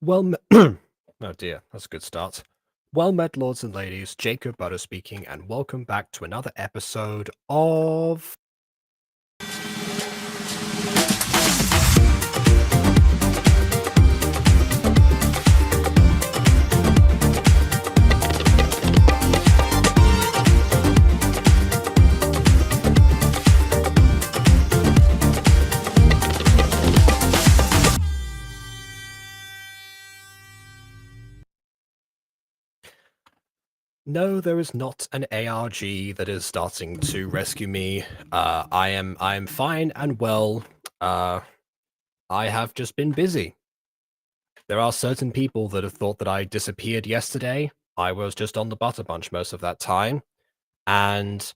Oh dear, that's a good start. Well met, lords and ladies, Jacob Butter speaking, and welcome back to another episode of... No, there is not an ARG that is starting to rescue me. I am fine and well. I have just been busy. There are certain people that have thought that I disappeared yesterday. I was just on the Butter Bunch most of that time. And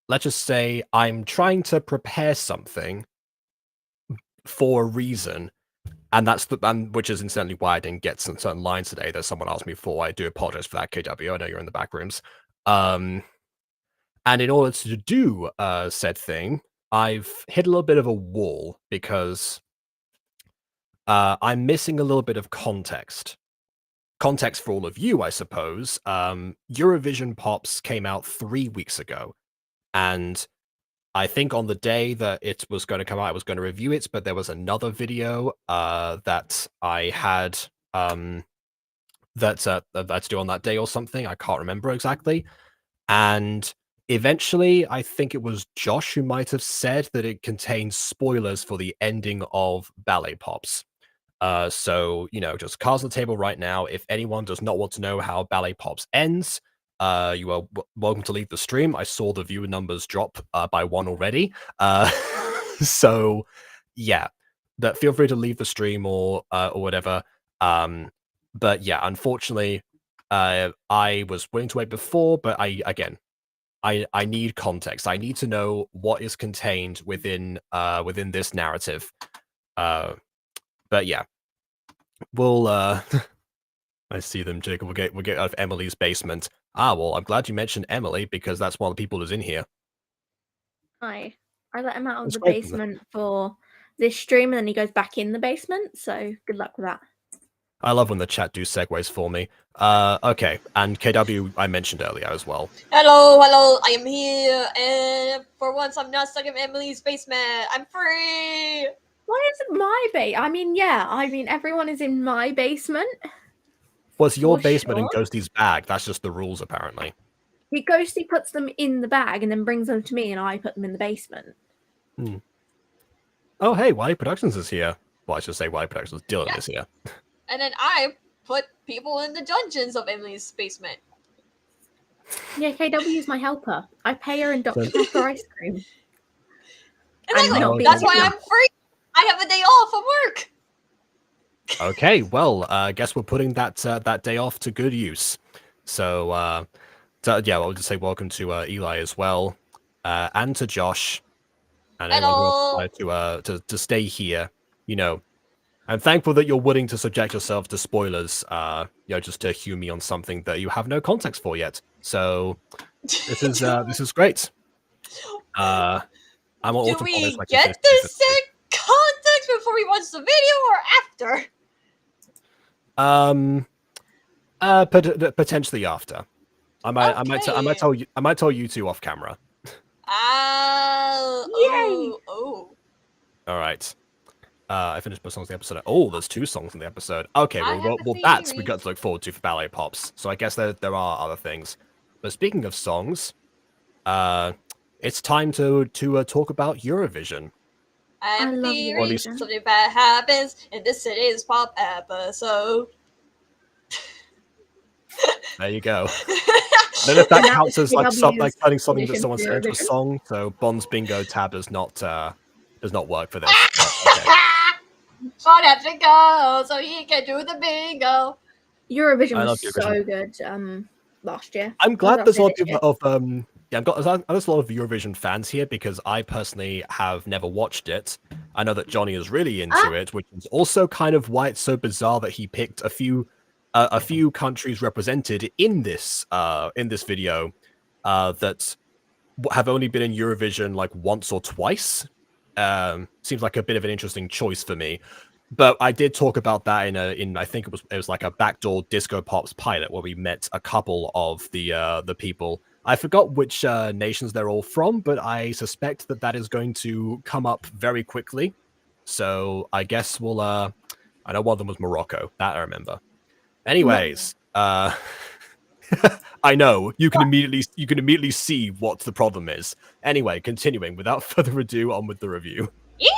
let's just say I'm trying to prepare something for a reason. And that's which is incidentally why I didn't get some certain lines today that someone asked me for. I do apologize for that, KW. I know you're in the back rooms. And in order to do said thing, I've hit a little bit of a wall because I'm missing a little bit of context. Context for all of you, I suppose. Eurovision Pops came out 3 weeks ago, and I think on the day that it was going to come out, I was going to review it, but there was another video that I had that's do on that day or something. I can't remember exactly. And eventually, I think it was Josh who might have said that it contains spoilers for the ending of Ballet Pops. So, just cards on the table right now. If anyone does not want to know how Ballet Pops ends, you are welcome to leave the stream. I saw the viewer numbers drop by 1 already. So, yeah, feel free to leave the stream or whatever. But yeah, unfortunately, I was willing to wait before, but I need context. I need to know what is contained within this narrative. But yeah, we'll I see them, Jacob. We'll get out of Emily's basement. Well, I'm glad you mentioned Emily because that's one of the people who's in here. Hi. I let him out of the basement for this stream, and then he goes back in the basement, so good luck with that. I love when the chat do segues for me. Okay, and KW I mentioned earlier as well. Hello, I am here, and for once I'm not stuck in Emily's basement. I'm free! Why is it my everyone is in my basement. Well, it's your basement and Ghosty's bag. That's just the rules, apparently. Ghosty puts them in the bag and then brings them to me, and I put them in the basement. Oh, hey, Wiley Productions is here. Well, I should say Wiley Productions. Dylan is here. And then I put people in the dungeons of Emily's basement. Yeah, KW is my helper. I pay her in Dr. Pepper ice cream. Exactly. That's why I'm free. I have a day off from work. Okay, well, I guess we're putting that day off to good use. So, yeah, I'll just say welcome to Eli as well, and to Josh, and anyone who would to stay here. I'm thankful that you're willing to subject yourself to spoilers, just to hew me on something that you have no context for yet. So, this is great. I'm on Do we get the sick context before we watch the video or after? Potentially after. I might tell you two off camera. Yay! Oh. All right. I finished both songs in the episode. Oh, there's 2 songs in the episode. Okay, well that's we got to look forward to for Ballet Pops. So I guess there are other things. But speaking of songs, it's time to talk about Eurovision. I'm theory, something bad happens in this city's pop episode. There you go. Then if that counts as like turning something that someone said into a song, so Bond's bingo tab does not work for this. Okay. Bond has to go so he can do the bingo. Eurovision was so good last year. I'm glad there's a lot of there's a lot of Eurovision fans here because I personally have never watched it. I know that Johnny is really into it, which is also kind of why it's so bizarre that he picked a few countries represented in this video that have only been in Eurovision like once or twice. Seems like a bit of an interesting choice for me. But I did talk about that in I think it was like a backdoor Disco Pops pilot where we met a couple of the people. I forgot which nations they're all from, but I suspect that is going to come up very quickly. So I guess we'll I know one of them was Morocco. That I remember. Anyways, I know you can immediately see what the problem is. Anyway, continuing without further ado, on with the review. Yeah.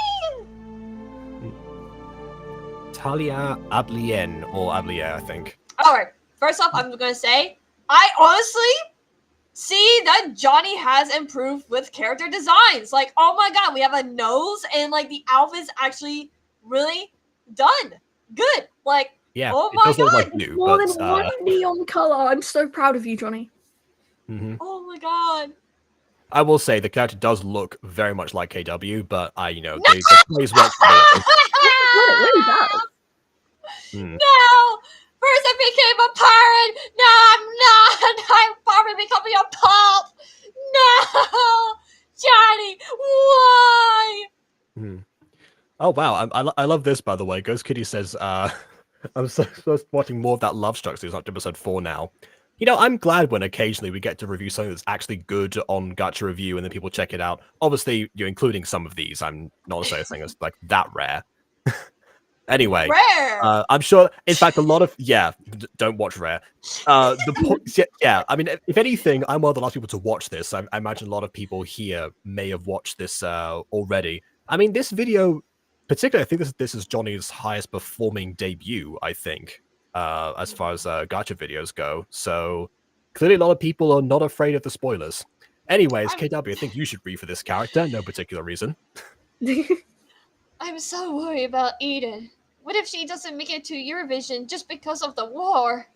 Talia Ablien or Ablier, I think. All right. First off, I'm gonna say I honestly see that Johnny has improved with character designs. Like, oh my god, we have a nose and like the outfit's actually really done good. Like, yeah, oh it my does look god, like new, more but, than one neon color. I'm so proud of you, Johnny. Oh my god. I will say the character does look very much like KW, but No! the plays work for the It really does. No! First I became a pirate. No, I'm not. I'm probably becoming a pulp. No, Johnny, why? Oh wow, I love this, by the way. Ghost Kitty says, I'm so watching more of that Love Struck series up to episode 4 now. You know, I'm glad when occasionally we get to review something that's actually good on Gacha Review and then people check it out. Obviously, you're including some of these. I'm not necessarily saying it's like that rare. Anyway, Rare. I'm sure. In fact, a lot of don't watch Rare. I mean, if anything, I'm one of the last people to watch this. I imagine a lot of people here may have watched this already. I mean, this video, particularly, I think this is Johnny's highest performing debut. I think, as far as gacha videos go. So clearly, a lot of people are not afraid of the spoilers. Anyways, KW, I think you should read for this character. No particular reason. I'm so worried about Eden. What if she doesn't make it to Eurovision just because of the war?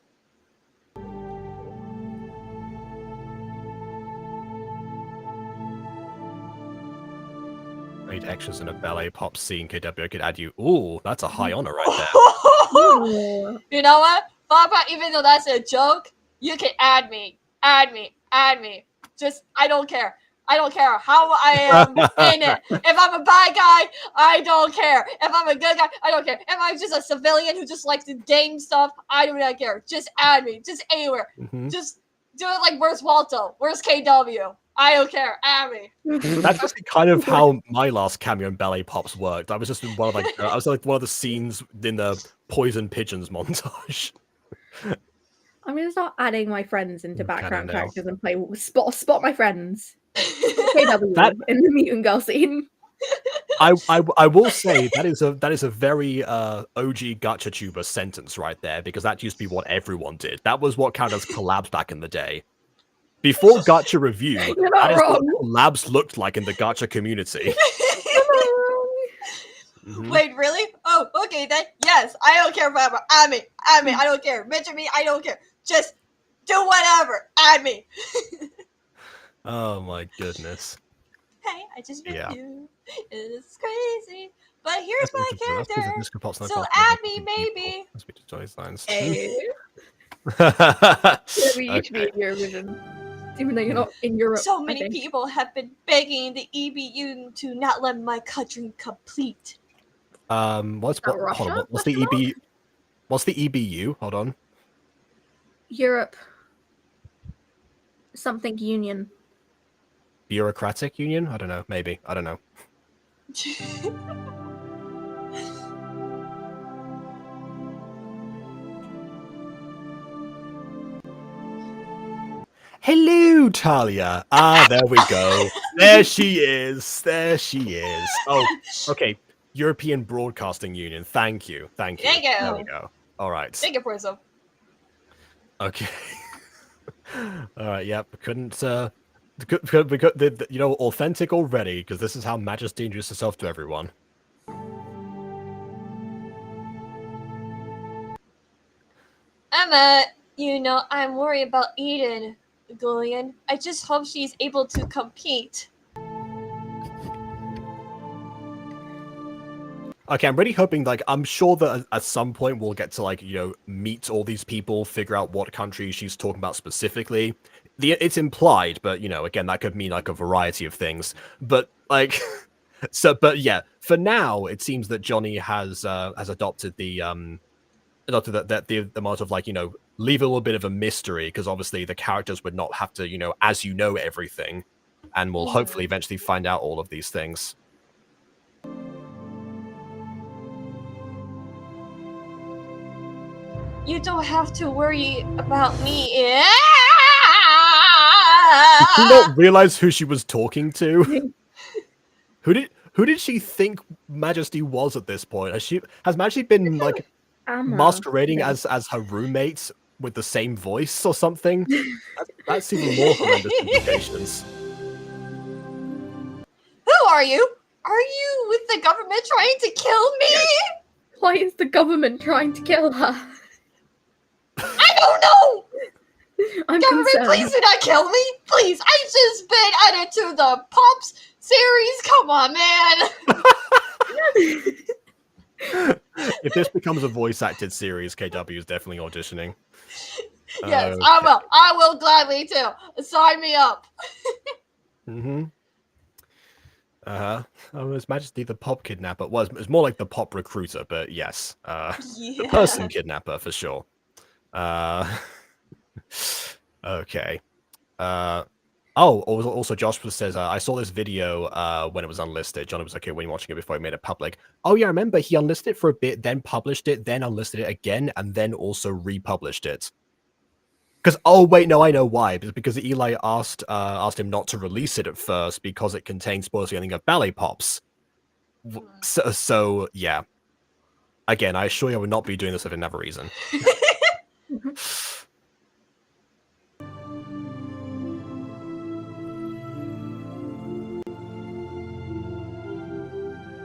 Great extras in a Ballet Pops scene, KW. I could add you. Ooh, that's a high honor right there. You know what? Papa, even though that's a joke, you can add me. Add me. Add me. Just, I don't care. I don't care how I am in it. If I'm a bad guy, I don't care. If I'm a good guy, I don't care. If I'm just a civilian who just likes to game stuff, I do not care. Just add me. Just anywhere. Just do it like, where's Walto? Where's KW? I don't care. Add me. That's actually kind of how my last cameo in Ballet Pops worked. I was just in one of I was like one of the scenes in the Poison Pigeons montage. I'm gonna start adding my friends into background characters and play spot my friends. KW in the Mutant Girl scene. I will say that is a very OG Gacha tuber sentence right there, because that used to be what everyone did. That was what counted as collabs back in the day. Before Gacha Review, that is what collabs looked like in the Gacha community. Wait, really? Oh, okay then. Yes, I don't care forever. Add me. Add me. I don't care. Mention me. I don't care. Just do whatever. Add me. Oh my goodness. Hey, I just met you. It's crazy. But here's my character. So add me, maybe. Hey. You should be in Eurovision. Even though you're not in Europe. So many people have been begging the EBU to not let my country complete. What's the EBU? What's the EBU? Hold on. Europe. Something Union. Bureaucratic Union? I don't know. Maybe. I don't know. Hello, Talia. Ah, there we go. There she is. There she is. Oh, okay. European Broadcasting Union. Thank you. Thank you. Thank you. There we go. All right. Thank you, Porzo. Okay. All right. Yep. Couldn't. You know, authentic already, because this is how Majesty introduced herself to everyone. Emma, you know, I'm worried about Eden, Gillian. I just hope she's able to compete. Okay, I'm really hoping, like, I'm sure that at some point we'll get to, like, you know, meet all these people, figure out what country she's talking about specifically. It's implied, but, you know, again, that could mean, like, a variety of things. But, like, But yeah, for now, it seems that Johnny has adopted the motto of like, leave a little bit of a mystery, because obviously the characters would not have to, as everything, and we'll hopefully eventually find out all of these things. You don't have to worry about me. Did she not realize who she was talking to? Who did she think Majesty was at this point? Has Majesty been like masquerading as her roommate with the same voice or something? That's even more horrendous implications. Who are you? Are you with the government trying to kill me? Why is the government trying to kill her? I don't know! I'm Government, concerned. please do not kill me! Please! I just been added to the Pops series! Come on, man! If this becomes a voice-acted series, KW is definitely auditioning. Yes, Okay. I will. I will gladly, too. Sign me up. Mm-hmm. Oh, His Majesty the Pop Kidnapper. Well, it's more like the Pop Recruiter, but yes. The Person Kidnapper, for sure. Okay. Also Josh says, I saw this video when it was unlisted. Johnny was like, okay, when you're watching it before he made it public. Oh yeah, I remember he unlisted it for a bit, then published it, then unlisted it again, and then also republished it. Because, oh wait, no, I know why. It's because Eli asked him not to release it at first because it contained spoilers for the ending of Ballet Pops. So yeah. Again, I assure you I would not be doing this for another reason.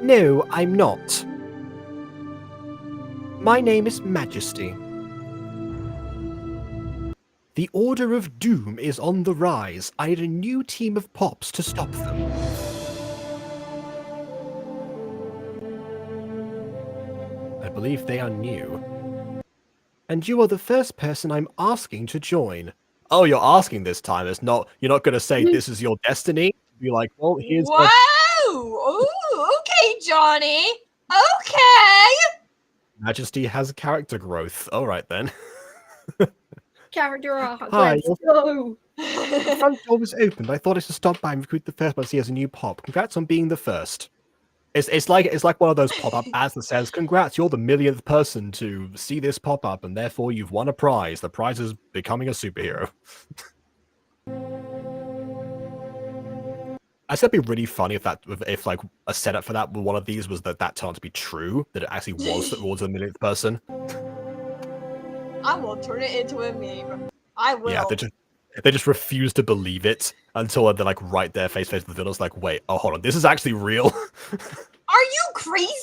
No, I'm not. My name is Majesty. The Order of Doom is on the rise. I need a new team of Pops to stop them. I believe they are new. And you are the first person I'm asking to join. Oh, you're asking this time. You're not going to say this is your destiny. You're like, well, here's... Wow! Ooh, okay, Johnny. Okay! Majesty has character growth. All right, then. Character arc. Hi. Let's go. The front door was opened. I thought I should stop by and recruit the first one to see as a new Pop. Congrats on being the first. It's like one of those pop-up ads that says, congrats, you're the millionth person to see this pop-up, and therefore you've won a prize. The prize is becoming a superhero. I said it'd be really funny if like a setup for that one of these was that turned out to be true, that it actually was the millionth person. I will turn it into a meme. I will. Yeah, they just refuse to believe it until they're like right there face to face with the villains. Like, wait, oh hold on, this is actually real. Are you crazy?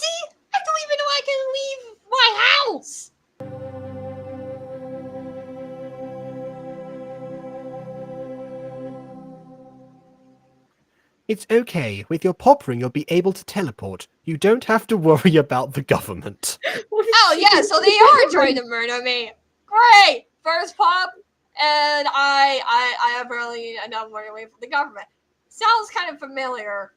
I don't even know I can leave my house. It's okay. With your pop ring, you'll be able to teleport. You don't have to worry about the government. Oh yeah, so they are trying to murder me. Great, first pop, and I apparently end up running away from the government. Sounds kind of familiar.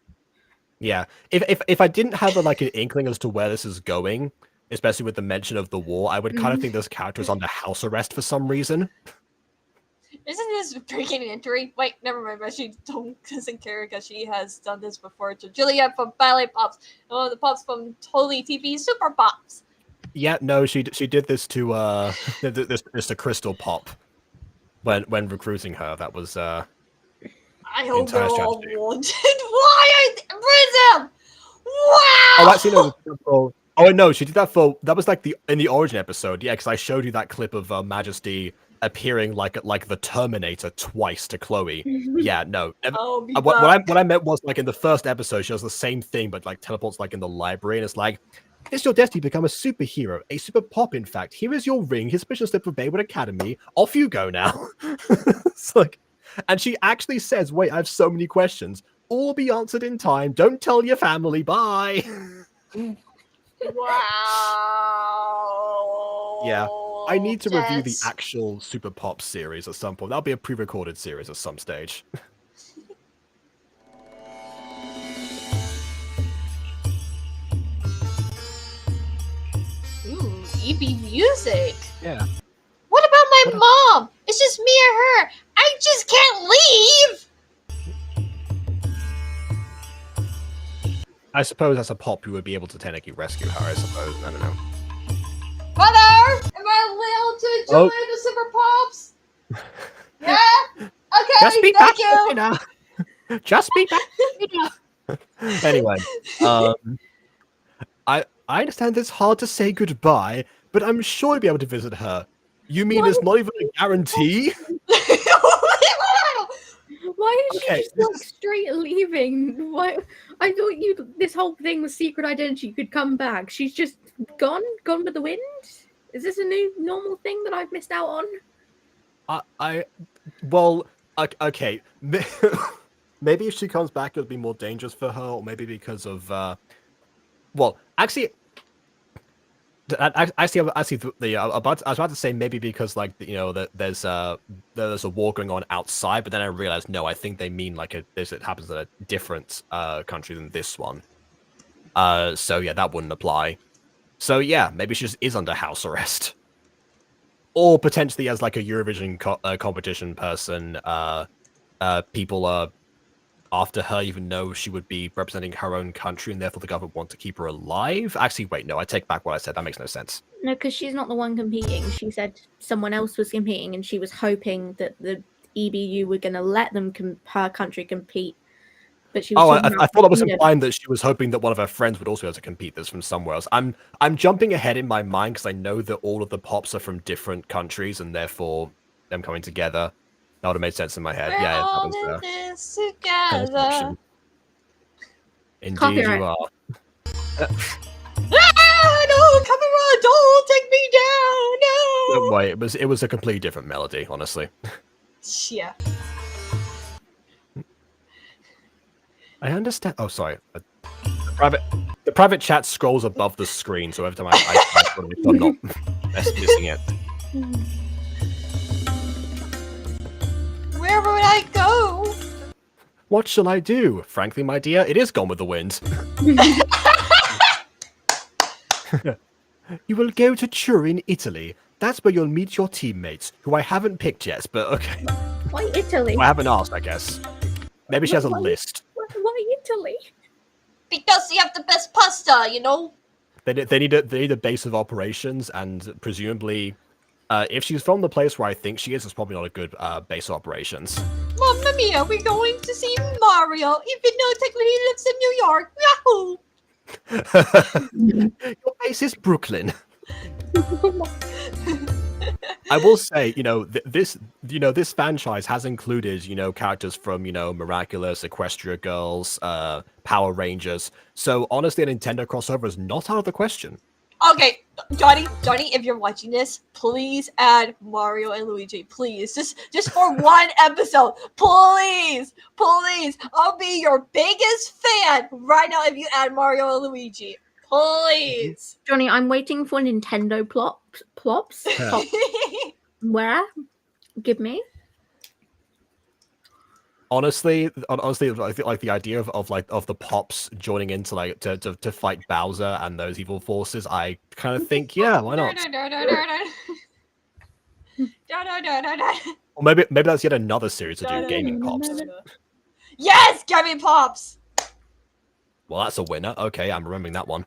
Yeah, if I didn't have an inkling as to where this is going, especially with the mention of the war, I would kind of think this character is under house arrest for some reason. Isn't this breaking an entry? Wait, never mind. But she doesn't care because she has done this before to Juliet from Ballet Pops, and one of the Pops from Totally TP Super Pops. Yeah, no, she did this to this to Crystal Pop when recruiting her. That was I hope they're all strategy. wanted. Why Prism? Wow. Oh, actually no. Oh no, she did that that was like in the origin episode. Yeah, because I showed you that clip of Majesty appearing like the Terminator twice to Chloe. Yeah, no. Oh, what I meant was in the first episode, she does the same thing, but teleports in the library, and it's like, it's your destiny to become a superhero, a super pop. In fact, here is your ring. Here's permission slip for Baywood Academy. Off you go now. It's and she actually says, "Wait, I have so many questions. All will be answered in time. Don't tell your family. Bye." Wow. Yeah. I need to review the actual Super Pop series at some point. That'll be a pre-recorded series at some stage. EB music. Yeah. What about my mom? It's just me or her. I just can't leave. I suppose as a pop, you would be able to technically rescue her. I suppose. I don't know. Mother, am I allowed to join the Super Pops? Yeah. Okay. Just be thank back you. later. Just be back later. Anyway, I understand it's hard to say goodbye, but I'm sure you'll be able to visit her. You mean it's not even a guarantee? Why is she just like straight leaving? Why? I thought this whole thing was secret identity. You could come back. She's just gone with the wind. Is this a new normal thing that I've missed out on? Well, okay. Maybe if she comes back, it'll be more dangerous for her, or maybe because of, well, actually, I was about to say maybe because like there's a war going on outside, but then I realized no, I think they mean like it happens in a different country than this one. So yeah, that wouldn't apply. So yeah, maybe she just is under house arrest, or potentially as like a Eurovision competition person. People are after her, even though she would be representing her own country, and therefore the government want to keep her alive. Actually, wait, no, I take back what I said. That makes no sense. No, because she's not the one competing. She said someone else was competing, and she was hoping that the EBU were going to let them her country compete. But she was I thought I was implying that she was hoping that one of her friends would also be able to compete this from somewhere else. I'm jumping ahead in my mind because I know that all of the pops are from different countries, and therefore them coming together. That would have made sense in my head. We're yeah, all in this together. Indeed, Copyright. you are. No, camera, don't take me down. No. Don't worry, it was a completely different melody, honestly. Yeah. I understand. Oh, sorry. The private chat scrolls above the screen, so every time I'm not missing it. Where would I go? What shall I do? Frankly, my dear, it is Gone with the Wind. You will go to Turin, Italy. That's where you'll meet your teammates, who I haven't picked yet, but okay. Why Italy? I haven't asked, I guess. Maybe she has a list. Why Italy? Because you have the best pasta, you know? They need a base of operations, and presumably, if she's from the place where I think she is, it's probably not a good base of operations. Mamma mia, we're going to see Mario, even though technically he lives in New York. Yahoo! Your base is Brooklyn. I will say, this franchise has included, characters from, Miraculous, Equestria Girls, Power Rangers. So honestly, a Nintendo crossover is not out of the question. Okay, Johnny, if you're watching this, please add Mario and Luigi, please. Just for one episode, please. I'll be your biggest fan right now if you add Mario and Luigi. Please. Johnny, I'm waiting for Nintendo plops. Where? Give me. Honestly, I think like the idea of the Pops joining into to fight Bowser and those evil forces, I kind of think, yeah, why not? Or maybe that's yet another series to do gaming Pops. Yes, Gaming Pops. Well, that's a winner. Okay, I'm remembering that one.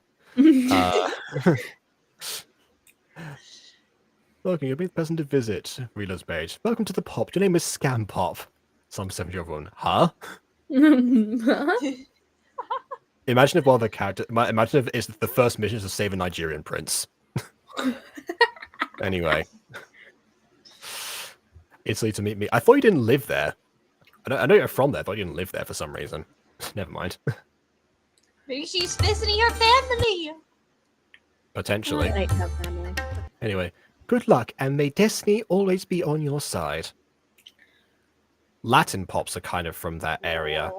Welcome, you'll be the person to visit. Reload's page. Welcome to the Pop. Your name is Scam Pop. Some 70-year-old one. Huh? Imagine if one of the characters. Imagine if it's the first mission is to save a Nigerian prince. Anyway, Italy to meet me. I thought you didn't live there. I know you're from there. I thought you didn't live there for some reason. Never mind. Maybe she's visiting her family. Potentially. I like her family. Anyway, good luck, and may destiny always be on your side. Latin pops are kind of from that area.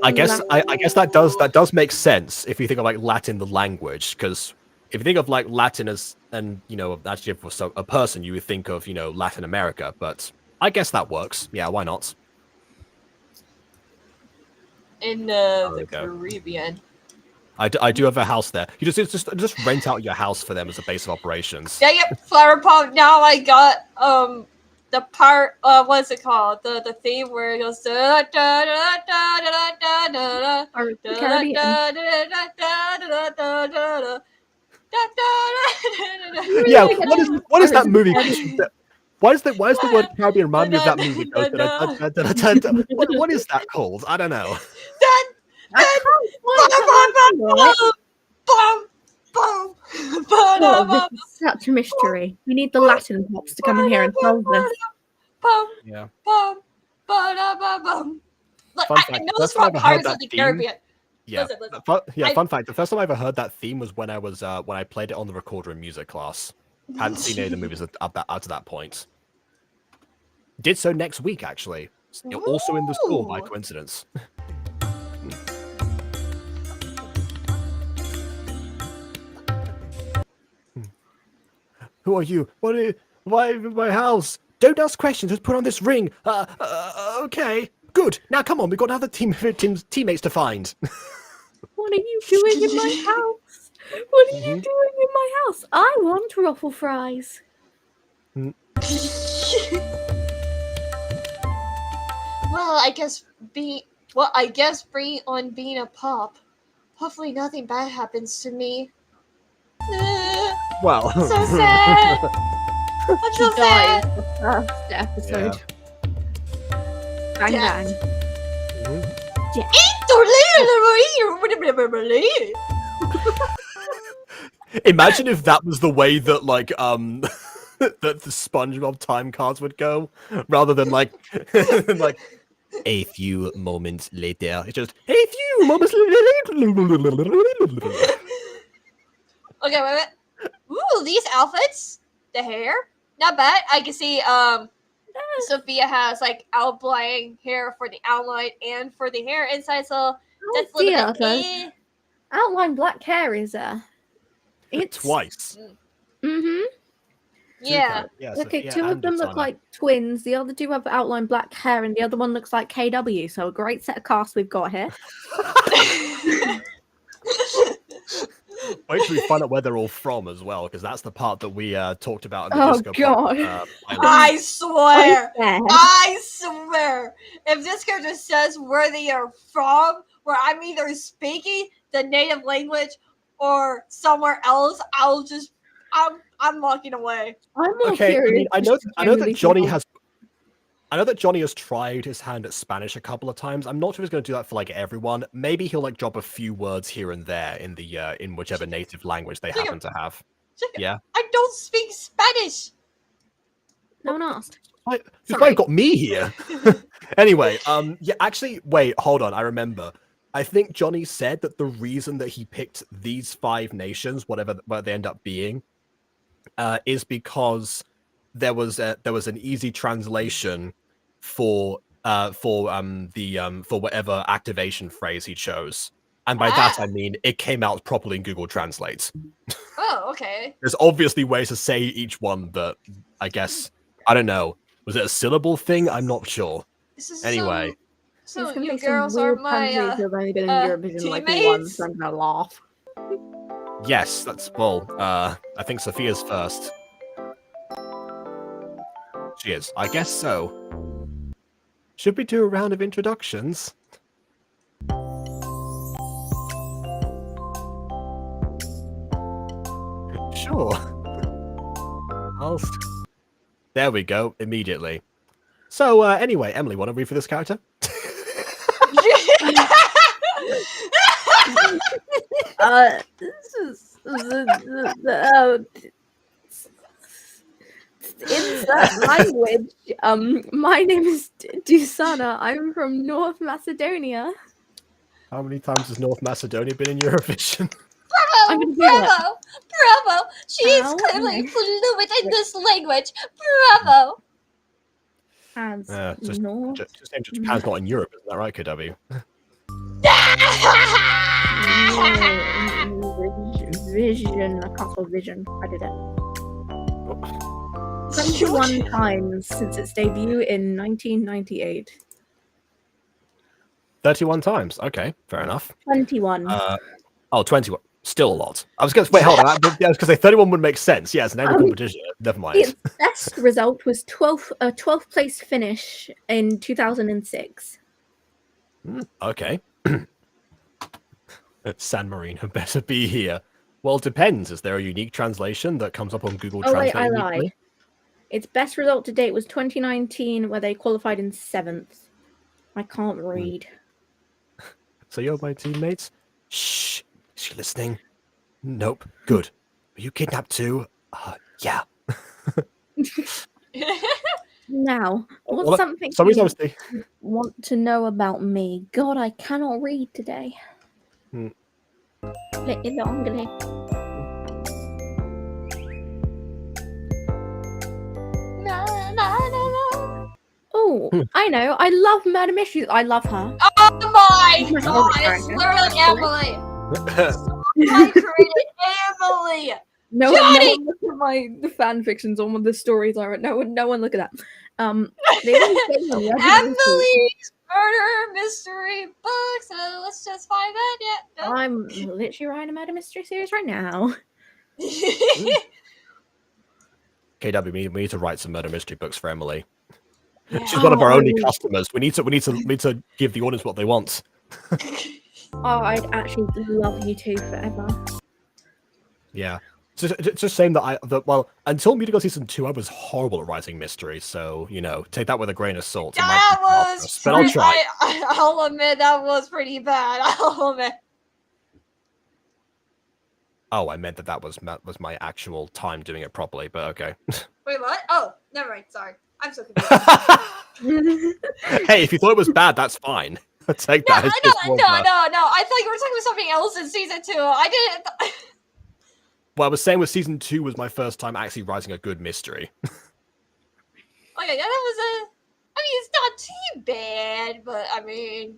I guess that does make sense if you think of like Latin the language, because if you think of like Latin as actually for a person, you would think of Latin America, but I guess that works. Yeah, why not? In the Caribbean. I do have a house there. You just rent out your house for them as a base of operations. Yeah, yep, Flower Pop. Now I got the part what's it called? The theme where it goes da da da da da da da Pirates of the Caribbean. Yeah, what is that movie? Why is the word Caribbean remind me of that movie? What is that called? I don't know. Oh, this is such a mystery. We need the Latin pops to come in here and solve this. Yeah. Look, Fun I fact, know the it's first time I from ever heard Pirates that of the theme- Caribbean. Yeah. Listen. Fun fact. The first time I ever heard that theme was when I played it on the recorder in music class. Hadn't seen any of the movies up to that point. Did so next week, actually. Also in the school by Ooh. coincidence. Who are you? Why in my house? Don't ask questions. Just put on this ring. Okay. Good. Now come on. We've got other teammates to find. What are you doing in my house? What are you doing in my house? I want ruffle fries. Well, I guess bring on being a pop. Hopefully nothing bad happens to me. Well. So sad. I'm She so dies sad. the first episode. Bang Yes. bang. Imagine if that was the way that that the SpongeBob time cards would go, rather than like a few moments later. It's just a few moments later. Okay, wait. Ooh, these outfits, the hair, not bad. I can see Sophia has like outline hair for the outline and for the hair inside, so that's a little bit. Outline black hair is it's Twice. Yeah. Yeah. Okay, Sophia two of and them look Oksana. like twins. The other two have outline black hair, and the other one looks like KW. So a great set of cast we've got here. Wait till we find out where they're all from as well, because that's the part that we talked about in the Oh, Disco God. I swear. Unfair. I swear. If this character says where they are from, where I'm either speaking the native language or somewhere else, I'm walking away. I'm more Okay, curious. I know that Johnny generally has. I know that Johnny has tried his hand at Spanish a couple of times. I'm not sure he's going to do that for like everyone. Maybe he'll like drop a few words here and there in the in whichever native language they happen to have. Yeah. I don't speak Spanish. No one asked. Why Sorry. you got me here? Anyway, yeah, actually, wait, hold on. I remember. I think Johnny said that the reason that he picked these 5 nations, whatever they end up being, is because there was an easy translation for whatever activation phrase he chose, and by that I mean it came out properly in Google Translate. Oh, okay. There's obviously ways to say each one, but I guess I don't know. Was it a syllable thing? I'm not sure. This is Anyway. so There's gonna you be girls some are weird my countries who've only been in Eurovision like once. teammates? I'm gonna laugh. Yes, that's I think Sophia's first. She is. I guess so. Should we do a round of introductions? Sure. There we go, immediately. So, anyway, Emily, want to read for this character? This is insert language. My name is Dusana. I'm from North Macedonia. How many times has North Macedonia been in Eurovision? I'm gonna do Bravo! Bravo! She is Ow, clearly okay. fluent in this language. Bravo! As Just North name Japan's not in Europe, isn't that right, KW? Vision. I can't spell vision. I did it. 21 times since its debut in 1998. 31 times. Okay, fair enough. 21. Oh, 21. Still a lot. I was going to wait. Hold on. I was going to say 31 would make sense. Yes, an end of competition. Never mind. Its best result was 12th place finish in 2006. Okay. San Marino better be here. Well, it depends. Is there a unique translation that comes up on Google Translate? Wait, I lied. Its best result to date was 2019, where they qualified in 7th. I can't read. So you're my teammates? Shh. Is she listening? Nope. Good. Were you kidnapped too? Yeah. Now, what's something you want to know about me? God, I cannot read today. Little lonely. Oh, I know. I love murder mysteries. I love her. Oh my god! It's literally Emily. I created Emily. No one look at my fan fictions on what the stories are. No one look at that. Emily's murder mystery book. So let's just find that. Yeah. No. I'm literally writing a murder mystery series right now. KW, we need to write some murder mystery books for Emily. Yeah. She's one of our only customers. We need to give the audience what they want. I'd actually love you two forever. Yeah. It's a shame that until Musical Season 2, I was horrible at writing mysteries, so, take that with a grain of salt. That was... But I'll try. I'll admit that was pretty bad. I'll admit. Oh, I meant that was my actual time doing it properly, but okay. Wait, what? Oh, never mind. Sorry. I'm so confused. Hey, if you thought it was bad, that's fine. Take that. No. I thought you were talking about something else in Season 2. I didn't... Well, I was saying with Season 2 was my first time actually writing a good mystery. Okay, yeah, that was it's not too bad, but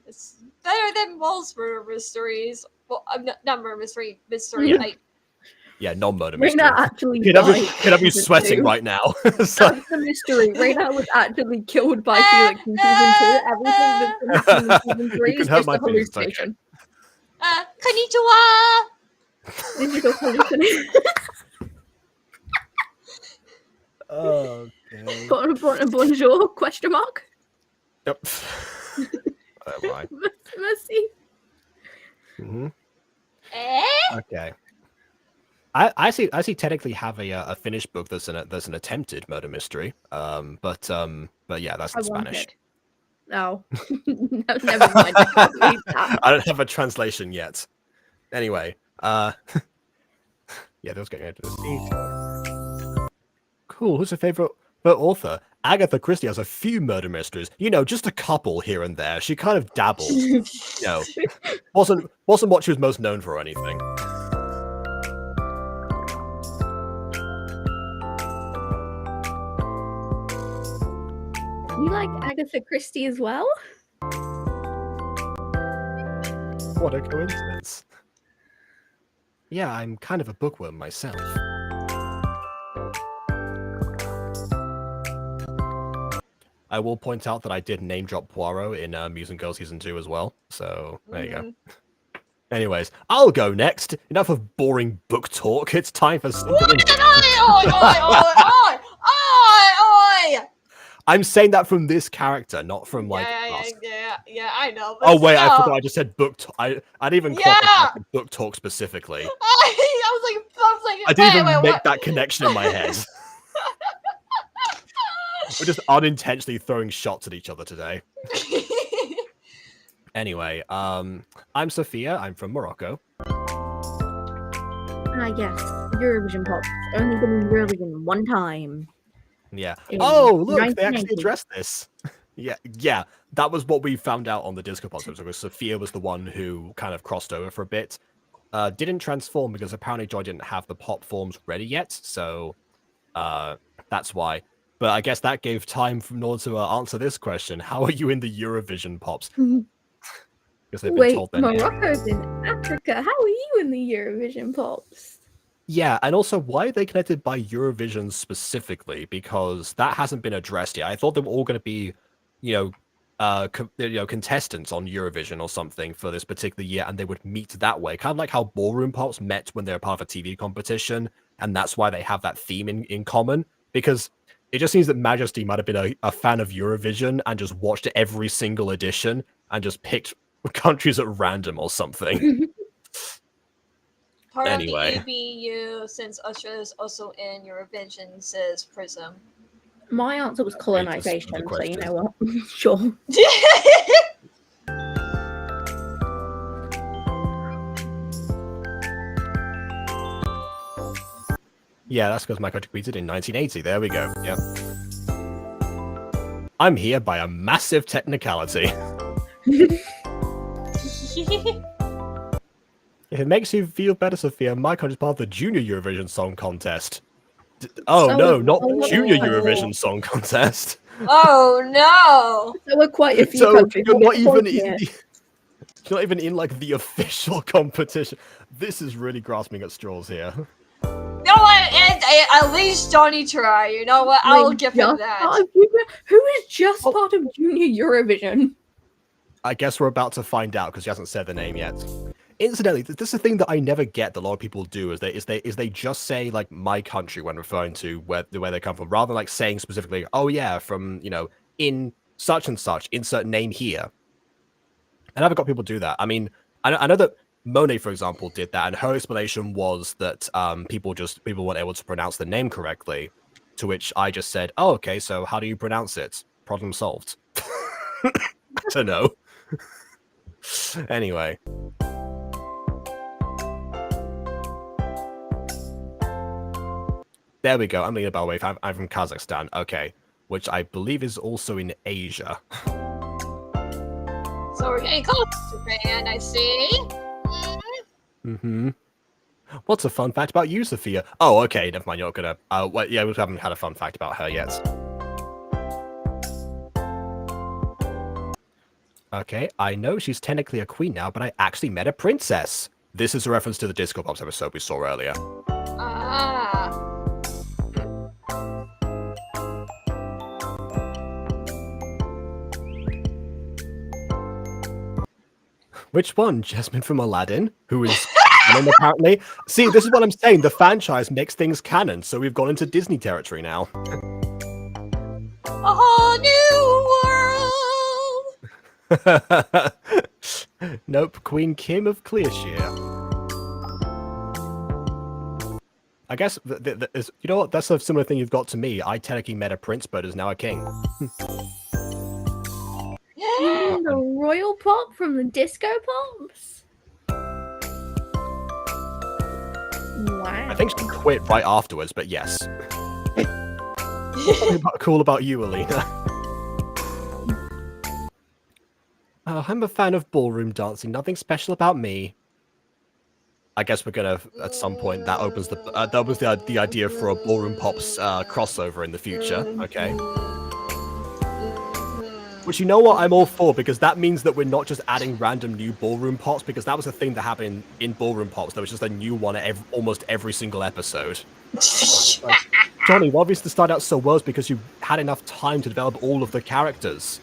it's better than most murder mysteries. Well, not murder mystery, like... Yeah, non-murder mystery. Raina actually Could be sweating right now. That's the mystery. Raina was actually killed by Felix in Season 2. Everything that's happening in Season 3 is just a hallucination. Konnichiwa! Digital hallucination. Okay. Bonjour? Question mark? Yep. Right. Merci. Okay. I see technically have a finished book that's an attempted murder mystery. But yeah, that's in Spanish. No. No, never mind. I can't read that. I don't have a translation yet. Anyway, yeah, that was getting into this detail. Cool. Who's your favorite author? Agatha Christie has a few murder mysteries. Just a couple here and there. She kind of dabbled. Wasn't what she was most known for or anything. You like Agatha Christie as well? What a coincidence. Yeah, I'm kind of a bookworm myself. I will point out that I did name drop Poirot in Muse and Girl Season 2 as well, so there you go. Anyways, I'll go next. Enough of boring book talk. It's time for something. I'm saying that from this character, not from like. Yeah, I know. Oh wait, I forgot. I just said book. I didn't even call it book talk specifically. I was like, I didn't even make that connection in my head. We're just unintentionally throwing shots at each other today. Anyway, I'm Sophia. I'm from Morocco. Yes, Eurovision Pops. Only been in Eurovision one time. Yeah. Oh, look, they actually addressed this. Yeah. That was what we found out on the Disco Pops episode, because Sophia was the one who kind of crossed over for a bit. Didn't transform because apparently Joy didn't have the pop forms ready yet, so that's why. But I guess that gave time in order to answer this question. How are you in the Eurovision Pops? Because they've been told Morocco's in Africa. How are you in the Eurovision Pops? Yeah, and also, why are they connected by Eurovision specifically? Because that hasn't been addressed yet. I thought they were all going to be, contestants on Eurovision or something for this particular year, and they would meet that way, kind of like how Ballroom Pops met when they were part of a TV competition, and that's why they have that theme in common. Because it just seems that Majesty might have been a fan of Eurovision and just watched every single edition and just picked countries at random or something. Part Anyway. of the EBU, since Australia is also in Eurovision, says Prism. My answer was colonization, so you question. know what? Sure. Yeah, that's because my country competed in 1980. There we go. Yeah. I'm here by a massive technicality. If it makes you feel better, Sophia, my country's part of the Junior Eurovision Song Contest. Oh So no, is- not oh, Junior no. Eurovision Song Contest. Oh no! There were quite a few So countries. you're not What's the even point in here? you're not even in like the official competition. This is really grasping at straws here. You know what? At least Johnny tried. You know what? I'll give him Just that. part of who is just part of Junior Eurovision? I guess we're about to find out because she hasn't said the name yet. Incidentally, this is a thing that I never get that a lot of people do is they just say like my country when referring to where they come from, rather than like saying specifically, oh yeah, from in such and such, insert name here. I never got people do that. I mean, I know that Monet, for example, did that, and her explanation was that people weren't able to pronounce the name correctly. To which I just said, oh, okay, so how do you pronounce it? Problem solved. I don't know. Anyway. There we go. I'm leading by way. I'm from Kazakhstan. Okay. Which I believe is also in Asia. So we're getting close to Japan, I see. Mm-hmm. What's a fun fact about you, Sophia? Oh, okay. Never mind. You're not gonna... well, yeah, we haven't had a fun fact about her yet. Okay, I know she's technically a queen now, but I actually met a princess. This is a reference to the Disco Pops episode we saw earlier. Ah. Which one? Jasmine from Aladdin, who is canon apparently. See, this is what I'm saying. The franchise makes things canon, so we've gone into Disney territory now. A whole new world. Nope, Queen Kim of Clearshire. I guess, you know what? That's a similar thing you've got to me. I technically met a prince, but is now a king. You mean the Royal Pop from the Disco Pops? Wow. I think she quit right afterwards, but yes. What's something cool about you, Alina? I'm a fan of ballroom dancing. Nothing special about me. I guess we're gonna, at some point, that opens the idea for a Ballroom Pops crossover in the future. Okay. Which, you know what, I'm all for, because that means that we're not just adding random new Ballroom Pops, because that was a thing that happened in Ballroom Pops. There was just a new one at almost every single episode. Like, Johnny, what obviously started out so well is because you had enough time to develop all of the characters.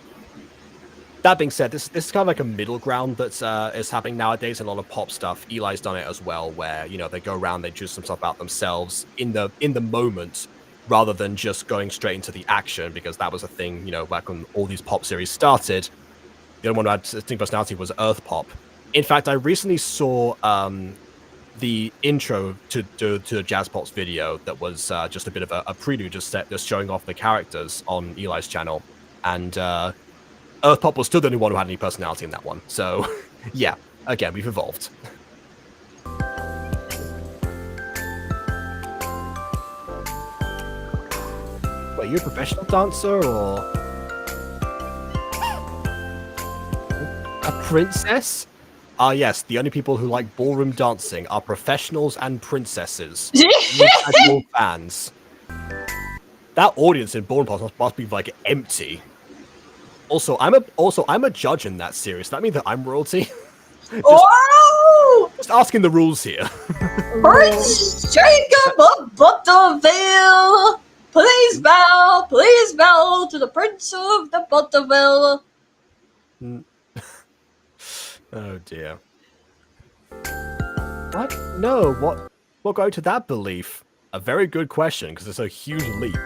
That being said, this is kind of like a middle ground that is happening nowadays in a lot of pop stuff. Eli's done it as well, where they go around, they choose some stuff out themselves in the moment, rather than just going straight into the action, because that was a thing, back when all these pop series started. The only one who had distinct personality was Earth Pop. In fact, I recently saw the intro to Jazz Pop's video that was just a bit of a prelude, just showing off the characters on Eli's channel, and Earth Pop was still the only one who had any personality in that one. So, yeah, again, we've evolved. Wait, you're a professional dancer, or a princess? Ah, yes, the only people who like ballroom dancing are professionals and princesses. Casual fans. That audience in Ballroom Pops must be, like, empty. Also, I'm a judge in that series. That means that I'm royalty. Oh! Just asking the rules here. Prince Jacob of Butterville! Please bow to the Prince of the Butterville. Oh dear. What? No, what go to that belief? A very good question, because it's a huge leap.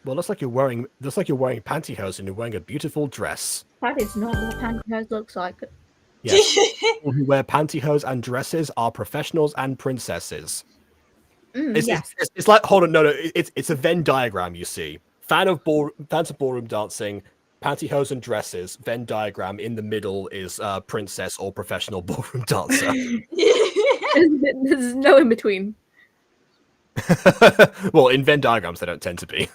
Well, looks like you're wearing pantyhose and you're wearing a beautiful dress. That is not what pantyhose looks like. Yes. People who wear pantyhose and dresses are professionals and princesses. Yes. It's like, hold on, no, it's a Venn diagram, you see. Fans of ballroom dancing, pantyhose and dresses, Venn diagram, in the middle is princess or professional ballroom dancer. There's no in between. Well, in Venn diagrams, they don't tend to be.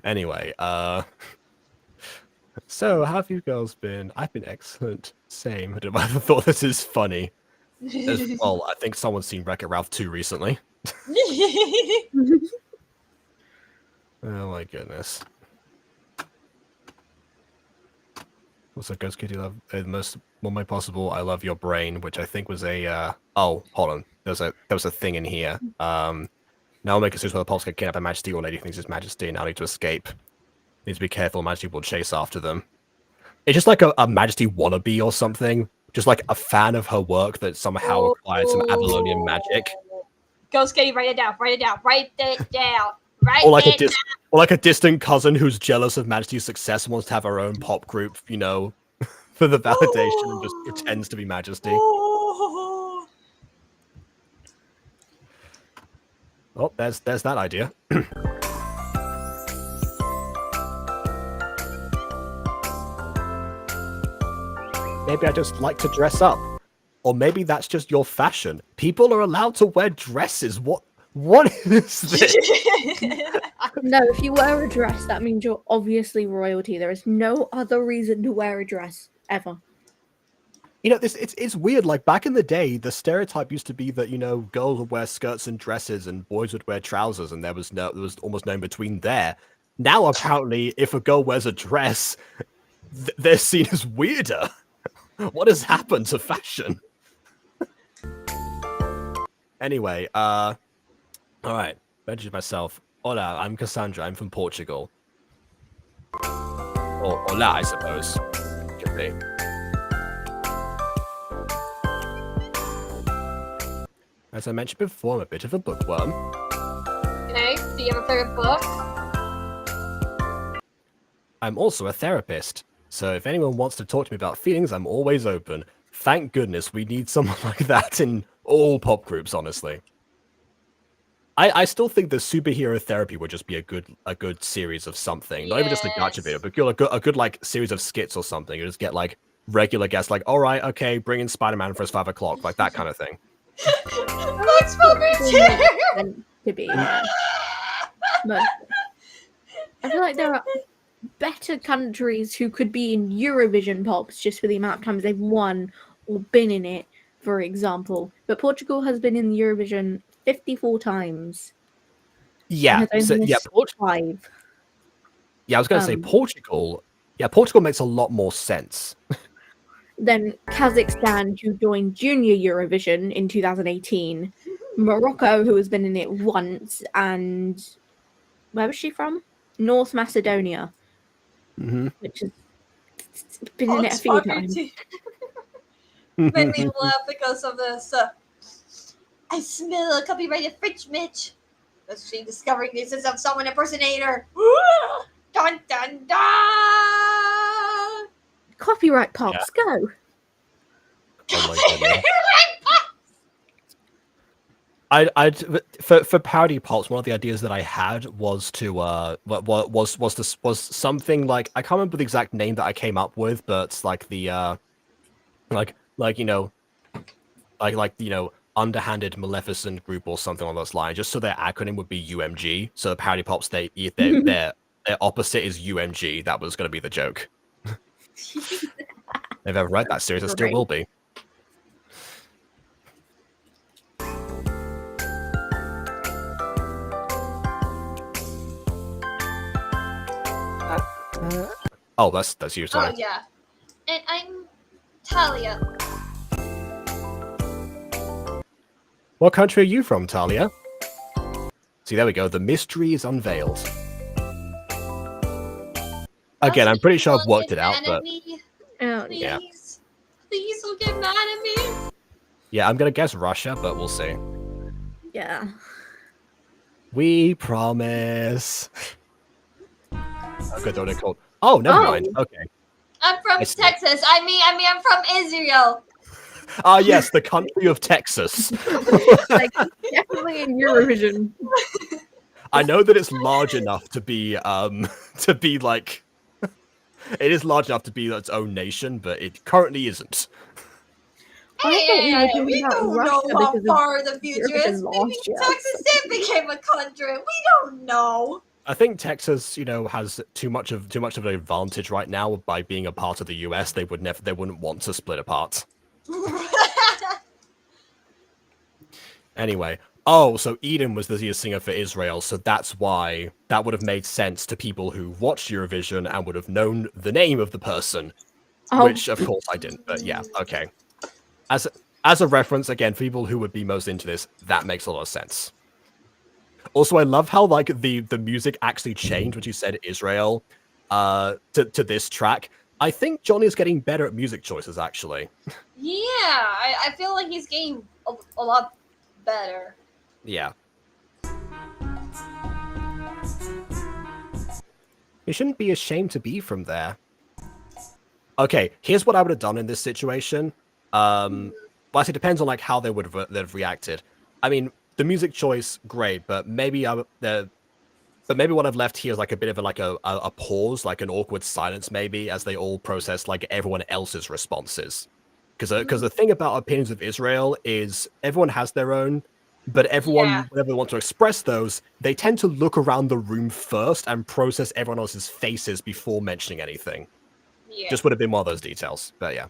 Anyway, so how have you girls been? I've been excellent. Same. I thought this is funny. As well, I think someone's seen Wreck-It Ralph 2 recently. Oh my goodness. Also, Ghost Kitty love the most one way possible. I love your brain, which I think was a oh, hold on. There was a thing in here. Now make a suit where the Pops get kidnapped by Majesty or Lady thinks it's Majesty and now need to escape. Needs to be careful, Majesty will chase after them. It's just like a Majesty wannabe or something. Just like a fan of her work that somehow acquired some Avalonian magic. Ghost Kitty, write it down. Write it down. Write it down. Or like a distant cousin who's jealous of Majesty's success and wants to have her own pop group, you know, for the validation and just pretends to be Majesty. Oh, there's that idea. Maybe I just like to dress up. Or maybe that's just your fashion. People are allowed to wear dresses. What is this? No, if you wear a dress, that means you're obviously royalty. There is no other reason to wear a dress, ever. You know, it's weird. Like, back in the day, the stereotype used to be that, you know, girls would wear skirts and dresses and boys would wear trousers, and there was almost no in between there. Now, apparently, if a girl wears a dress, they're seen as weirder. What has happened to fashion? Anyway, all right. Introduce myself. Hola, I'm Cassandra. I'm from Portugal. Or hola, I suppose. Could be. As I mentioned before, I'm a bit of a bookworm. Okay, do you have a favorite book? I'm also a therapist. So if anyone wants to talk to me about feelings, I'm always open. Thank goodness we need someone like that in all pop groups, honestly. I still think the superhero therapy would just be a good series of something. Not even just a gacha video, but a good like series of skits or something. You just get like regular guests like, all right, okay, bring in Spider-Man for his 5 o'clock, like that kind of thing. That's for me too! To be, but I feel like there are better countries who could be in Eurovision Pops just for the amount of times they've won or been in it, for example. But Portugal has been in Eurovision 54 times. Yeah, so, yeah, 5. Yeah, I was going to say Portugal. Yeah, Portugal makes a lot more sense. Then Kazakhstan, who joined Junior Eurovision in 2018. Morocco, who has been in it once, and where was she from? North Macedonia, which has been in it a few times. Made me laugh because of this. I smell a copyrighted French Mitch. Was she discovering this is of someone impersonator? Dun dun dun! Copyright Pops, go! Oh my goodness. For Parody Pops, one of the ideas that I had was to was something like, I can't remember the exact name that I came up with, but it's like the underhanded Maleficent group or something on those lines, just so their acronym would be UMG. So the Parody Pops, their opposite is UMG. That was going to be the joke. If I've ever read that series, it still will be. Oh, that's you, sorry. Oh, yeah. And I'm Talia. What country are you from, Talia? See, there we go. The mystery is unveiled. Again, Russia, I'm pretty sure I've don't worked get it out, mad at but me. Oh, Please. yeah. Please don't get mad at me. Yeah, I'm gonna guess Russia, but we'll see. yeah. We promise. I'm good, what called. Oh, never mind. Okay. I'm from I see. Texas. I mean, I'm from Israel. Ah, yes, the country of Texas. Like, definitely in Eurovision. I know that it's large enough to be like it is large enough to be its own nation, but it currently isn't. I don't know Hey, things we about don't Russia know how because of far the future Eurovision is. Maybe last year. Texas did became a country. We don't know. I think Texas, has too much of an advantage right now by being a part of the US. They wouldn't want to split apart. Anyway, so Eden was the lead singer for Israel, so that's why that would have made sense to people who watched Eurovision and would have known the name of the person, which of course I didn't. But yeah, okay. As a reference, again, for people who would be most into this, that makes a lot of sense. Also, I love how like the music actually changed when you said Israel to this track. I think Johnny is getting better at music choices, actually. Yeah, I feel like he's getting a lot better. Yeah. You shouldn't be ashamed to be from there. Okay, here's what I would have done in this situation. Well, it depends on like how they would have reacted. I mean, the music choice, great, but maybe maybe what I've left here is like a bit of a pause, like an awkward silence, maybe, as they all process like everyone else's responses. Because the thing about opinions of Israel is everyone has their own, but everyone, whenever they want to express those, they tend to look around the room first and process everyone else's faces before mentioning anything. Yeah. Just would have been one of those details, but yeah.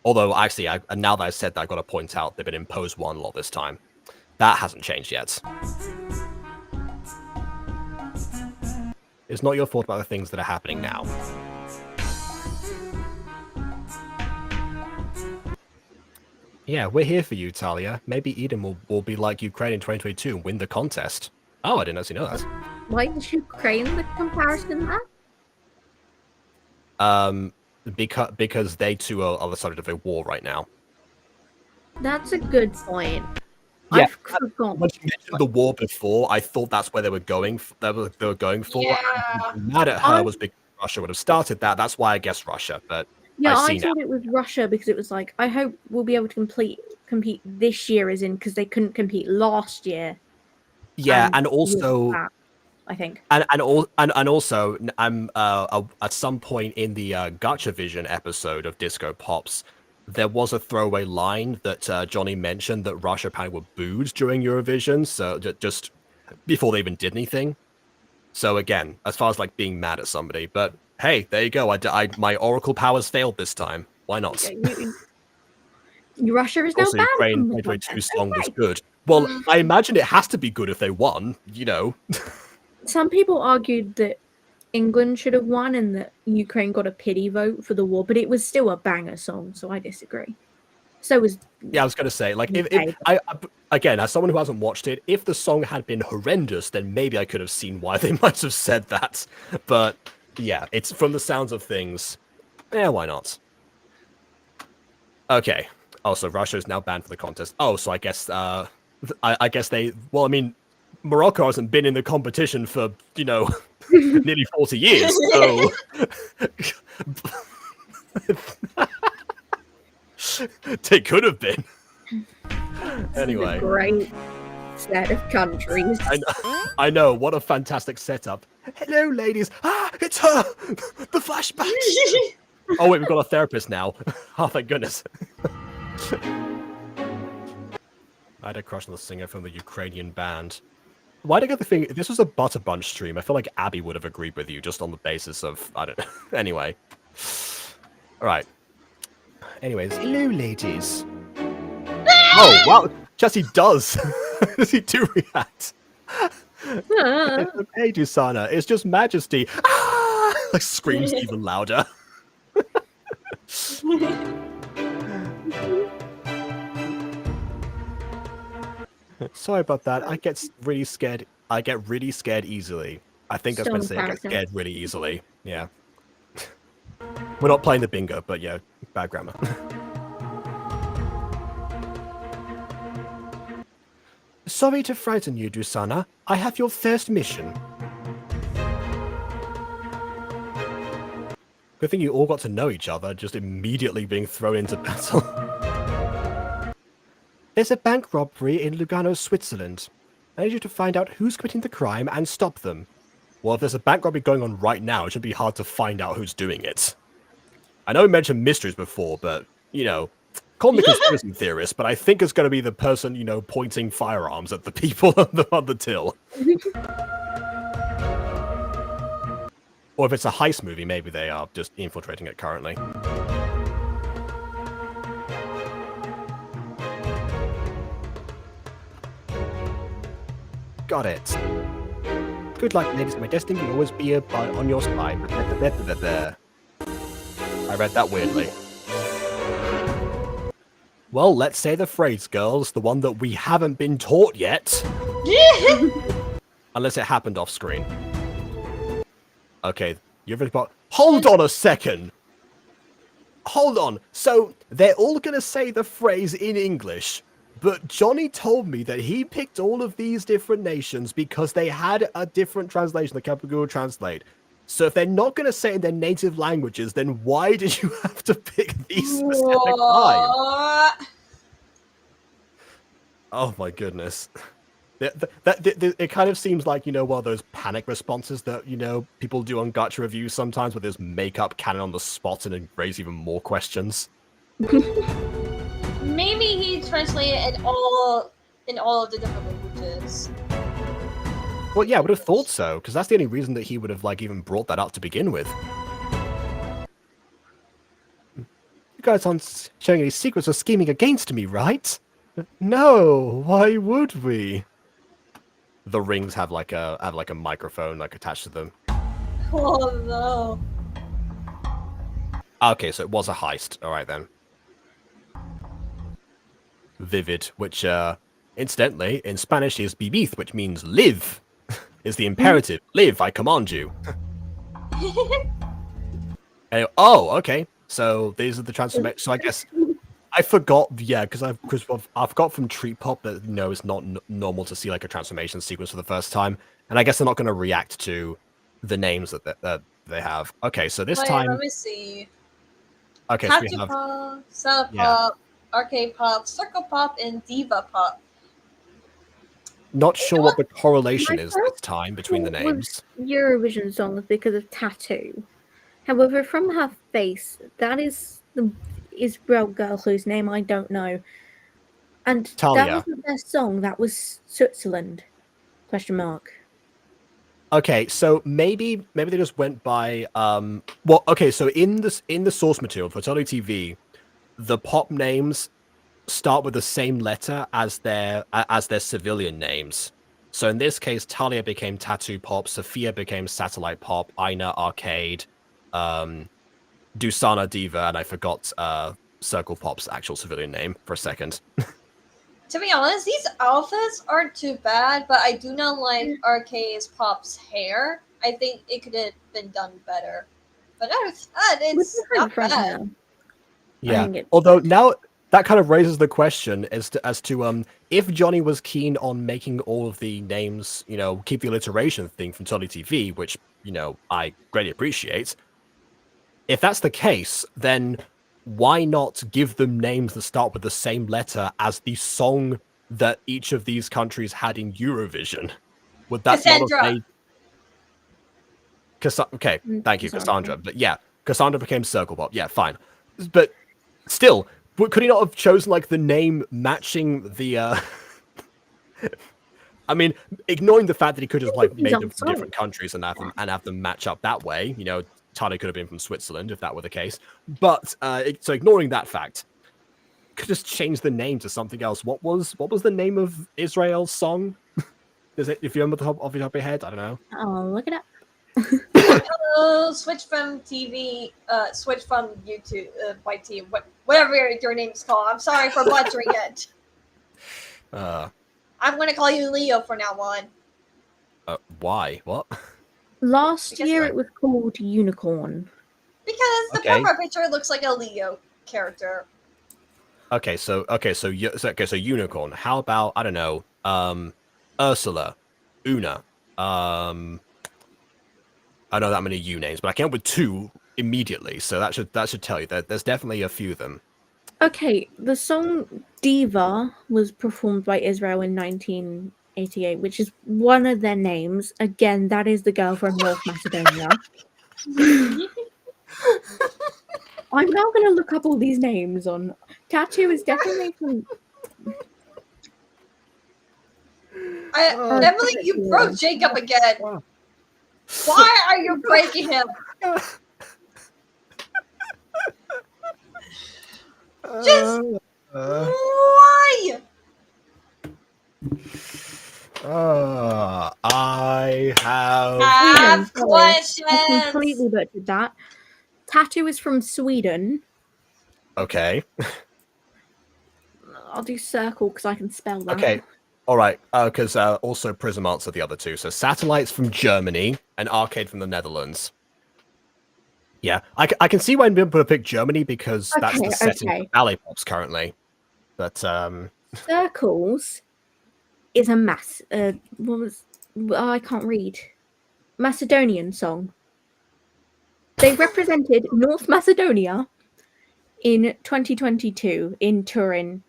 Although, actually, now that I said that, I've got to point out they've been imposed one lot this time. That hasn't changed yet. It's not your fault about the things that are happening now. Yeah, we're here for you, Talia. Maybe Eden will be like Ukraine in 2022 and win the contest. Oh, I didn't actually know that. Why is Ukraine the comparison there? Because they too are the subject of a war right now. That's a good point. Yeah, I've forgotten. When you mentioned the war before, I thought that's where they were going. They were going for. Yeah. Mad at her was because Russia would have started that. That's why I guess Russia. But Yeah, I thought it was Russia because it was like, I hope we'll be able to compete this year, as in because they couldn't compete last year. Yeah, and also that, I think. And also, I'm at some point in the Gacha Vision episode of Disco Pops, there was a throwaway line that Johnny mentioned that Russia apparently were booed during Eurovision, so just before they even did anything. So again, as far as like being mad at somebody, but hey, there you go. My oracle powers failed this time. Why not? Russia is now also, banned. Ukraine 2022 song was good. Well, I imagine it has to be good if they won. Some people argued that England should have won and that Ukraine got a pity vote for the war, but it was still a banger song, so I disagree. So was I was going to say, like, if I again, as someone who hasn't watched it, if the song had been horrendous, then maybe I could have seen why they might have said that. But yeah, it's from the sounds of things. Yeah, why not? Okay. Oh, so Russia is now banned from the contest. Oh, so I guess I guess they. Well, I mean, Morocco hasn't been in the competition for nearly 40 years. So they could have been. Anyway, great set of countries. I know. What a fantastic setup. Hello, ladies. Ah, it's her. The flashback. Oh wait, we've got a therapist now. Oh, thank goodness. I had a crush on the singer from the Ukrainian band. Why did I get the thing? If this was a Butter Bunch stream, I feel like Abby would have agreed with you just on the basis of, I don't know. Anyway. Alright. Anyways, hello, ladies. Oh, wow. Jesse does. Does he do react? Hey, Dusana, it's just Majesty. Ah! Like screams even louder. Sorry about that. I get really scared. I get really scared easily. I think that's meant to say I get scared really easily. Yeah. We're not playing the bingo, but yeah, bad grammar. Sorry to frighten you, Dusana. I have your first mission. Good thing you all got to know each other, just immediately being thrown into battle. There's a bank robbery in Lugano, Switzerland. I need you to find out who's committing the crime and stop them. Well, if there's a bank robbery going on right now, it should be hard to find out who's doing it. I know we mentioned mysteries before, but, you know, call me a conspiracy theorist, but I think it's going to be the person, you know, pointing firearms at the people on the till. Or if it's a heist movie, maybe they are just infiltrating it currently. Got it. Good luck, ladies. My destiny will always be on your side. I read that weirdly. Well, let's say the phrase, girls. The one that we haven't been taught yet. Unless it happened off screen. Okay, you've got. Hold on a second! Hold on. So, they're all gonna say the phrase in English. But Johnny told me that he picked all of these different nations because they had a different translation that Google Translate. So if they're not going to say it in their native languages, then why did you have to pick these specific five? Oh my goodness. It kind of seems like, you know, one of those panic responses that, you know, people do on Gacha reviews sometimes where there's makeup cannon on the spot and it raises even more questions. Maybe he translated it all in all of the different languages. Well, yeah, I would have thought so, because that's the only reason that he would have, like, even brought that up to begin with. You guys aren't sharing any secrets or scheming against me, right? No, why would we? The rings have like a microphone like attached to them. Oh no. Okay, so it was a heist. All right then. Vivid, which incidentally in Spanish is vivid, which means live. Is the imperative. Live, I command you. Anyway, oh, okay. So these are the transformations. So I guess I forgot. Yeah, because I've got from Treat Pop that no, it's not normal to see like a transformation sequence for the first time, and I guess they're not going to react to the names that they have. Okay, so this time. Let me see. Okay, Tattoo so we have Pop, Salad Pop, Arcade Pop, Circle Pop, and Diva Pop. Not sure what the correlation is this time between the names. Eurovision songs because of Tattoo. However, from her face, that is the Israel girl whose name I don't know. And Talia. that wasn't their song, that was Switzerland. Question mark. Okay, so maybe they just went by well, okay, so in the source material for Totally TV, the pop names start with the same letter as their civilian names. So in this case, Talia became Tattoo Pop, Sophia became Satellite Pop, Aina Arcade, Dusana Diva, and I forgot Circle Pop's actual civilian name for a second. To be honest, these outfits aren't too bad, but I do not like Arcade's Pop's hair. I think it could have been done better. But other than that, it's not bad. Yeah. Although now that kind of raises the question as to if Johnny was keen on making all of the names, you know, keep the alliteration thing from Totally TV, which, you know, I greatly appreciate. If that's the case, then why not give them names that start with the same letter as the song that each of these countries had in Eurovision? Would that Cassandra. not have made... Okay, thank you, Cassandra. But yeah, Cassandra became Circle Pop. Yeah, fine. But still, could he not have chosen like the name matching the... I mean, ignoring the fact that he could have like made them from different countries and have them match up that way, you know, Talia could have been from Switzerland if that were the case. But so ignoring that fact, could just change the name to something else. What was the name of Israel's song? Is it, if you remember off the top of your head? I don't know. Oh, look it up. Switch from TV, switch from YouTube, YT, whatever your name's called. I'm sorry for butchering it. I'm gonna call you Leo from now on. Why? What? Last Because- year it was called Unicorn. Because the Okay. profile picture looks like a Leo character. Okay, so unicorn. How about, I don't know, Ursula, Una. I don't know that many U names, but I came up with 2 immediately, so that should tell you that there's definitely a few of them. Okay, the song Diva was performed by Israel in 1988, which is one of their names. Again, that is the girl from North Macedonia. I'm now going to look up all these names on. Tattoo is definitely from. Emily, you broke Jacob again. Wow. Why are you breaking him? Just why? I have. Have Sweden, sorry. questions. I completely butchered that. Tattoo is from Sweden. Okay. I'll do circle because I can spell that. Okay. All right. Because also Prism answered the other 2. So Satellite's from Germany and Arcade from the Netherlands. Yeah, I can see why people pick Germany because that's the setting for Ballet Pops currently. But Circles is a I can't read. Macedonian song. They represented North Macedonia in 2022 in Turin.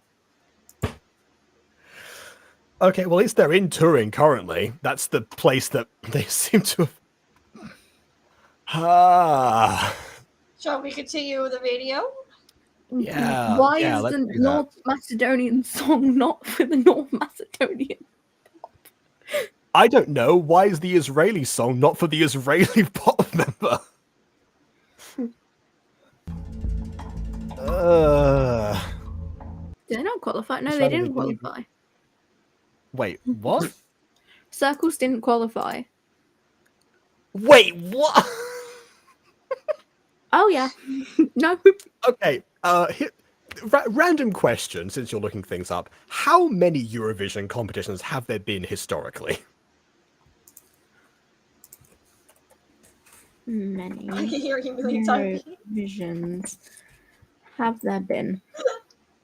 okay, well, at least they're in Turin currently. That's the place that they seem to have. Shall we continue the video? Yeah. Why yeah, is let's the do that. North Macedonian song not for the North Macedonian? I don't know. Why is the Israeli song not for the Israeli pop member? Did they not qualify? No, It's they rather didn't than- qualify. Wait, what? Circles didn't qualify. Wait, what? Oh yeah. No. Okay, random question, since you're looking things up. How many Eurovision competitions have there been historically? Many I can hear you really typing. Eurovisions have there been?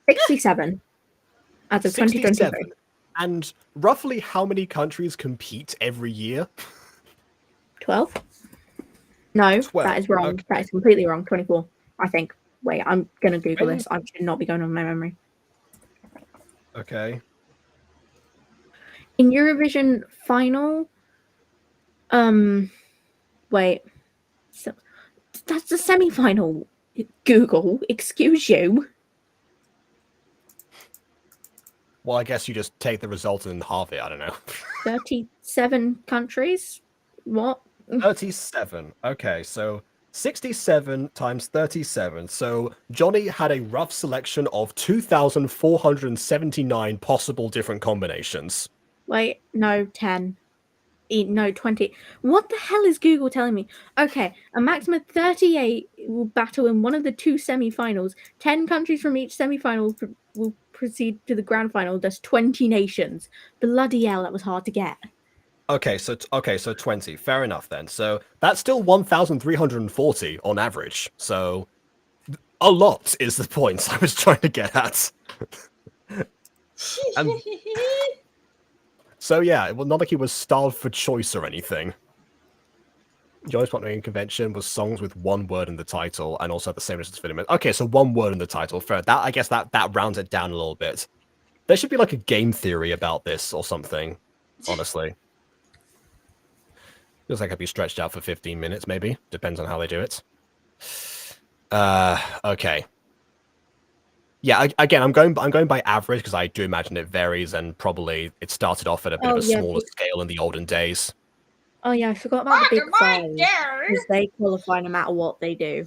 67 as of 2023. 67. And roughly how many countries compete every year? 12? No, 12, that is wrong. okay. That is completely wrong. 24, I think. Wait, I'm gonna Google When- this. I should not be going on my memory. Okay. In Eurovision final, wait. So that's the semi-final. Google, excuse you. Well, I guess you just take the result and halve it. I don't know. 37 countries. What? 37. Okay, so 67 times 37. So Johnny had a rough selection of 2,479 possible different combinations. Wait, no, 10. No, 20. What the hell is Google telling me? Okay, a maximum of 38 will battle in one of the 2 semi-finals. 10 countries from each semi-final will proceed to the grand final. There's 20 nations. Bloody hell, that was hard to get. Okay, so 20. Fair enough then. So that's still 1,340 on average. So a lot is the point I was trying to get at. So yeah, it was not like he was starved for choice or anything. Johnny's Popular Convention was songs with 1 word in the title and also had the same as film. Okay, so 1 word in the title. Fair. That I guess that rounds it down a little bit. There should be like a game theory about this or something. Honestly, feels like it'd be stretched out for 15 minutes, maybe. Depends on how they do it. Okay. Yeah, again, I'm going by average because I do imagine it varies and probably it started off at a bit of a smaller scale in the olden days. Oh yeah, I forgot about the big 5. Because they qualify no matter what they do.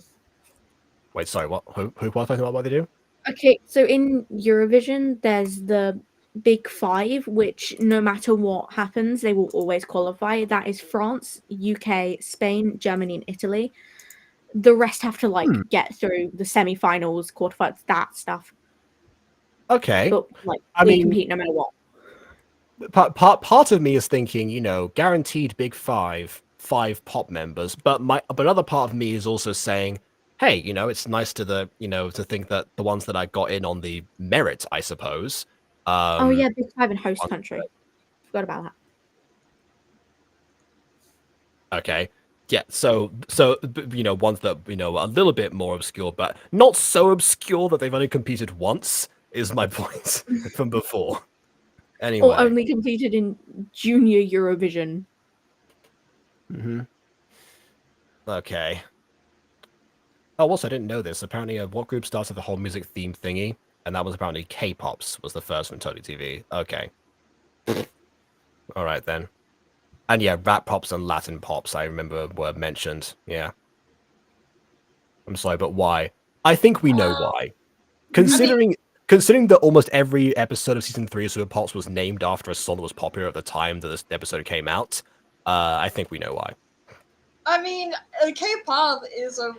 Wait, sorry, what? Who qualifies about what they do? Okay, so in Eurovision, there's the big 5, which no matter what happens, they will always qualify. That is France, UK, Spain, Germany, and Italy. The rest have to get through the semi-finals, quarterfinals, that stuff. Okay, but like I we mean, compete no matter what. part of me is thinking, you know, guaranteed big 5. 5 pop members, but another part of me is also saying, hey, it's nice to to think that the ones that I got in on the merit, I suppose. Oh yeah, Big 5 in host country. Forgot about that. Okay. Yeah, so ones that a little bit more obscure, but not so obscure that they've only competed once is my point from before. Anyway. Or only competed in Junior Eurovision. Okay. Oh, also, I didn't know this. Apparently, what group started the whole music theme thingy? And that was apparently K-Pops was the first from Tony TV. Okay. All right, then. And yeah, rap pops and Latin pops, I remember, were mentioned. Yeah. I'm sorry, but why? I think we know why. Considering that almost every episode of season 3 of Super Pops was named after a song that was popular at the time that this episode came out, I think we know why. I mean, K-pop is a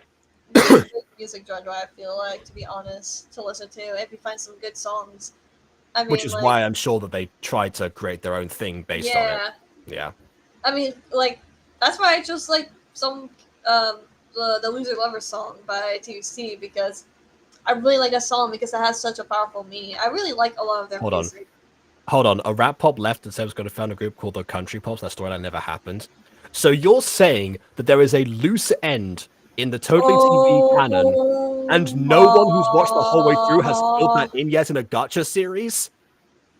really great music genre, I feel like, to be honest, to listen to if you find some good songs. I mean, which is why I'm sure that they tried to create their own thing based on it. Yeah. I mean, that's why I just like some the Loser Lover song by TXT, because I really like that song because it has such a powerful meaning. I really like a lot of their music. Hold on. A rap pop left and said it was going to found a group called the Country Pops. That storyline never happened. So you're saying that there is a loose end in the Totally TV canon, and no one who's watched the whole way through has filled that in yet in a Gacha series?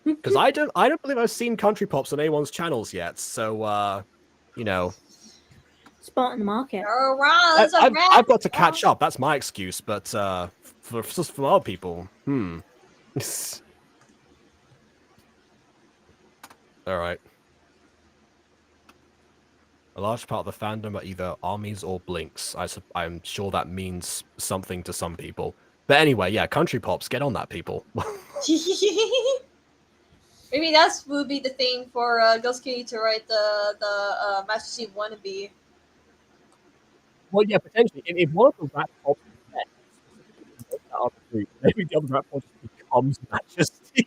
Because I don't believe I've seen Country Pops on anyone's channels yet. So, spot in the market. I've got to catch up. That's my excuse. But for other people, all right. A large part of the fandom are either armies or blinks. I'm sure that means something to some people. But anyway, yeah, Country Pops, get on that, people. Maybe that would be the thing for Ghost Kitty to write the Master Chief wannabe. Well, yeah, potentially. If one of the rap pops is dead, maybe the other rap pop becomes Master Chief.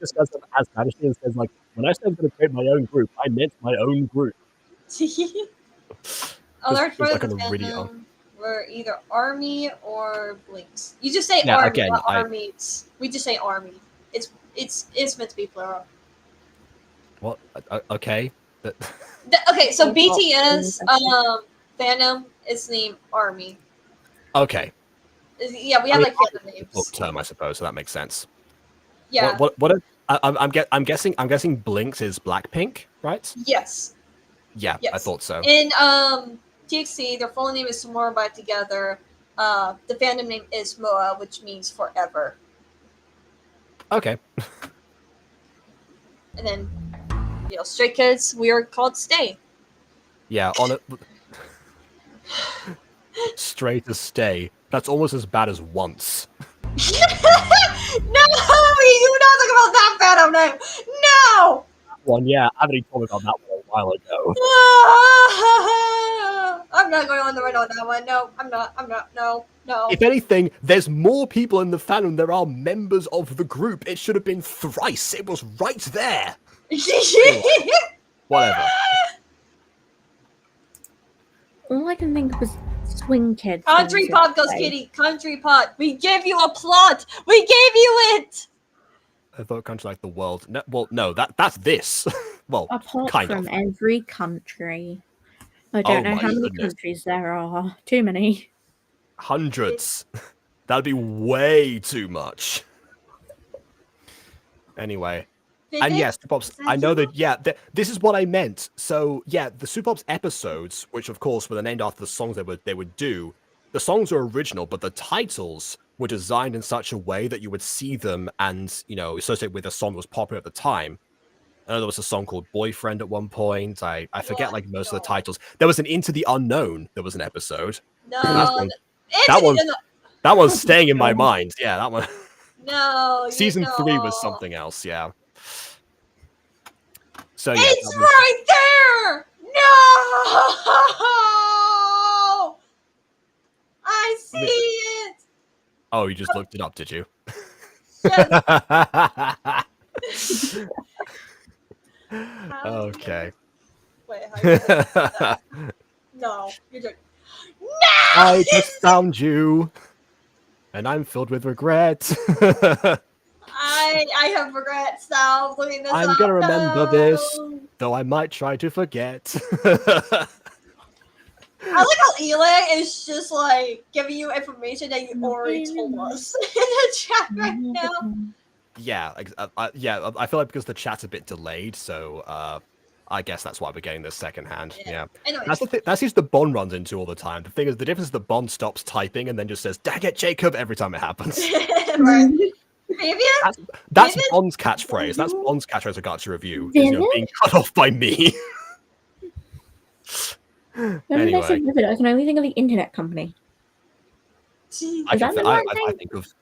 just as Master Chief and says, like, when I said I'm going to create my own group, I meant my own group. Other friends were either army or blinks. You just say army, again, not armies. We just say army. It's meant to be plural. What? Okay. Okay, so BTS fandom is named Army. Okay. Yeah, we have like fandom names. Book term, I suppose, so that makes sense. Yeah. I'm guessing Blinks is Blackpink, right? Yes. Yeah, yes. I thought so. In TXT, their full name is Tomorrow by Together. The fandom name is MOA, which means forever. Okay. And then, Stray Kids, we are called Stay. Yeah, on it. Stray to Stay. That's almost as bad as Once. No, we do not talk about that fandom name. No. One, yeah, I haven't even talked about that one a while ago. I'm not going on the right on that one. No, I'm not. No. If anything, there's more people in the fandom than there are members of the group. It should have been thrice. It was right there. Anyway, whatever. All I can think of was Swing Kids. Country Pop Ghost Kitty. Country Pop. We gave you a plot. We gave you it. I thought country like the world. No, well, no, that's this. Well, apart kind from of. every country. I don't know how many countries there are. Too many. Hundreds. That'd be way too much. Anyway. And yes, Super Pops, I know that, yeah, this is what I meant. So, yeah, the Super Pops episodes, which of course were named after the songs they would do, the songs were original, but the titles were designed in such a way that you would see them and, associate with a song that was popular at the time. I know there was a song called Boyfriend at one point. I forget, like, most of the titles. There was an Into the Unknown. There was an episode. No. That one's staying in my mind. Yeah, that one. No. Season 3 was something else, yeah. So, yeah, it's right there! No! I see it! Oh, you just looked it up, did you? How Okay. Wait, how you say that? No, you're doing. No! I just found you, and I'm filled with regret. I have regrets now looking this I'm up. gonna remember this, No! though I might try to forget. I like how Eli is just like giving you information that you already told us in the chat right now. Yeah, I feel like because the chat's a bit delayed, so I guess that's why we're getting this secondhand. Yeah. Anyways, That's the thing. That's just the Bond runs into all the time. The thing is, the difference is the Bond stops typing and then just says, "Dang it, Jacob!" every time it happens. right. Fabian? That's David? Bond's catchphrase. That's Bond's catchphrase of Gacha review. Is, being cut off by me. When did I Anyway, say Vivid? I can only think of the internet company. Gee, I, Is that can, the I, right I, I thing? think of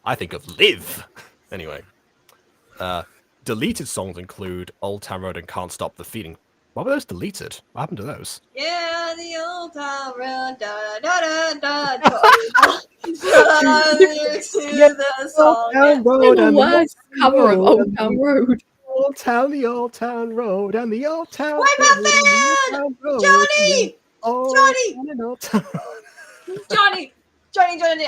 I think of Live. Anyway, deleted songs include Old Town Road and Can't Stop the Feeling. Why were those deleted? What happened to those? Yeah, the old town road, da da da da da. Lyrics to the song. Town The Road and the worst cover of Old Old Town Road. the Old Town Road and the Old Town Wait, Road, my and the man! Old Town Road, Johnny! Old Johnny! Town and Old Town. Johnny,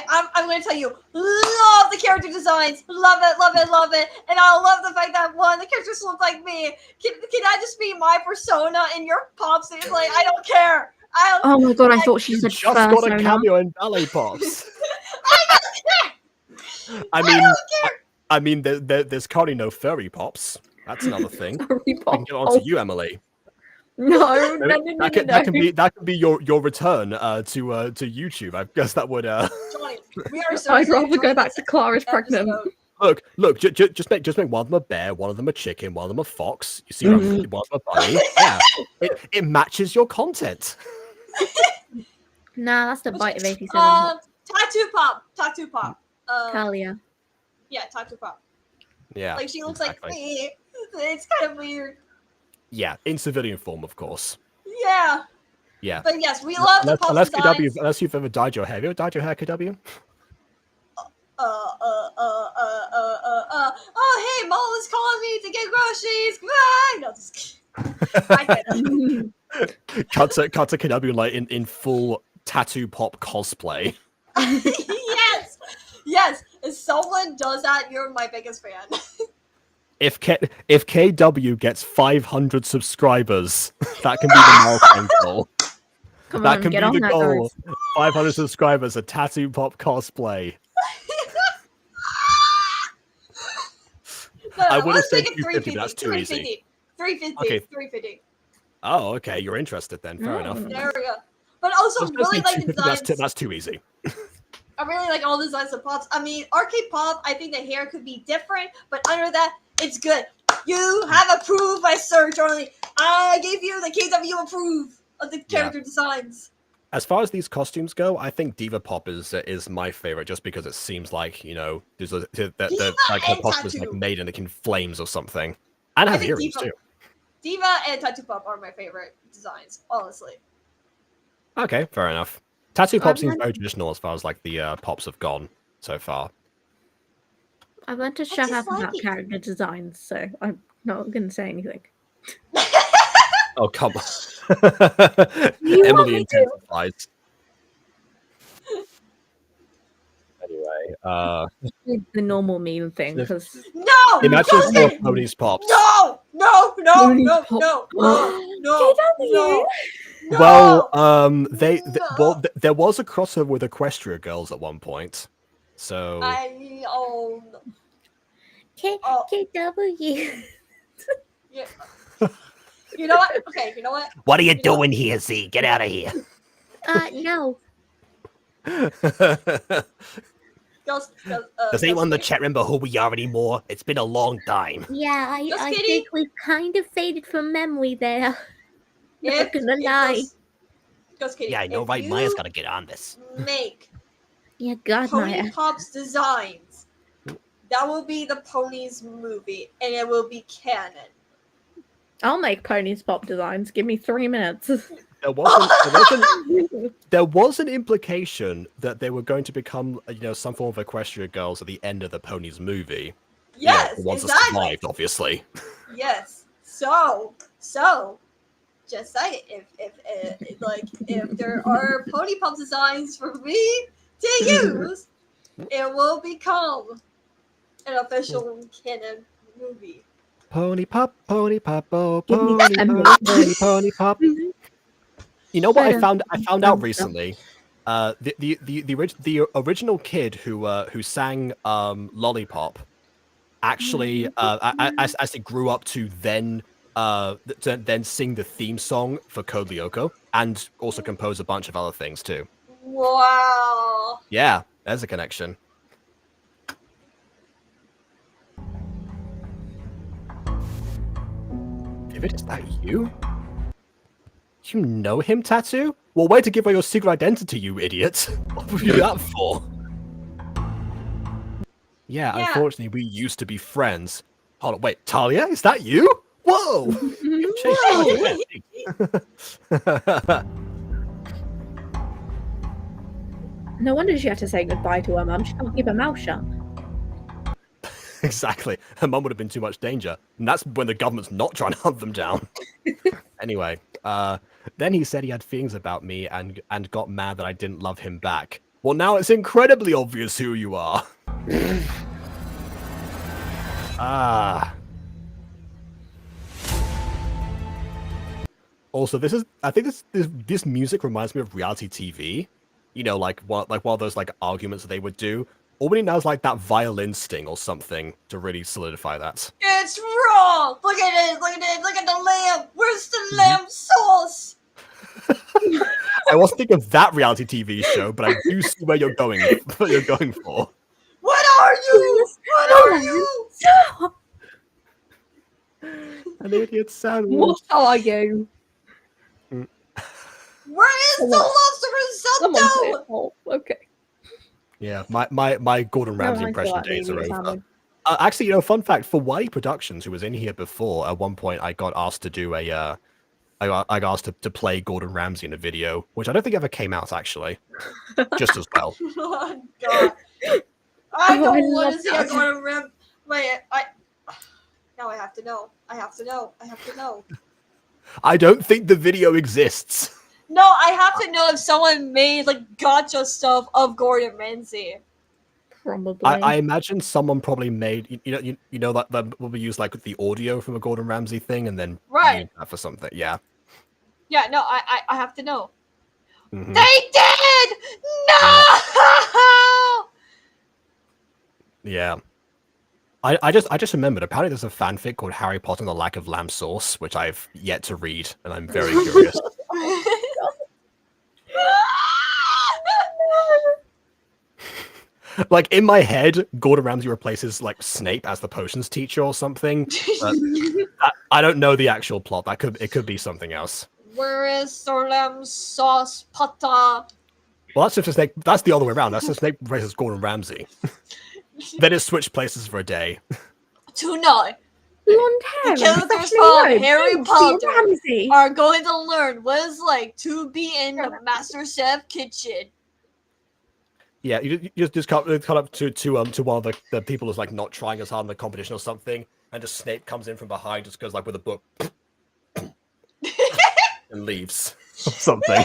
I'm going to tell you, love the character designs, love it, and I love the fact that one, the characters look like me. Can I just be my persona in your pops? It's like I don't care. Oh my god, I thought she You said just got a persona. cameo in Ballet Pops. I don't care. I mean, there's currently no furry pops. That's another thing. Furry We can pop. get on to you, Emily. No. That can be your return to YouTube. I guess that would Johnny, we are so I'd rather go back to Clara's pregnant. look. Just make one of them a bear, one of them a chicken, one of them a fox. You see, one of them a bunny. Yeah, it matches your content. Nah, that's the bite of 87. Tattoo pop. Kalia. Yeah, tattoo pop. Yeah, Like she looks exactly. like me. It's kind of weird. Yeah, in civilian form, of course. Yeah. Yeah. But yes, we love the pop unless designs. KW, unless you've ever dyed your hair. Have you ever dyed your hair, KW? Oh, hey, Mom is calling me to get groceries. Goodbye. No, just kidding. I get it. Cut to KW like in full tattoo pop cosplay. Yes. If someone does that, you're my biggest fan. If KW gets 500 subscribers, that can be the milestone goal. Come That on, can get be on the that, goal. guys. 500 subscribers, a tattoo pop cosplay. No, I would have let's said make it 250, but that's too easy. 350. Okay. 350. Oh, okay, you're interested then. Fair enough. There we go. But also, I was gonna really say like the 250, designs. that's too easy. I really like all the designs of pops. I mean, arcade pop, I think the hair could be different, but under that, it's good. You have approved my search, Charlie. I gave you the KW approve of the character designs. As far as these costumes go, I think Diva Pop is my favorite, just because it seems like there's like her and costume is like Tattoo. made in flames or something, and I have think earrings too. Diva and Tattoo Pop are my favorite designs, honestly. Okay, fair enough. Tattoo Pop seems went- very traditional as far as like the pops have gone so far. I want to shut up just like about it. character designs, so I'm not going to say anything. Oh come on, You want Emily me to? intensifies. Anyway, The normal meme thing, because No! imagine Don't four say- ponies pops. No! Pony No! Pop. No! No! No! KW. No! Well, No. there was a crossover with Equestria Girls at one point, so Oh. KW. Yeah. You know what? Okay, you know what? what are you doing here, Z? Get out of here! No. Does anyone in the chat remember who we are anymore? It's been a long time. Yeah, Just I kidding. think we kind of faded from memory there. Not gonna If lie. Ghost Kitty, Yeah, I know, if right? you Maya's got to get on this. make Yeah, God, Pony Maya. Pop's designs, that will be the Ponies movie, and it will be canon. I'll make Pony's Pop designs. Give me 3 minutes. There was an implication that they were going to become, some form of Equestria Girls at the end of the Ponies movie. Yes, the ones that exactly. survived, obviously. Yes. So So, just say if there are Pony Pop designs for me to use, it will become an official canon movie. Pony pop, oh, Give me pony, 10 pony, minutes. pony, pony pop. You know what I found out Thumbs up. recently? The original kid who sang Lollipop actually as he grew up to then sing the theme song for Code Lyoko and also compose a bunch of other things too. Wow. Yeah, there's a connection. Vivid, is that you? You know him, Tattoo? Well, way to give away your secret identity, you idiot. What were you that for? Yeah, unfortunately, we used to be friends. Hold on, wait, Talia, is that you? Whoa! You've changed so much already. No wonder she had to say goodbye to her mum. She can't keep her mouth shut. Exactly. Her mum would have been too much danger. And that's when the government's not trying to hunt them down. Anyway, then he said he had feelings about me and got mad that I didn't love him back. Well, now it's incredibly obvious who you are. Also, I think this music reminds me of reality TV. You know, like one of those like arguments that they would do. All we need now is like that violin sting or something to really solidify that. It's raw! Look at it! Look at it! Look at the lamb! Where's the lamb sauce? I wasn't thinking of that reality TV show, but I do see where you're going. What you're going for. What are you? What are you? Stop! An idiot sandwich. What are you? Where is the lobster risotto? Oh, okay. Yeah, my Gordon Ramsay impression days are over. Actually, you know, fun fact, for Wiley Productions, who was in here before, at one point I got asked to do I got asked to play Gordon Ramsay in a video, which I don't think ever came out, actually. Just as well. Oh, God. I don't want to see a Gordon Ramsay. Wait, now I have to know. I have to know. I have to know. I don't think the video exists. No, I have to know if someone made like gacha stuff of Gordon Ramsay. Probably. I imagine someone probably made you know that will be used like the audio from a Gordon Ramsay thing and then use that for something. Yeah. Yeah, no, I have to know. Mm-hmm. They did! No! Yeah. I just remembered, apparently there's a fanfic called Harry Potter and the Lack of Lamb Sauce, which I've yet to read, and I'm very curious. Like, in my head, Gordon Ramsay replaces, like, Snape as the potions teacher or something. But I don't know the actual plot. It could be something else. Where is the lamb sauce pata? Well, that's just Snape. That's the other way around. That's just Snape replaces Gordon Ramsay. Then it switched places for a day. Tonight, Blonde hair. the characters from Harry Potter are going to learn what it's like to be in the Master Chef kitchen. Yeah, you just cut up to one of the people who's like not trying as hard in the competition or something, and just Snape comes in from behind, just goes like with a book, and leaves or something.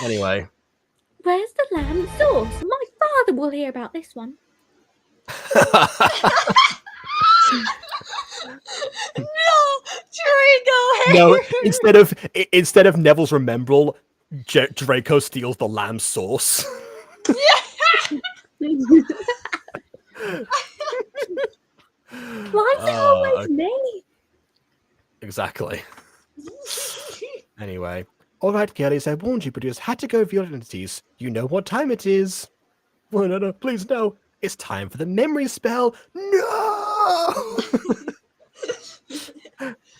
Anyway. Where's the lamb sauce? My father will hear about this one. No, Draco. No, instead of Neville's remembral, Draco steals the lamb sauce. Why is it always me? Exactly. Anyway. Alright, girlies, I warned you, but you just had to go with your identities. You know what time it is. Oh, no, please, no. It's time for the memory spell. No!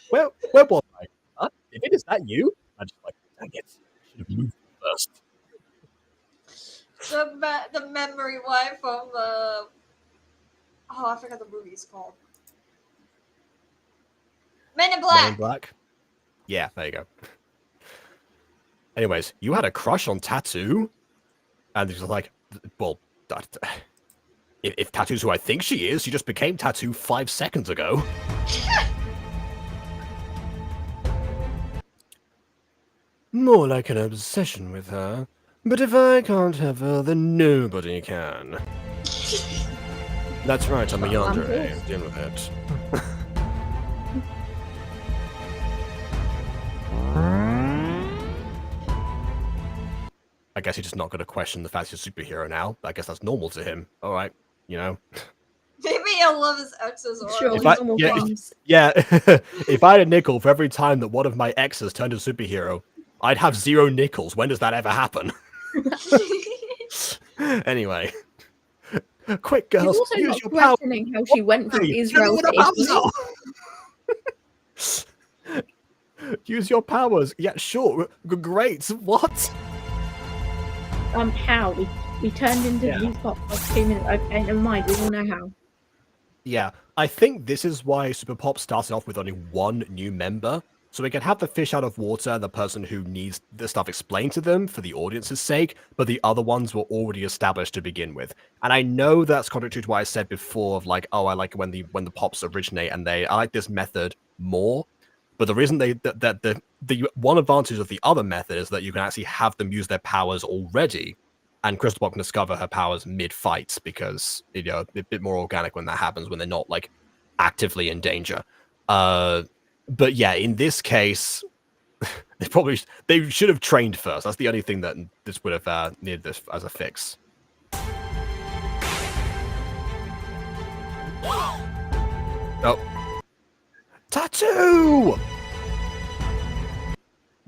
Where was I? Huh? Is that you? I just like, dang it. Should have moved first. The memory one from oh, I forgot the movie's called. Men in Black. Men in Black? Yeah, there you go. Anyways, you had a crush on Tattoo? And he's like, well, if Tattoo's who I think she is, she just became Tattoo 5 seconds ago. More like an obsession with her. But if I can't have her, then nobody can. That's right, I'm a Well, I'm yandere. pissed. Deal with it. I guess he's just not going to question the fact he's a superhero now. I guess that's normal to him. All right, you know. Maybe he'll love his exes or Sure, If I- normal yeah, things. Yeah, if I had a nickel for every time that one of my exes turned a superhero, I'd have 0 nickels. When does that ever happen? Anyway. Quick, She's girls, also use not your power. questioning how she went from Hey, Israel tell me to what the Italy. powers are. Use your powers. Yeah, sure. Great. What? How? We turned into these pops like 2 minutes. Okay, never mind. We all know how. Yeah, I think this is why Super Pop started off with only 1 new member. So we can have the fish out of water, the person who needs the stuff explained to them for the audience's sake, but the other ones were already established to begin with. And I know that's contradictory to what I said before of like, oh, I like when the pops originate and I like this method more. But the reason the one advantage of the other method is that you can actually have them use their powers already, and Crystal Ball can discover her powers mid-fight because a bit more organic when that happens when they're not like actively in danger. But yeah, in this case, they should have trained first. That's the only thing that this would have needed this as a fix. Oh, tattoo!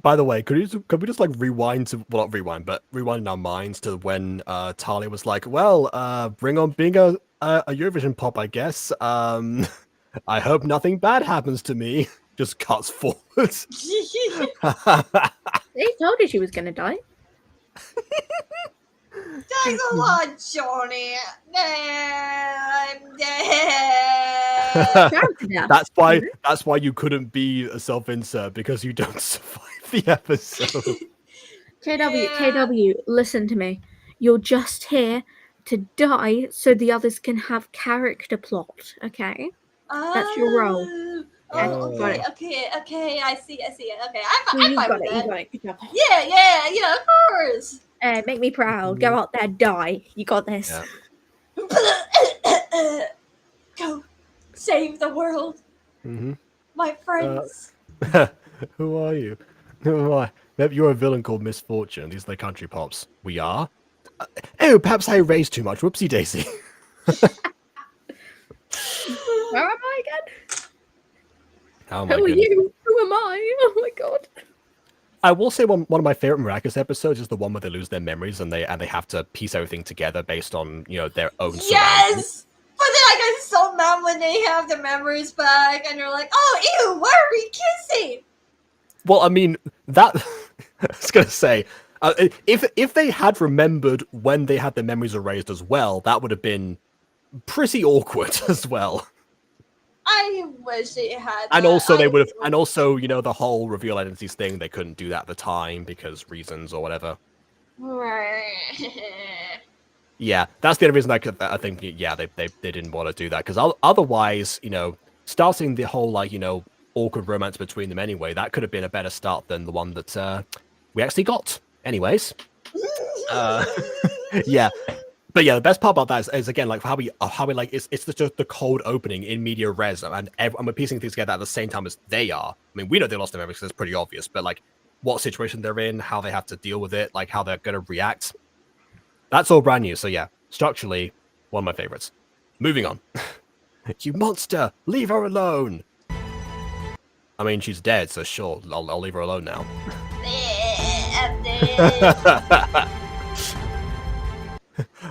By the way, could we just like rewind to, well, not rewind, but rewind in our minds to when Talia was like, well, bring on being a Eurovision pop, I guess. I hope nothing bad happens to me. Just cuts forward. They told her she was going to die. Thanks a lot, Johnny. I'm dead. That's why you couldn't be a self-insert, because you don't survive the episode. KW, listen to me. You're just here to die so the others can have character plot, okay? That's your role. Okay, I see it. Okay, I'm You fine got with it, that. you got it. Good job. Yeah, of course. Make me proud. Go out there, die. You got this. Yeah. Go save the world, my friends. Who are you? Who am I? Maybe you're a villain called Misfortune. These are the country pops. We are? Oh, perhaps I raised too much. Whoopsie daisy. Where am I again? Oh Who are you? Who am I? Oh my god. I will say one of my favorite Miraculous episodes is the one where they lose their memories and they have to piece everything together based on their own surroundings. Yes! But then I get so mad when they have their memories back and they're like, oh, ew, why are we kissing? Well, I mean, that... I was going to say, if they had remembered when they had their memories erased as well, that would have been pretty awkward as well. I wish they had that. And also they would have, and also, the whole reveal identities thing, they couldn't do that at the time because reasons or whatever. Right. Yeah, that's the only reason I think, yeah, they didn't want to do that, because otherwise, starting the whole, awkward romance between them anyway, that could have been a better start than the one that we actually got. Anyways. Yeah. But yeah, the best part about that is again, like how we like it's just the cold opening in media res, and we're piecing things together at the same time as they are. I mean, we know they lost their memories because it's pretty obvious, but like what situation they're in, how they have to deal with it, like how they're going to react. That's all brand new. So yeah, structurally, one of my favorites. Moving on. You monster! Leave her alone! I mean, she's dead, so sure, I'll leave her alone now. I'm dead.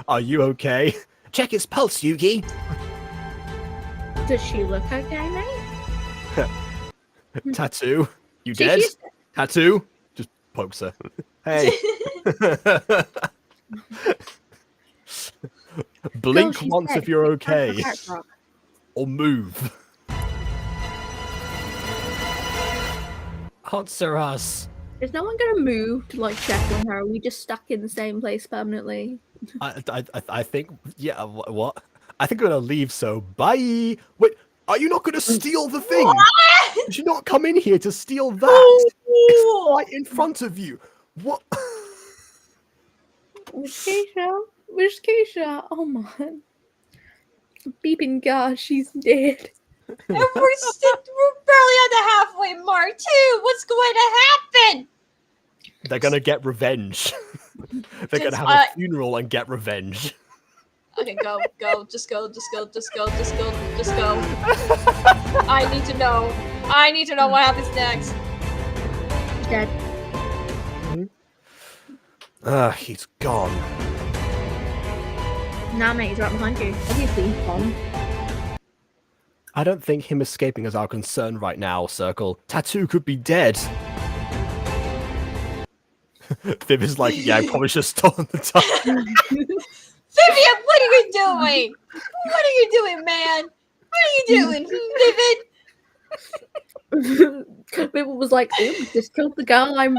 Are you okay? Check his pulse, Yugi! Does she look okay, mate? Tattoo? You dead? Tattoo? Just pokes her. Hey. Blink once if you're okay. Or move. Answer us. Is no one going to move to like check on her? Are we just stuck in the same place permanently? I think, yeah, what? I think we're going to leave, so bye. Wait, are you not going to steal the thing? What? Did you not come in here to steal that? Ooh. right in front of you. What? Where's Keisha? Where's Keisha? Oh my. Beeping gosh, she's dead. And we're barely on the halfway mark, too. What's going to happen? They're gonna get revenge. They're gonna have a funeral and get revenge. Okay, go. Just go. I need to know. What happens next. Dead. He's gone. Nah, mate, he's right behind you. Obviously, he's gone. I don't think him escaping is our concern right now, Circle. Tattoo could be dead. Viv is like, yeah, I probably should have stolen the time. Vivian, what are you doing? What are you doing, man? What are you doing, Vivian? People was like, ooh, just killed the girl I'm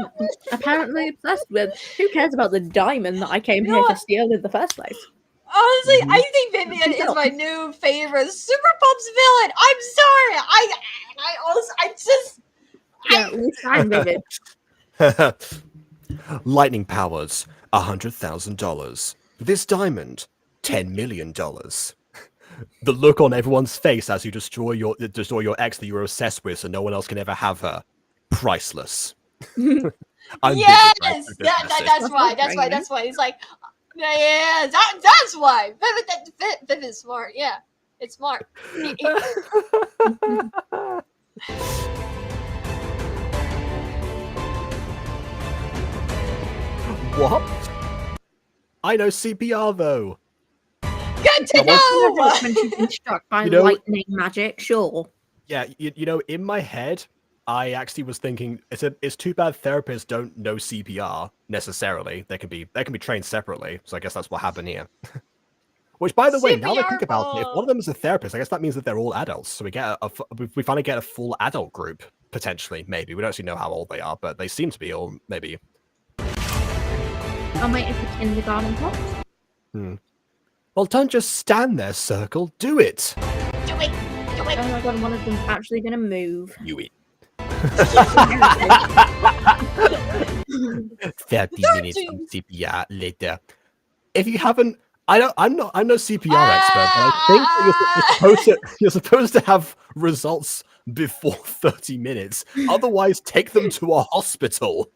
apparently obsessed with. Who cares about the diamond that I came here to steal in the first place? Honestly, I think Vivian is my new favorite Super Pops villain. I'm sorry. Yeah, we stand Vivid. Lightning powers, $100,000. This diamond, $10 million. The look on everyone's face as you destroy your ex that you were obsessed with, so no one else can ever have her. Priceless. Yes, that's why. He's like, yeah, that's why. Vivid is smart. Yeah, it's smart. What? I know CPR though. Good to know. When she's been struck by lightning magic, sure. Yeah, you know, in my head, I actually was thinking it's too bad therapists don't know CPR necessarily. They can be trained separately. So I guess that's what happened here. Which, by the way, now that I think about it, if one of them is a therapist, I guess that means that they're all adults. So we finally get a full adult group potentially. Maybe we don't actually know how old they are, but they seem to be all maybe. I'm waiting for kindergarten pops. Well, don't just stand there, Circle. Do it. Do it. Oh my god, one of them's actually gonna move. You eat. 30 minutes of CPR later. If you haven't, I'm no CPR expert, but I think that you're supposed to have results before 30 minutes. Otherwise, take them to a hospital.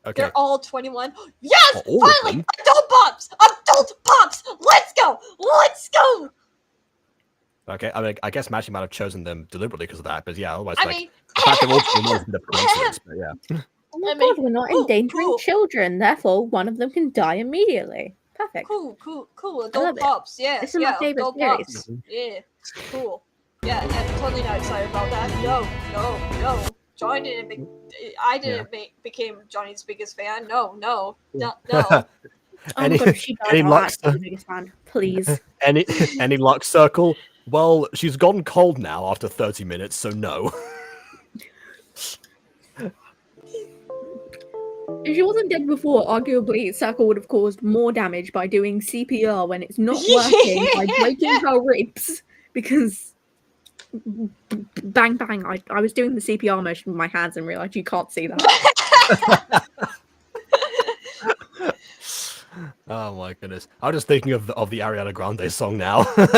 Okay. They're all 21. Yes, finally, adult pops. Let's go. Okay, I mean, I guess Magic might have chosen them deliberately because of that, but yeah, otherwise, I like, mean, the fact they're all 21 is the coincidence, but yeah. Oh my god, we're not endangering children, therefore one of them can die immediately. Perfect. Cool. Adult pops, yeah. This is my favorite series. Yeah, cool. Yeah, totally not excited about that. No. Johnny became Johnny's biggest fan. No. Oh my god, if she died, any I'll luck, actually be the biggest fan. Please. any luck, Circle? Well, she's gone cold now after 30 minutes, so no. If she wasn't dead before, arguably Circle would have caused more damage by doing CPR when it's not working by breaking her ribs because bang bang. I was doing the CPR motion with my hands and realized you can't see that. Oh my goodness! I'm just thinking of the Ariana Grande song now. No.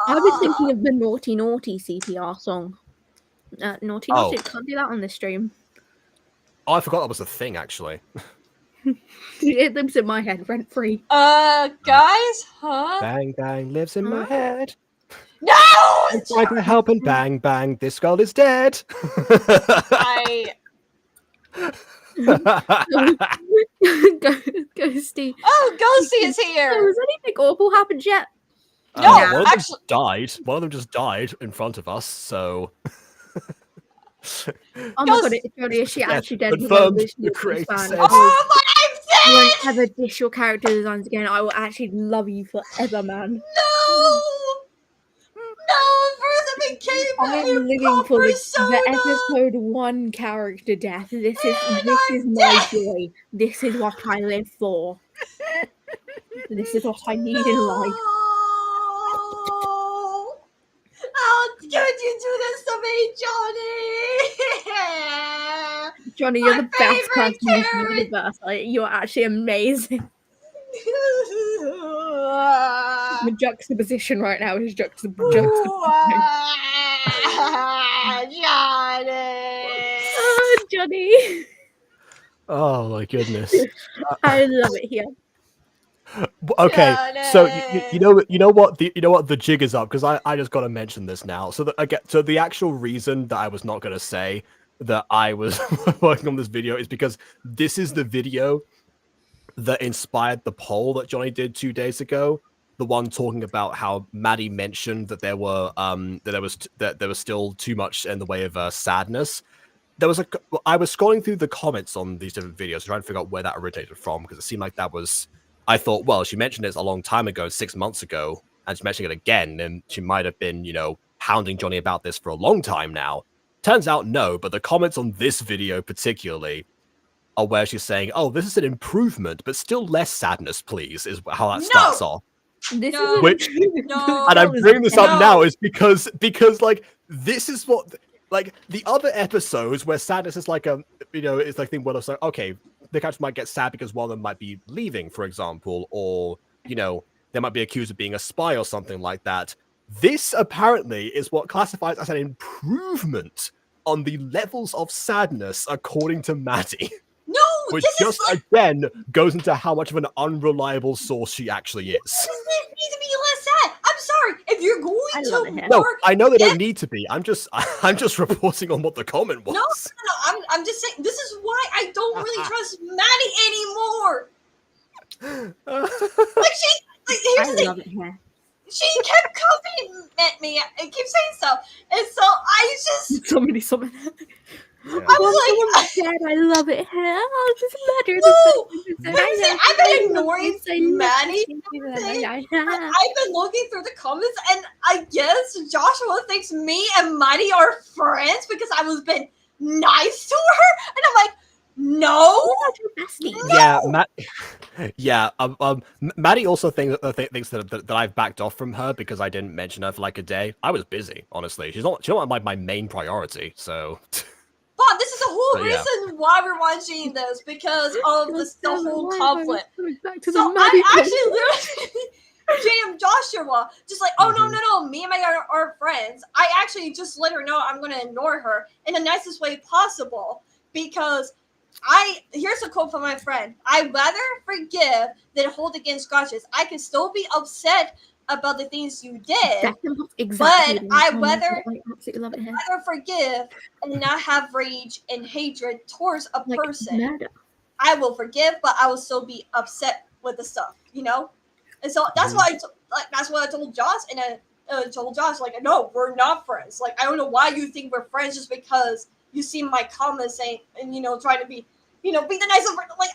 I was thinking of the Naughty Naughty CPR song. Naughty Naughty, can't do that on this stream. Oh, I forgot that was a thing, actually. It lives in my head, rent free. Guys, huh? Bang bang lives in my head. No! I tried to help and bang bang, this girl is dead. Ghosty. Oh, Ghosty is here. Has anything awful happened yet? No, one of them actually died. One of them just died in front of us. So. Oh my god, it's Jodie. Is she actually dead? Confirmed. The creator said. Oh my God! You won't ever dish your character designs again. I will actually love you forever, man. No, first I became I'm living for the episode 1 character death. This is my joy. This is what I live for. This is what I need in life. How could you do Johnny. Johnny, you're My the best favorite person in the carrot. universe. Like, you're actually amazing. The juxtaposition right now is juxtaposition. Johnny. Oh, Johnny. Oh my goodness. I love it here. Okay, so you Johnny. know what the jig is up, because I just got to mention this now. So the actual reason that I was not going to say that I was working on this video is because this is the video that inspired the poll that Johnny did 2 days ago. The one talking about how Maddie mentioned that there was still too much in the way of sadness. I was scrolling through the comments on these different videos trying to figure out where that originated from, because it seemed like I thought, well, she mentioned it a long time ago, 6 months ago, and she's mentioning it again, and she might have been, hounding Johnny about this for a long time now. Turns out no, but the comments on this video particularly are where she's saying, oh, this is an improvement, but still less sadness, please, is how that starts off. This No. is Which- No. And I'm bringing this up No. now is because like this is what, like, the other episodes where sadness is like it's like thing where it's like, okay, the characters might get sad because one of them might be leaving, for example, or they might be accused of being a spy or something like that. This apparently is what classifies as an improvement on the levels of sadness according to Maddie. No, Which this just is like again goes into how much of an unreliable source she actually is. this needs to be less sad. I'm sorry. If you're I going love to it. No, work, I know they don't need to be. I'm just reporting on what the comment was. No, I'm just saying. This is why I don't really trust Maddie anymore. Like here's the I thing. love it here. She kept coming at me and keep saying stuff, and so I just Somebody. I was like, Dad, I love it here. I'll just murder No! the Let me say, I've been ignoring Maddie. I've I've been looking through the comments, and I guess Joshua thinks me and Maddie are friends because I was been nice to her, and I'm like, no. Yeah, Maddie also thinks that I've backed off from her because I didn't mention her for like a day. I was busy, honestly. She's not my main priority, so. But this is the whole But, yeah. reason why we're watching this, because of the whole conflict. Back to the So Maddie I actually literally JM Joshua just like, oh no, me and Maggie are friends. I actually just let her know I'm gonna ignore her in the nicest way possible, because here's a quote from my friend: I'd rather forgive than hold against grudges. I can still be upset about the things you did, exactly. but I rather I absolutely love it here. forgive and not have rage and hatred towards a Like, person. murder. I will forgive, but I will still be upset with the stuff, And so that's why that's what I told Josh, and I told Josh, like, no, we're not friends. Like, I don't know why you think we're friends just because you see my comments saying and trying to be be the nice of, like,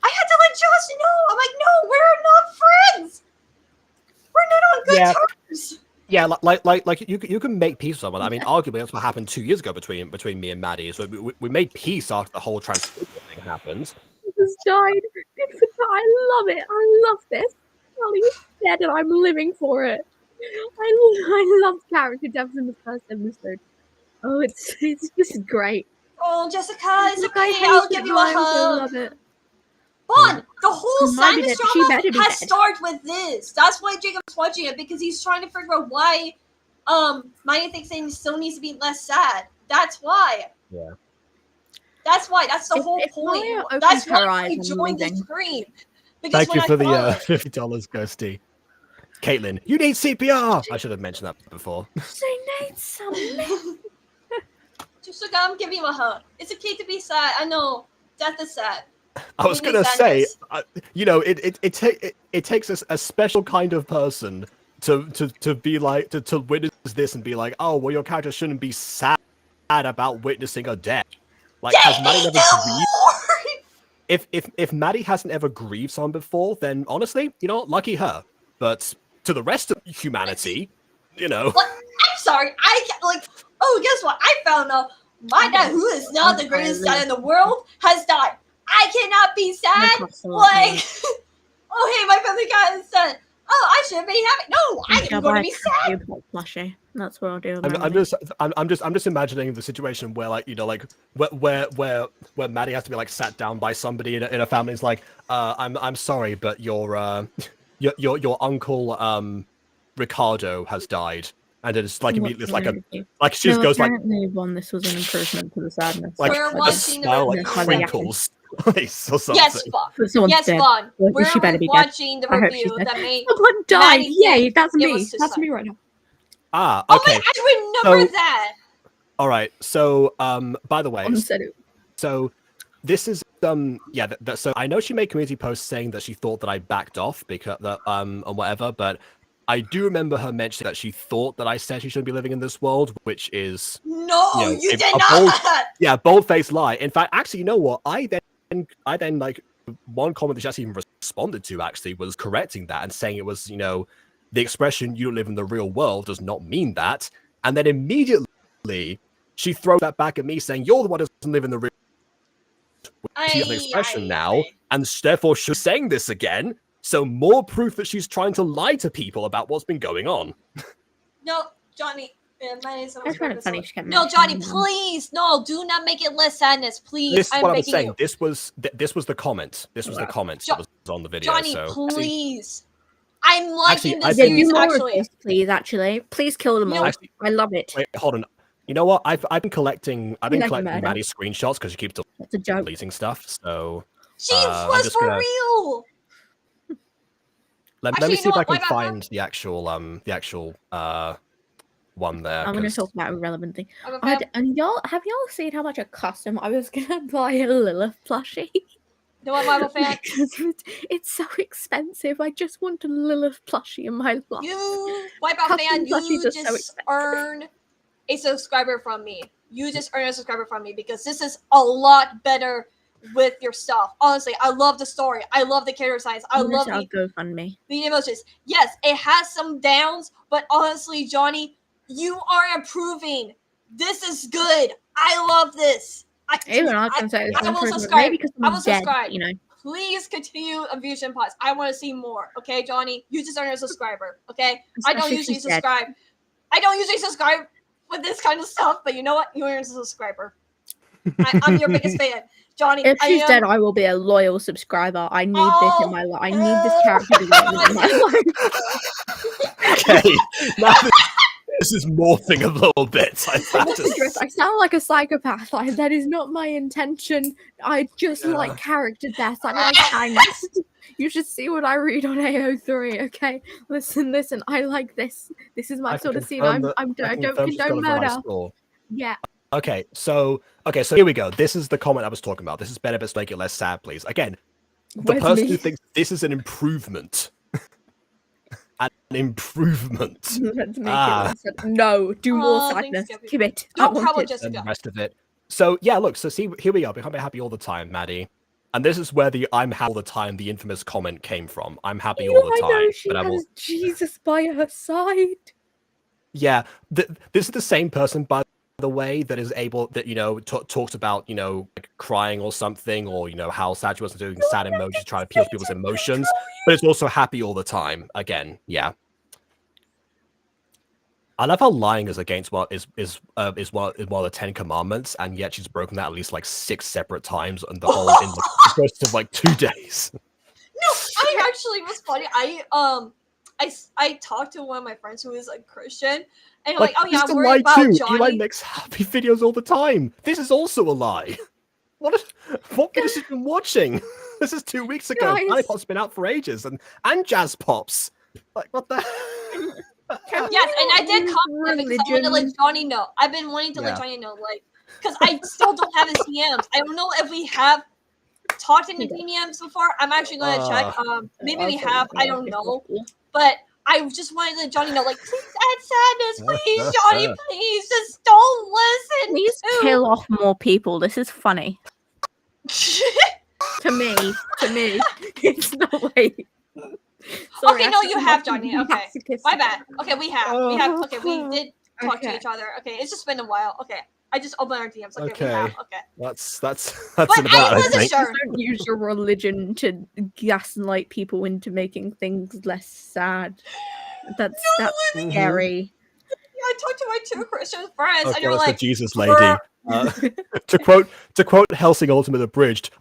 I had to let Josh know. I'm like, no, we're not friends. We're not on good terms. Yeah, like you can make peace with someone. I mean, arguably that's what happened 2 years ago between me and Maddie. So we made peace after the whole transfer thing happened. He just died. I love it. I love this. He's dead and I'm living for it. I love character deaths in the first episode. Oh, it's just great. Oh, Jessica, it's Look, okay. I hate I'll it, give you but a I also hug. love it. But the whole She might be sadness dead. She drama better be has dead. started with this. That's why Jacob's watching it, because he's trying to figure out why Maya thinks he still needs to be less sad. That's why. Yeah. That's why. That's the whole Maya point. opens That's her why eyes, I I'm joined the leaving. stream. Because Thank you when for I the saw it, $50, Ghosty. Caitlin, you need CPR. I should have mentioned that before. She needs some. just look, I'm giving you a hug. It's okay to be sad. I know death is sad. I was Give me gonna say, sadness. it takes a special kind of person to be like to witness this and be like, oh well, your character shouldn't be sad about witnessing a death. Like, has Maddie never grieved? If Maddie hasn't ever grieved someone before, then honestly, lucky her. But to the rest of humanity, Like, I'm sorry. Guess what? I found out my dad, who is not the greatest dad in the world, has died. I cannot be sad. Like, oh hey, my family guy is sad. Oh, I should be happy. No, I'm going to be sad. Plushie. That's what I'll do. I'm just imagining the situation where, like, you know, like where Maddie has to be like sat down by somebody in a family. It's like, I'm sorry, but your uncle Ricardo has died, and it's like immediately it's like she just goes like. Apparently, this was an improvement to the sadness. Like We're a watching smile, the like review. crinkles. Or something. Yes, Vaughn. Yes, Vaughn. We're watching the review that made someone died. Maddie Yay, that's me. was That's me right now. Ah, Oh okay. my, I remember that. All right. So, by the way, Unsettled. so this is yeah. So I know she made community posts saying that she thought that I backed off because and whatever, but I do remember her mentioning that she thought that I said she shouldn't be living in this world, which is No, you did not. Yeah, bold-faced lie. In fact, actually, you know what? I then like one comment that she actually even responded to actually was correcting that and saying it was, you know, the expression "you don't live in the real world" does not mean that. And then immediately she throws that back at me saying, "You're the one who doesn't live in the real world." An expression now, and therefore she's saying this again. So more proof that she's trying to lie to people about what's been going on. No, Johnny. That's kind of funny. No, Johnny, please, no, do not make it less sadness, please. This is what I was saying. You. This was the comment. This was the comment that was on the video. Johnny, so. Please. I'm liking actually, this news, actually. This, please, actually. Please kill them all. Actually, I love it. Wait, hold on. You know what? I've been collecting Maddie's screenshots because she keeps deleting stuff. So she was for real. Let me see if I can find the actual one there. I'm going to talk about a relevant thing. And have y'all seen how much a custom I was going to buy a Lilith plushie? No, I'm a fan. Because it's so expensive. I just want a Lilith plushie in my life. You, Wipeout fan, you just earn a subscriber from me. You just earn a subscriber from me because this is a lot better with your stuff. Honestly, I love the story. I love the character designs. I love the emotions. Yes, it has some downs, but honestly, Johnny, you are improving. This is good. I love this. I will subscribe. I will subscribe. You know. Please continue Infusion Pods. I want to see more. Okay, Johnny, you just earned a subscriber. Okay, I don't usually subscribe. I don't usually subscribe with this kind of stuff, but you know what? You earned a subscriber. I'm your biggest fan, Johnny. If she's dead, I will be a loyal subscriber. I need this in my life. I need this character to be in my life. Okay. This is morphing a little bit. I sound like a psychopath. That is not my intention. I just like character death. I like angst. You should see what I read on AO3. Okay, listen. I like this. This is my sort of scene. I don't condone murder. Yeah. Okay, so here we go. This is the comment I was talking about. This is better, but make it less sad, please. Again, the person who thinks this is an improvement. An improvement. Let's make it no, do more sadness. Keep it. Don't probably just and the rest of it. So yeah, look. So see, here we are. Becoming happy all the time, Maddie. And this is where the "I'm happy all the time" the infamous comment came from. I'm happy all the time. I know she has Jesus by her side. Yeah, this is the same person, by the way, that is able that talks about like crying or something, or how sad she was doing sad emojis, trying to appeal to people's emotions, but it's also happy all the time. Again, yeah. I love how lying is against one of the 10 commandments, and yet she's broken that at least like 6 separate times in the whole in the course of like 2 days. No, I actually was funny. I talked to one of my friends who is a Christian, and like, oh yeah, I'm worried about Johnny. Eli makes happy videos all the time. This is also a lie. What videos have you been watching? This is 2 weeks ago. Ballet Pops been out for ages, and Jazz Pops. Like, what the? Yes, and I did comment because I wanted to let Johnny know. I've been wanting to let Johnny know, like, because I still don't have his DMs. I don't know if we have talked in the DMs before. I'm actually going to check. Maybe we have. I don't know. But I just wanted to let Johnny know, like, please add sadness, please, Johnny, please, just don't listen. Please kill off more people. This is funny. to me, it's the way. Sorry, okay, no, you have, Johnny. Okay, my bad. Okay, we have. Okay, we did talk to each other. Okay, it's just been a while. Okay, I just opened our DMs. Okay, we have. Okay. That's But it about, I I wasn't think. sure. Don't use your religion to gaslight people into making things less sad. That's Mhm. scary. I talked to my 2 Christian friends, Oh and god, they're it's the like, Jesus "Bruh." lady. To quote Helsing Ultimate Abridged,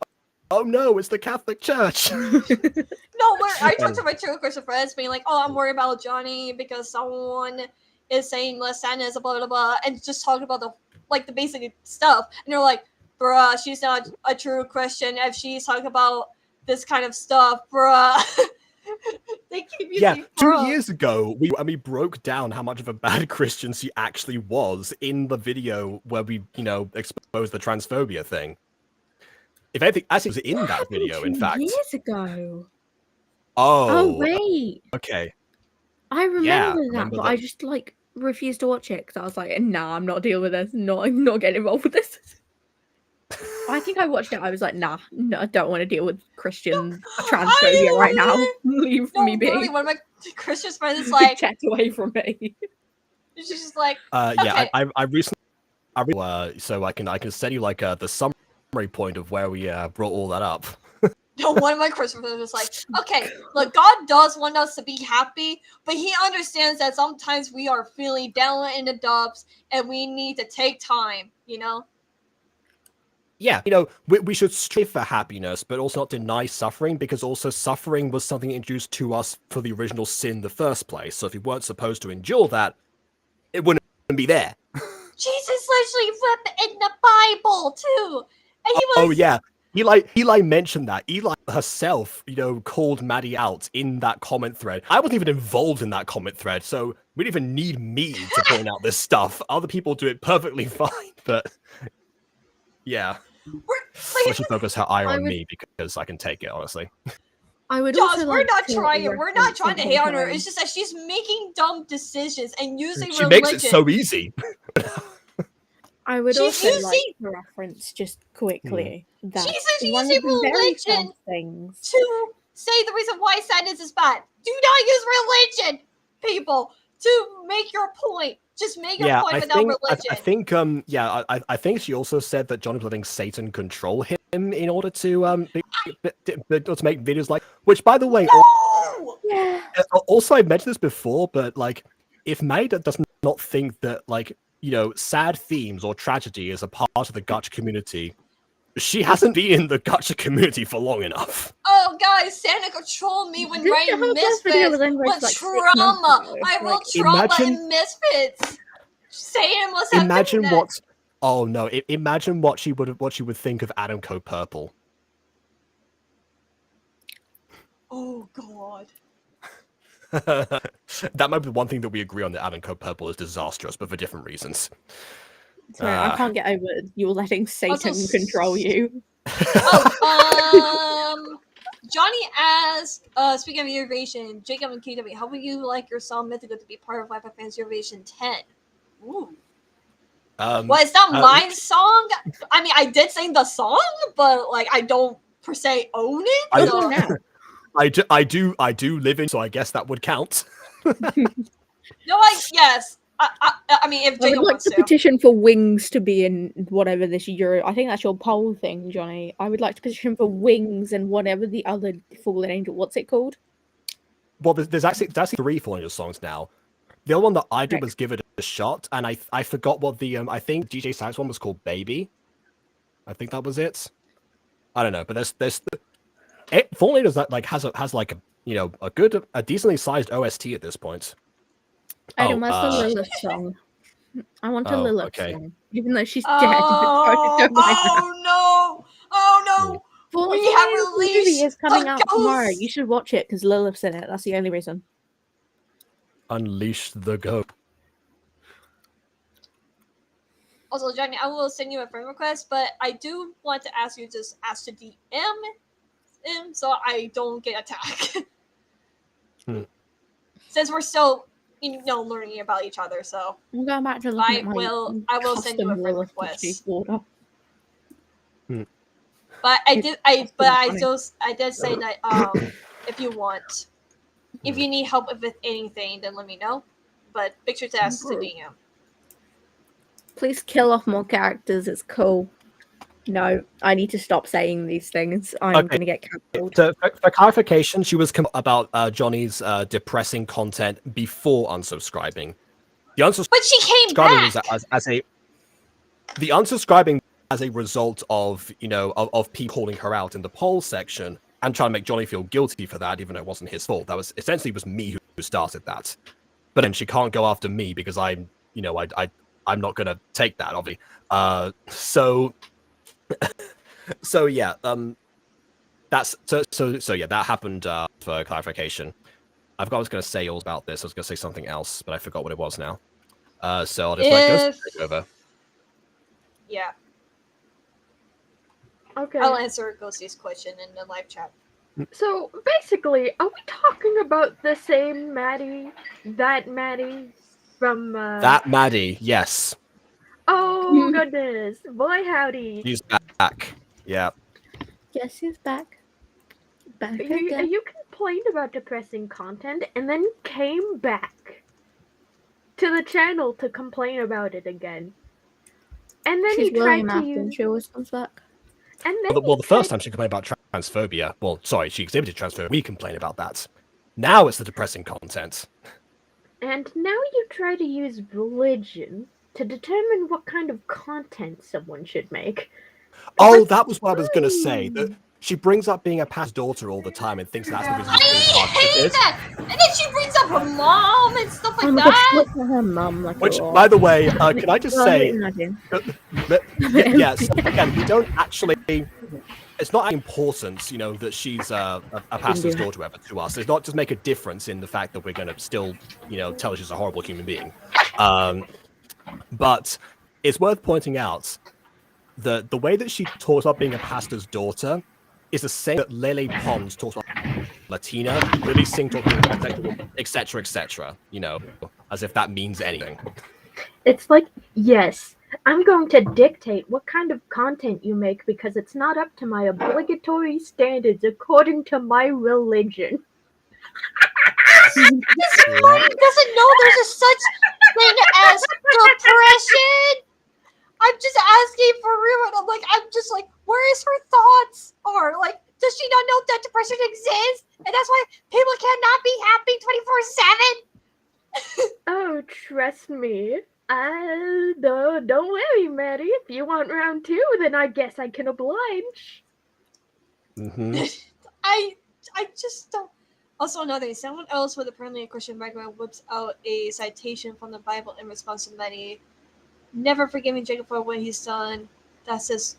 oh no, it's the Catholic Church. No, I talked to my 2 Christian friends, being like, "Oh, I'm worried about Johnny because someone is saying less sadness, blah blah blah," and just talking about the basic stuff. And they're like, "Bruh, she's not a true Christian if she's talking about this kind of stuff, bruh." They keep using 2 years ago, we broke down how much of a bad Christian she actually was in the video where we, exposed the transphobia thing. If anything, actually, it was in that video, in fact. Years ago. Oh, wait. okay. I remember that, remember but that. I just refused to watch it because I was like, "Nah, I'm not dealing with this. I'm not getting involved with this." I think I watched it. I was like, "Nah, no, I don't want to deal with Christian transphobia right now. Leave me be. Literally, one of my Christian friends is like, Get away from me." she's just like, Yeah, okay. I recently, so I can send you the summary point of where we brought all that up. No, one of my Christian friends was like, okay, look, God does want us to be happy, but He understands that sometimes we are feeling down in the dumps, and we need to take time, you know. Yeah, we should strive for happiness, but also not deny suffering, because also suffering was something introduced to us for the original sin in the first place. So if you weren't supposed to endure that, it wouldn't be there. Jesus literally flipped in the Bible too, and he was. Oh yeah, Eli mentioned that. Eli herself, called Maddie out in that comment thread. I wasn't even involved in that comment thread, so we didn't even need me to point out this stuff. Other people do it perfectly fine, but yeah. Let's just focus her eye on me because I can take it, honestly. I would Josh, also we're not to trying. We're not reference trying to something hate on her. time. It's just that she's making dumb decisions and using She religion. makes it so easy. I would She's also like using- to reference just quickly that She's one of using the very religion first things to say the reason why sadness is bad. Do not use religion, people, to make your point. Just make your point without religion. I think she also said that Johnny was letting Satan control him in order to make videos like. Which, by the way, No! Yeah. also I mentioned this before, but if Maida does not think that sad themes or tragedy is a part of the Gacha community, she hasn't been in the Gacha community for long enough. Oh, guys, Santa controlled me when Didn't writing the whole first video was Misfits. over What like 6 trauma! months ago? I wrote trauma imagine- in Misfits. Satan must have Imagine written what. Oh no! Imagine what she would think of Adam Co. Purple. Oh God. That might be one thing that we agree on, that Adam Co. Purple is disastrous, but for different reasons. Sorry, I can't get over you letting Satan control you. Johnny asked, speaking of Eurovision, Jacob and KW, how would you like your song Mythical to be part of Wi-Fi Fans Eurovision 10? Ooh. Well, it's not my song. I mean, I did sing the song, but I don't per se own it. I do live in, so I guess that would count. No, yes. I mean, if I Jacob would like wants to petition for Wings to be in whatever this Euro. I think that's your poll thing, Johnny. I would like to petition for Wings and whatever the other Fallen Angel. What's it called? Well, there's actually 3 Fallen Angel songs now. The other one that I did was Give It a Shot, and I forgot what the I think DJ Science one was called Baby. I think that was it. I don't know, but there's Fallen Angel that has a decently sized OST at this point. Adam, where's the Lilith song? I want a Lilith song, even though she's dead. Oh no! Oh no! We have released is coming out tomorrow. You should watch it because Lilith's in it. That's the only reason. Unleash the goat. Also, Johnny, I will send you a friend request, but I do want to ask you to ask to DM him so I don't get attacked. Since we're still, learning about each other, so I'm going back to I will send you a friend request. But I did say that if you want, if you need help with anything, then let me know. But make sure to ask to DM. Please kill off more characters. It's cool. No, I need to stop saying these things. I'm Okay. gonna get cancelled. So for clarification, she was about Johnny's depressing content before unsubscribing. The unsubscribing But she came back. was the unsubscribing as a result of of people calling her out in the poll section and trying to make Johnny feel guilty for that, even though it wasn't his fault. That was essentially me who started that. But then she can't go after me because I'm not gonna take that, obviously. So yeah, that's so yeah, that happened for clarification. I forgot I was going to say all about this. I was going to say something else, but I forgot what it was now. So I'll just let Ghost take over. Yeah. Okay. I'll answer Ghosty's question in the live chat. So basically, are we talking about the same Maddie? That Maddie from That Maddie, yes. Oh goodness. Boy howdy. She's back. Yeah. Yes, he's back. You complained about depressing content and then came back to the channel to complain about it again. And then She's you tried William to after use. and she always comes back. And then Well, the first time she complained about transphobia. Well, sorry, she exhibited transphobia. We complain about that. Now it's the depressing content. And now you try to use religion to determine what kind of content someone should make. Oh, that was what I was going to say. That she brings up being a past daughter all the time and thinks that's the reason she's being I hate that! And then she brings up her mom and stuff like Oh my that. gosh, look at her mum like Which, a lot. by the way, can I just say, Imagine. yes, again, we don't actually. It's not important, that she's a pastor's daughter, whatever, to us. It's not just make a difference in the fact that we're going to still, tell her she's a horrible human being. But it's worth pointing out that the way that she talks about being a pastor's daughter is the same that Lele Pons talks about Latina, Lily Singh talks about etc., etc., as if that means anything. It's like, yes, I'm going to dictate what kind of content you make because it's not up to my obligatory standards according to my religion. This money doesn't know there's a such thing as depression. I'm just asking for real, and I'm just like, where is her thoughts? Or does she not know that depression exists? And that's why people cannot be happy 24/7. Oh, trust me. Don't worry, Maddie. If you want round 2, then I guess I can oblige. Mm-hmm. I just don't. Also, another thing, someone else with apparently a Christian background whips out a citation from the Bible in response to Maddie. Never forgiving Jacob for what he's done. That says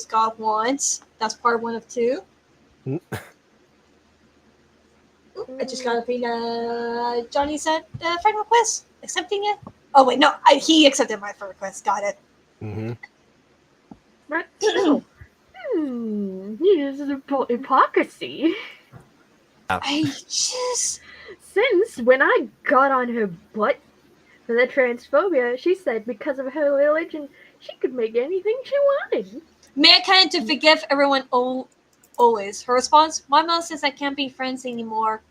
God wants. That's part 1 of 2. I just got a thing. Johnny said friend request. Accepting it. Oh wait, no, he accepted my friend request. Got it. Mm-hmm. But this is hypocrisy. I just Since when I got on her butt for the transphobia, she said because of her religion, she could make anything she wanted. mankind to forgive everyone always. Her response: my mom says I can't be friends anymore.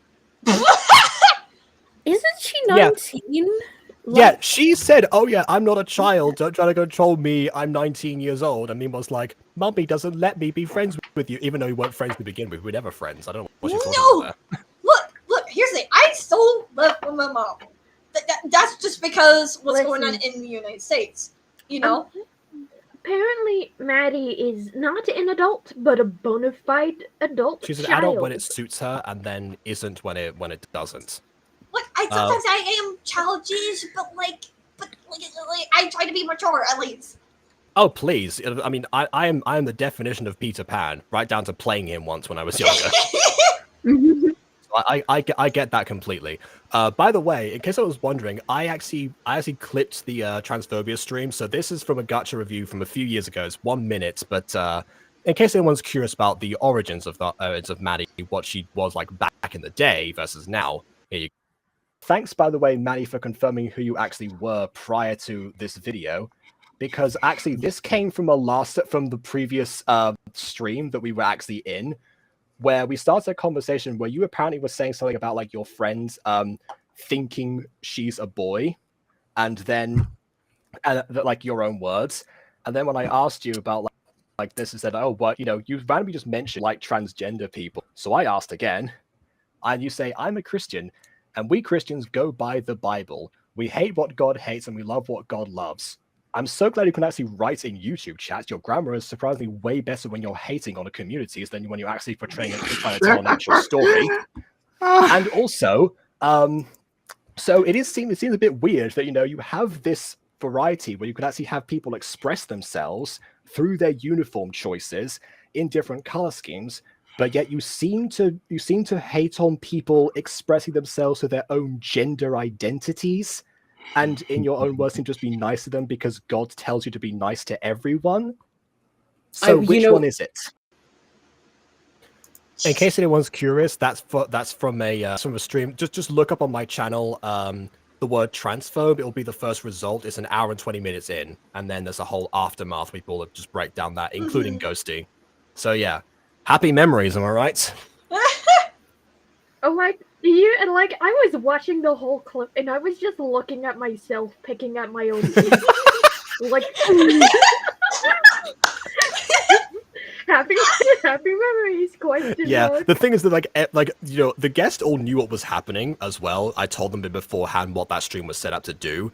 Isn't she 19? Yeah, she said, "Oh yeah, I'm not a child. Don't try to control me. I'm 19 years old." And Mim was like, "Mummy doesn't let me be friends with you, even though we weren't friends to begin with. We were never friends." I don't know what she's talking about there. Look. Here's the thing. I still live with my mom. That's just because what's going on in the United States. Apparently, Maddie is not an adult, but a bona fide adult. She's an child. adult when it suits her, and then isn't when it doesn't. Look, sometimes I am childish, but I try to be mature at least. Oh please! I mean, I am the definition of Peter Pan, right down to playing him once when I was younger. I get that completely. By the way, in case I was wondering, I actually clipped the transphobia stream. So this is from a Gacha review from a few years ago. It's 1 minute, but in case anyone's curious about the origins of Maddie, what she was like back in the day versus now, here you go. Thanks, by the way, Maddie, for confirming who you actually were prior to this video, because actually this came from the previous stream that we were actually in, where we started a conversation where you apparently were saying something about like your friends thinking she's a boy, and then and like your own words. And then when I asked you about like this, and said, "Oh, but you randomly just mentioned like transgender people." So I asked again, and you say, "I'm a Christian, and we Christians go by the Bible. We hate what God hates, and we love what God loves." I'm so glad you can actually write in YouTube chats. Your grammar is surprisingly way better when you're hating on a communities than when you're actually portraying it, trying to tell an actual story. And also, so it seems a bit weird that you have this variety where you can actually have people express themselves through their uniform choices in different color schemes, but yet you seem to hate on people expressing themselves with their own gender identities, and in your own words seem to just be nice to them because God tells you to be nice to everyone. So which one is it? In case anyone's curious, that's from a stream. Just look up on my channel the word transphobe. It'll be the first result. It's an hour and 20 minutes in, and then there's a whole aftermath. People that just break down that, including Ghosty. So yeah, happy memories. Am I right? Oh, like I was watching the whole clip and I was just looking at myself, picking at my own teeth. Like happy memories, question mark. The thing is that the guests all knew what was happening as well. I told them beforehand what that stream was set up to do,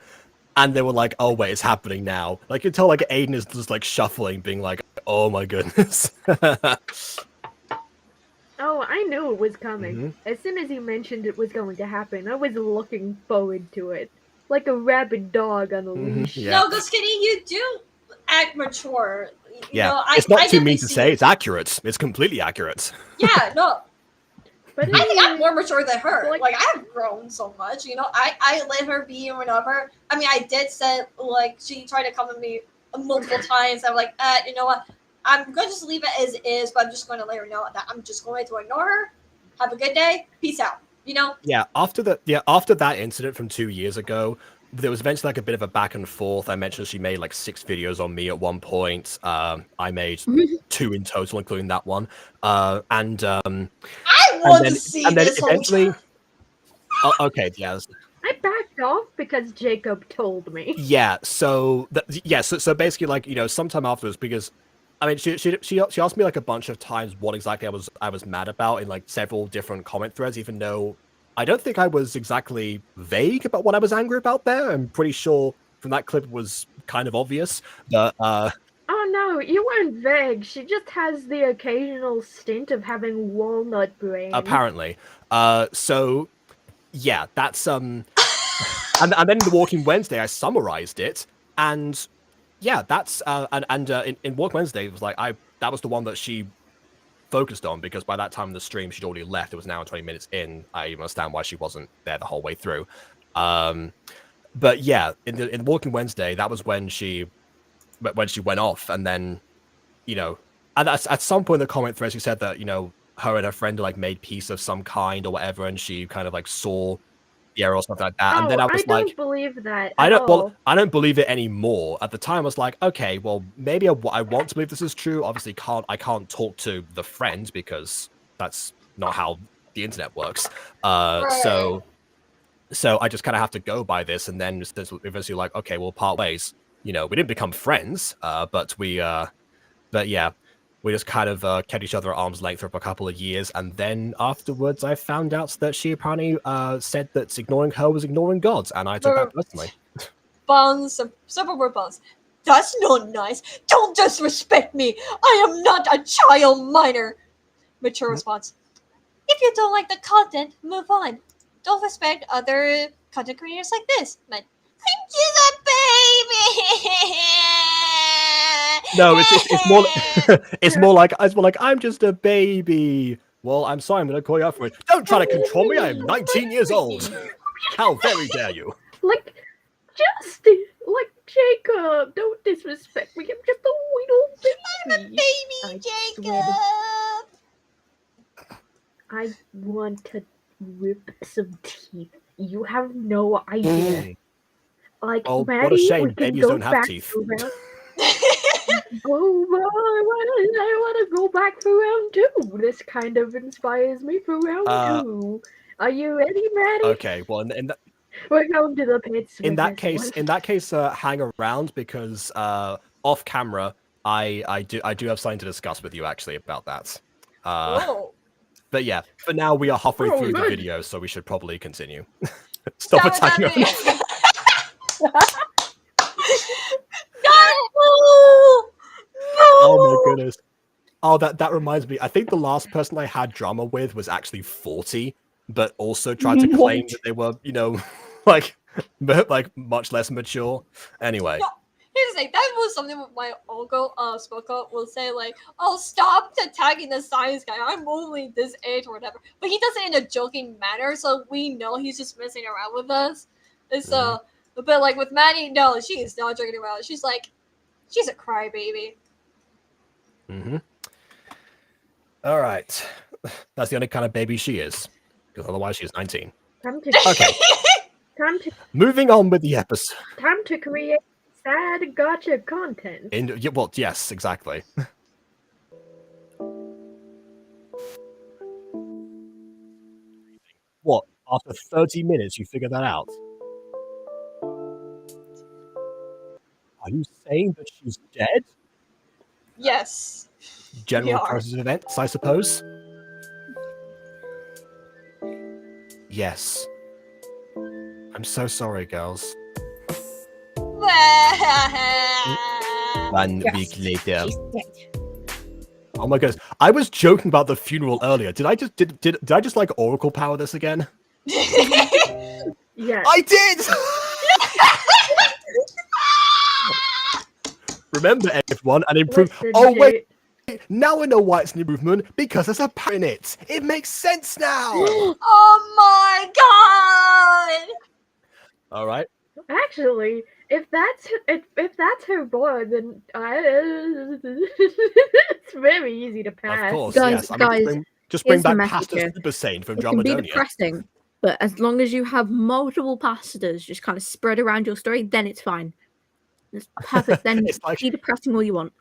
and they were like, "Oh wait, it's happening now." Like you tell, like Aiden is just like shuffling, being like, "Oh my goodness." Oh, I knew it was coming. As soon as he mentioned it was going to happen, I was looking forward to it. Like a rabid dog on a leash. Yeah. No, because Kitty, you do act mature. It's not too mean to say. It's accurate. It's completely accurate. Yeah, no. But I think I'm more mature than her. Like- Like, I have grown so much. I let her be whenever. I mean, I did say, like, she tried to come at me multiple times. I'm like, you know what? I'm going to just leave it as is, but I'm just going to let her know that I'm just going to ignore her. Have a good day. Peace out. Yeah, after that incident from 2 years ago, there was eventually like a bit of a back and forth. I mentioned she made like 6 videos on me at one point. I made 2 in total, including that one. I want to see this eventually. whole time. Okay, yeah. I backed off because Jacob told me. Yeah, so basically, like sometime afterwards, because I mean, she asked me like a bunch of times what exactly I was mad about in like several different comment threads, even though I don't think I was exactly vague about what I was angry about there. I'm pretty sure from that clip it was kind of obvious. But Oh no, you weren't vague. She just has the occasional stint of having walnut brain. Apparently. So yeah, that's and then in the Walking Wednesday I summarized it, and yeah, that's in Walk Wednesday, it was like that was the one that she focused on, because by that time in the stream she'd already left. It was now 20 minutes in. I understand why she wasn't there the whole way through. But yeah, in Walking Wednesday, that was when she went off, and then at some point in the comment thread she said that her and her friend like made peace of some kind or whatever, and she kind of like saw the error or something like that. And then I was I don't believe that. I don't believe it anymore. At the time, I was like, okay, well, maybe I want to believe this is true. Obviously, I can't talk to the friend because that's not how the internet works. So I just kind of have to go by this, and then just eventually like, okay, we'll part ways. We didn't become friends, but yeah. We just kind of kept each other at arm's length for a couple of years, and then afterwards I found out that she apparently said that ignoring her was ignoring God, and I took that personally. Buns, several more buns. That's not nice. Don't disrespect me. I am not a child minor. Mature response. If you don't like the content, move on. Don't respect other content creators like this. Man, I'm just a baby. No, it's more like I'm just a baby. Well, I'm sorry, I'm gonna call you out for it. Don't try to control me. I am 19 years old. How very dare you? Like, just like Jacob, don't disrespect me. I'm just a little baby. I'm a baby, Jacob. I want to rip some teeth. You have no idea. Like, Oh, Maddie, what a shame. we can Babies go don't have back teeth. to round- I want to go back for round 2. This kind of inspires me for round 2. Are you ready, Maddie? Okay, well, We're going to the pits. In with that this case, one. hang around because off camera, I do have something to discuss with you actually about that. Oh. But yeah, for now we are halfway Oh, through the good. video, so we should probably continue. Stop Stop attacking attacking us. me. No! Oh my goodness. Oh, that reminds me. I think the last person I had drama with was actually 40, but also tried to claim that they were, like much less mature. Anyway. No, here's the thing. That was something with my uncle spoke up will say like, "Oh, stop attacking the science guy. I'm only this age or whatever." But he does it in a joking manner, so we know he's just messing around with us. And so, but like with Maddie, no, she is not joking around. She's a crybaby. Mm-hmm. All right. That's the only kind of baby she is, because otherwise she's 19. Okay. Moving on with the episode. Time to create sad gacha content. Well, yes, exactly. What? After 30 minutes, you figure that out? Are you saying that she's dead? Yes. General process of events, I suppose? Yes. I'm so sorry, girls. 1 week later. She's dead. Oh my goodness. I was joking about the funeral earlier. Did I just like oracle power this again? Yes. I did! Remember, everyone, an improvement. Oh, wait. Now I know why it's an improvement, because there's a power in it. It makes sense now. Oh my god! All right. Actually, if that's her boy, then it's very easy to pass. Of course, Guys, yes. I mean, guys, just bring here's the back message Pastor here. Super Saiyan from It can be Dramadonia. depressing, but as long as you have multiple pastors just kind of spread around your story, then it's fine. It's perfect. Then It's like- be depressing all you want.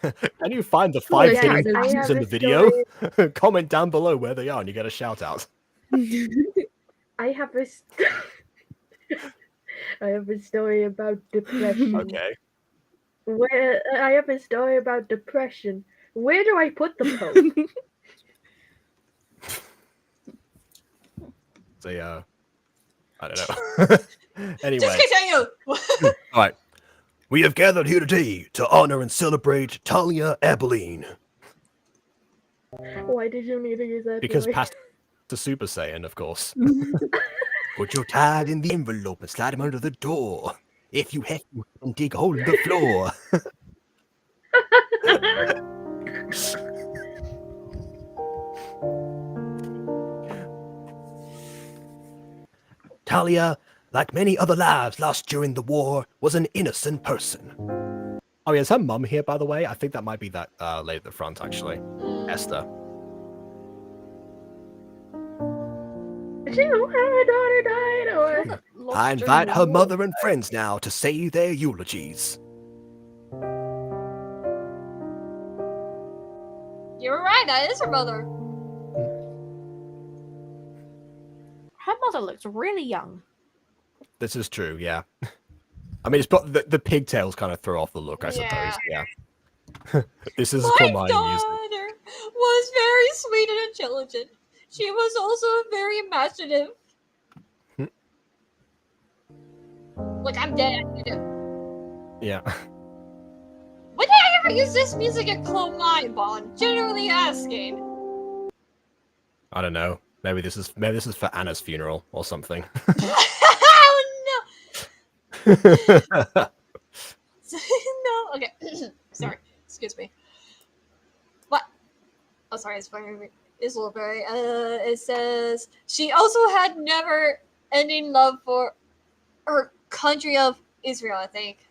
Can you find the 5 yes, hidden I pastors have in a the video? story. Comment down below where they are and you get a shout out. I have a I have a story about depression. Okay. I have a story about depression. Where do I put the post? So, I don't know. Anyway. Just continue. All right. We have gathered here today to honor and celebrate Talia Abilene. Why did you need to use that? Because voice? Pastor Super Saiyan, of course. Put your tag in the envelope and slide him under the door. If you have to, and dig a hole in the floor. Talia, like many other lives lost during the war, was an innocent person. Oh, yeah, is her mum here, by the way? I think that might be that lady at the front, actually. Esther. Did you know how her daughter died? Or I invite her mother and friends now to say their eulogies. You're right. That is her mother. Her mother looks really young. This is true, yeah. I mean, it's the pigtails kind of throw off the look, I suppose. Yeah. This is My Komai daughter music. was very sweet and intelligent. She was also very imaginative. Like, I'm dead. Yeah. When did I ever use this music at Clone 9, Bond? Generally asking. I don't know. Maybe this is for Anna's funeral or something. Oh no! No, okay. Sorry, excuse me. What? Oh, sorry, it's very, it's a little very. It says she also had never-ending love for her country of Israel. I think.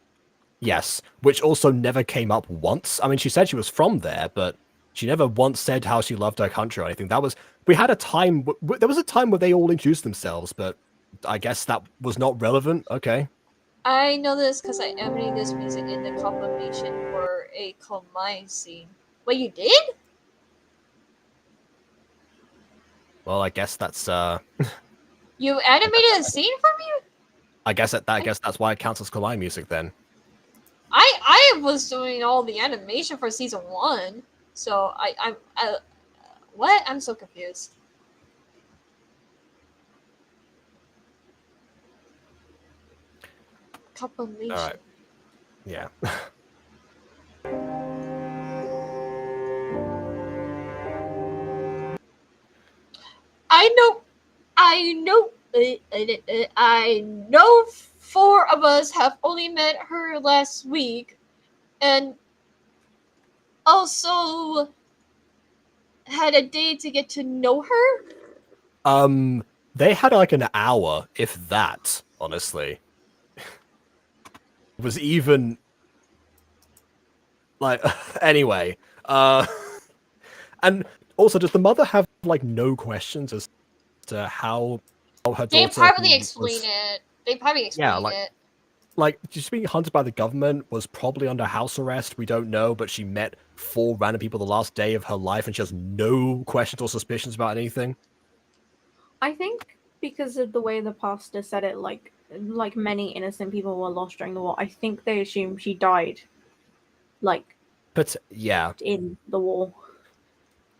Yes, which also never came up once. I mean, she said she was from there, but she never once said how she loved her country or anything. We had a time. There was a time where they all introduced themselves, but I guess that was not relevant. Okay. I know this because I emulated this music in the confirmation for a Clone 9 scene. Wait, you did? Well, I guess that's You animated a scene for me I guess that's why it counts as kawaii music then. I was doing all the animation for season 1, so I'm what? I'm so confused. Compilation. All right. Yeah. I know 4 of us have only met her last week, and also had a day to get to know her. They had like an hour, if that, honestly. It was even like anyway. And also, does the mother have like no questions as to how her They daughter probably was- explain it. They probably explain it. Like, just being hunted by the government, was probably under house arrest, we don't know, but she met 4 random people the last day of her life and she has no questions or suspicions about anything. I think because of the way the pastor said it, like many innocent people were lost during the war, I think they assume she died, like, But yeah, in the war.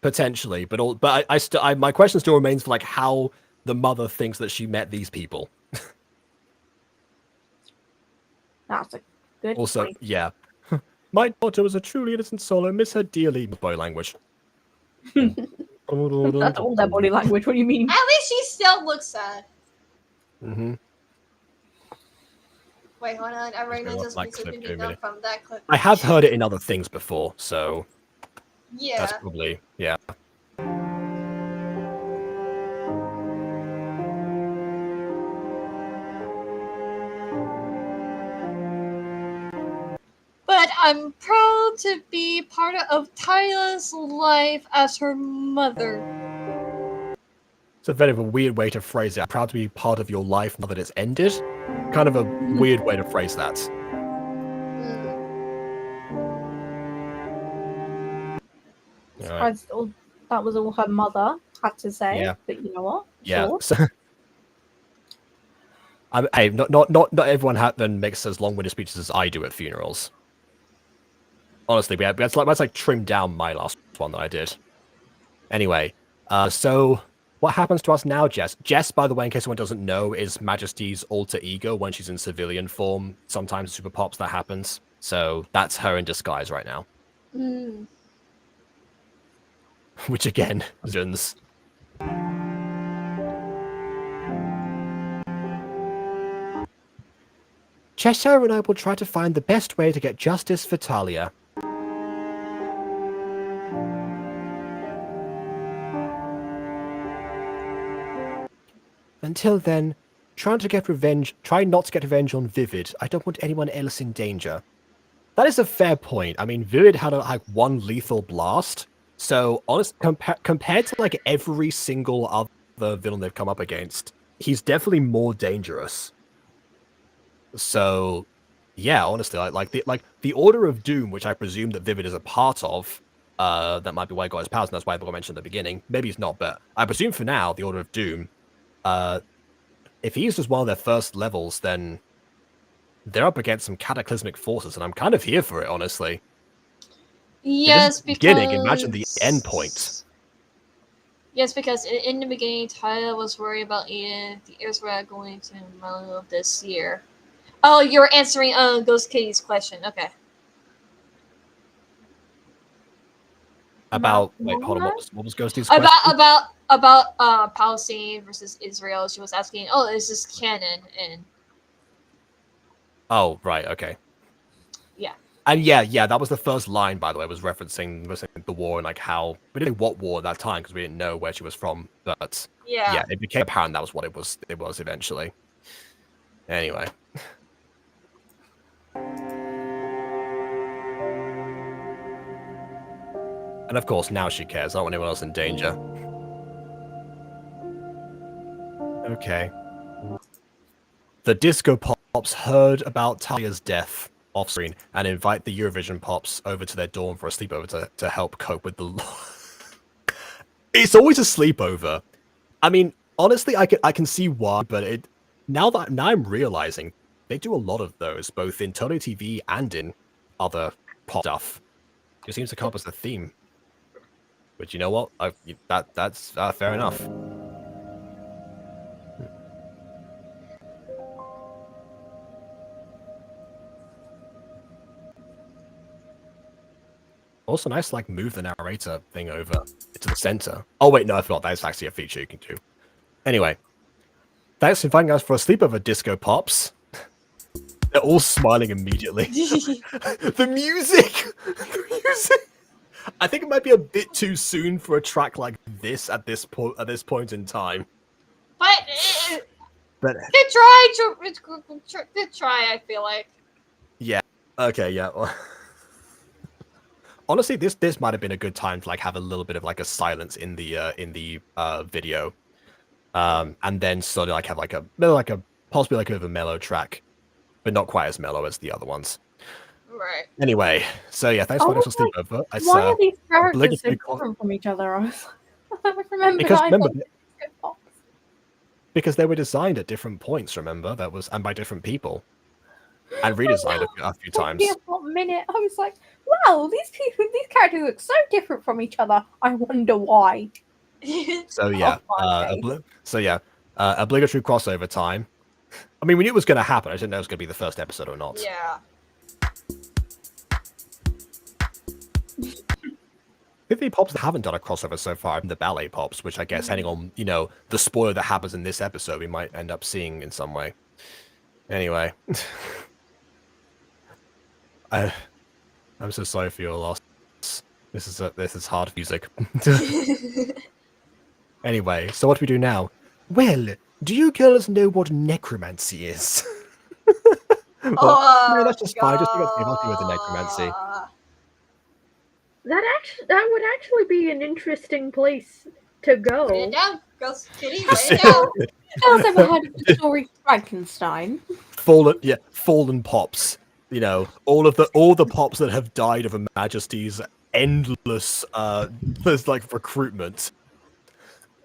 potentially. But my question still remains for like how the mother thinks that she met these people. That's a good Also, point. yeah. My daughter was a truly innocent soul. I miss her dearly. Body language. That's all their body language. What do you mean? At least she still looks sad. Mm-hmm. Wait, hold on. I recognize this Like music clip, can give me be a done minute. from that clip. I have heard it in other things before, so Yeah. that's probably yeah. But I'm proud to be part of Tyla's life as her mother. It's a bit of a weird way to phrase it. I'm proud to be part of your life now that it's ended. Kind of a weird way to phrase that. Surprised that was all her mother had to say. Yeah. But you know what? Yeah. Sure. So, not everyone then makes as long-winded speeches as I do at funerals. Honestly, that's like trimmed down my last one that I did. Anyway, so what happens to us now, Jess? Jess, by the way, in case anyone doesn't know, is Majesty's alter ego when she's in civilian form. Sometimes Super Pops that happens. So that's her in disguise right now. Which again, Zuns. Cheshire and I will try to find the best way to get justice for Talia. Until then, try not to get revenge on Vivid. I don't want anyone else in danger. That is a fair point. I mean, Vivid had like 1 lethal blast. So, honest, compared to like every single other villain they've come up against, he's definitely more dangerous. So, yeah, honestly, like the Order of Doom, which I presume that Vivid is a part of, that might be why he got his powers, and that's why I mentioned at the beginning. Maybe it's not, but I presume for now, the Order of Doom, if he's just one of their first levels, then they're up against some cataclysmic forces, and I'm kind of here for it, honestly. Yes, because... Beginning, imagine the end point. Yes, because in the beginning, Tyla was worried about Eden, the Israel going to the middle of this year. Oh, you're answering Ghost Kitty's question. Okay. About wait, hold on. What was Ghosty's question? About Palestine versus Israel. She was asking, "Oh, is this canon?" And oh, right, okay. Yeah. And yeah, that was the first line, by the way, was referencing the war and like how we didn't know what war at that time because we didn't know where she was from. But yeah, it became apparent that was what it was. It was eventually. Anyway. And of course, now she cares. I don't want anyone else in danger. Okay. The Disco Pops heard about Talia's death off screen and invite the Eurovision Pops over to their dorm for a sleepover to help cope with the... It's always a sleepover. I mean, honestly, I can see why, but now I'm realizing they do a lot of those, both in Tony TV and in other pop stuff. It seems to come up as a theme. But you know what? That's fair enough. Also nice to like move the narrator thing over to the center. Oh wait, no, I forgot that's actually a feature you can do. Anyway, thanks for inviting us for a sleepover, Disco Pops. They're all smiling immediately. The music! The music! I think it might be a bit too soon for a track like this at this point in time. But But good try, good try. I feel like. yeah, okay, yeah. Honestly, this might have been a good time to like have a little bit of like a silence in the video, and then sort of like have like a possibly like a bit of a mellow track, but not quite as mellow as the other ones. Right. Anyway, so yeah, thanks for letting us sleepover. Why are these characters so obligatory different from each other? I remember because I remember, thought Disco Pops. because they were designed at different points. Remember that was and by different people, and redesigned a few times. For a minute, I was like, "Wow, these characters look so different from each other. I wonder why." So yeah, obligatory crossover time. I mean, we knew it was going to happen. I didn't know it was going to be the first episode or not. Yeah. The Pops that haven't done a crossover so far, the Ballet Pops, which I guess, depending on the spoiler that happens in this episode, we might end up seeing in some way. Anyway, I'm so sorry for your loss. This is hard music. Anyway, so what do we do now? Well, do you girls know what necromancy is? No, that's just fine. Just to get help you with the necromancy. That would actually be an interesting place to go. Write it down, Ghost Kitty. Write it down. I've ever heard of the story Frankenstein. Fallen pops. All the pops that have died of Her Majesty's endless recruitment.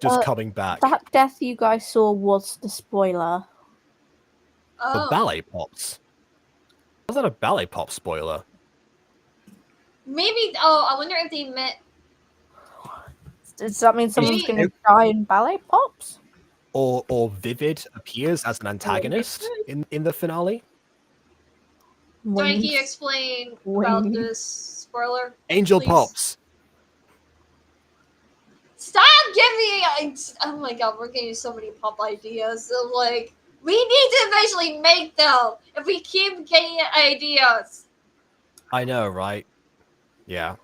Just coming back. That death you guys saw was the spoiler. The Ballet Pops. Was that a Ballet Pop spoiler? Maybe. Oh, I wonder if they meant. Does that mean someone's going to die in Ballet Pops? Or Vivid appears as an antagonist in the finale? Can you explain about this spoiler? Angel please? Pops. Stop giving me. Oh my god, we're getting so many pop ideas. So, like, we need to eventually make them if we keep getting ideas. I know, right? Yeah.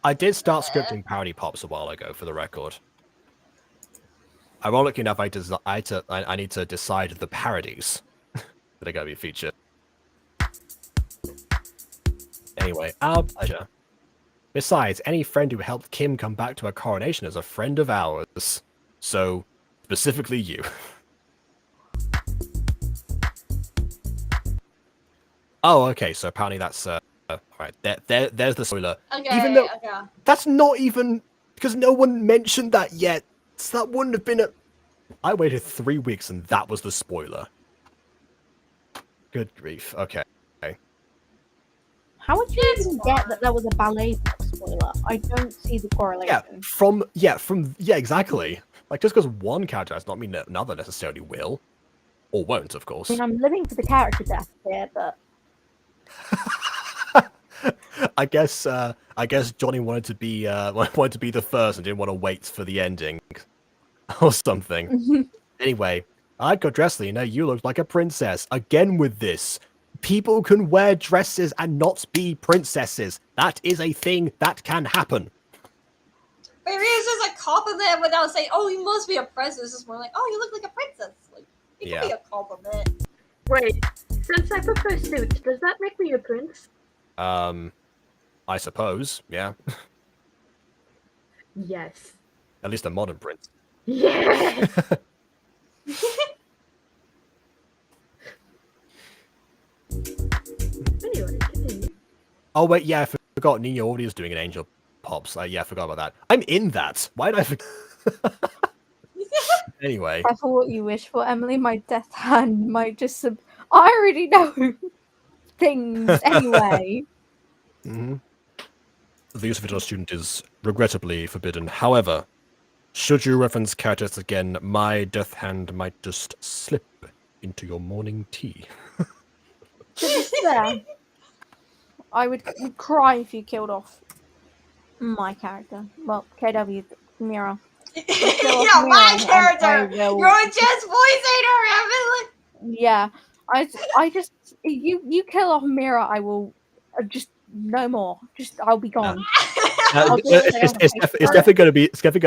I did start scripting parody pops a while ago, for the record. Ironically enough, I need to decide the parodies that are going to be featured. Anyway, our pleasure. Besides, any friend who helped Kim come back to her coronation is a friend of ours. So, specifically you. Oh, okay, so apparently that's... Alright, there's the spoiler. Okay, even though that's not even... Because no one mentioned that yet. So that wouldn't have been a... I waited 3 weeks and that was the spoiler. Good grief. Okay. How would you even get that there was a Ballet Pop spoiler? I don't see the correlation. Yeah, exactly. Like, just because one character does not mean that another necessarily will. Or won't, of course. I mean, I'm living for the character death here, but... I guess Johnny wanted to be the first and didn't want to wait for the ending. Or something. Anyway, I got dressed, Lena. You looked like a princess. Again with this. People can wear dresses and not be princesses. That is a thing that can happen. Maybe it's just a compliment without saying, "Oh, you must be a princess." It's more like, "Oh, you look like a princess." Like, it can be a compliment. Wait, since I prefer suits, does that make me a prince? I suppose, yeah. Yes. At least a modern prince. Yes. Anyway, continue. Oh wait, yeah, I forgot. Nina already is doing an Angel Pops. Yeah, I forgot about that. I'm in that. Why did I forget? Anyway, Careful what you wish for, Emily. My death hand might just. I already know things anyway. the use of it on a student is regrettably forbidden. However, should you reference characters again, my death hand might just slip into your morning tea. To be fair, I would cry if you killed off my character. Well, KW Mira. Yeah, my Mira, character. will... You're just voicing her, Emily. Yeah, I just you kill off Mira, I will just no more. Just I'll be gone. It's definitely going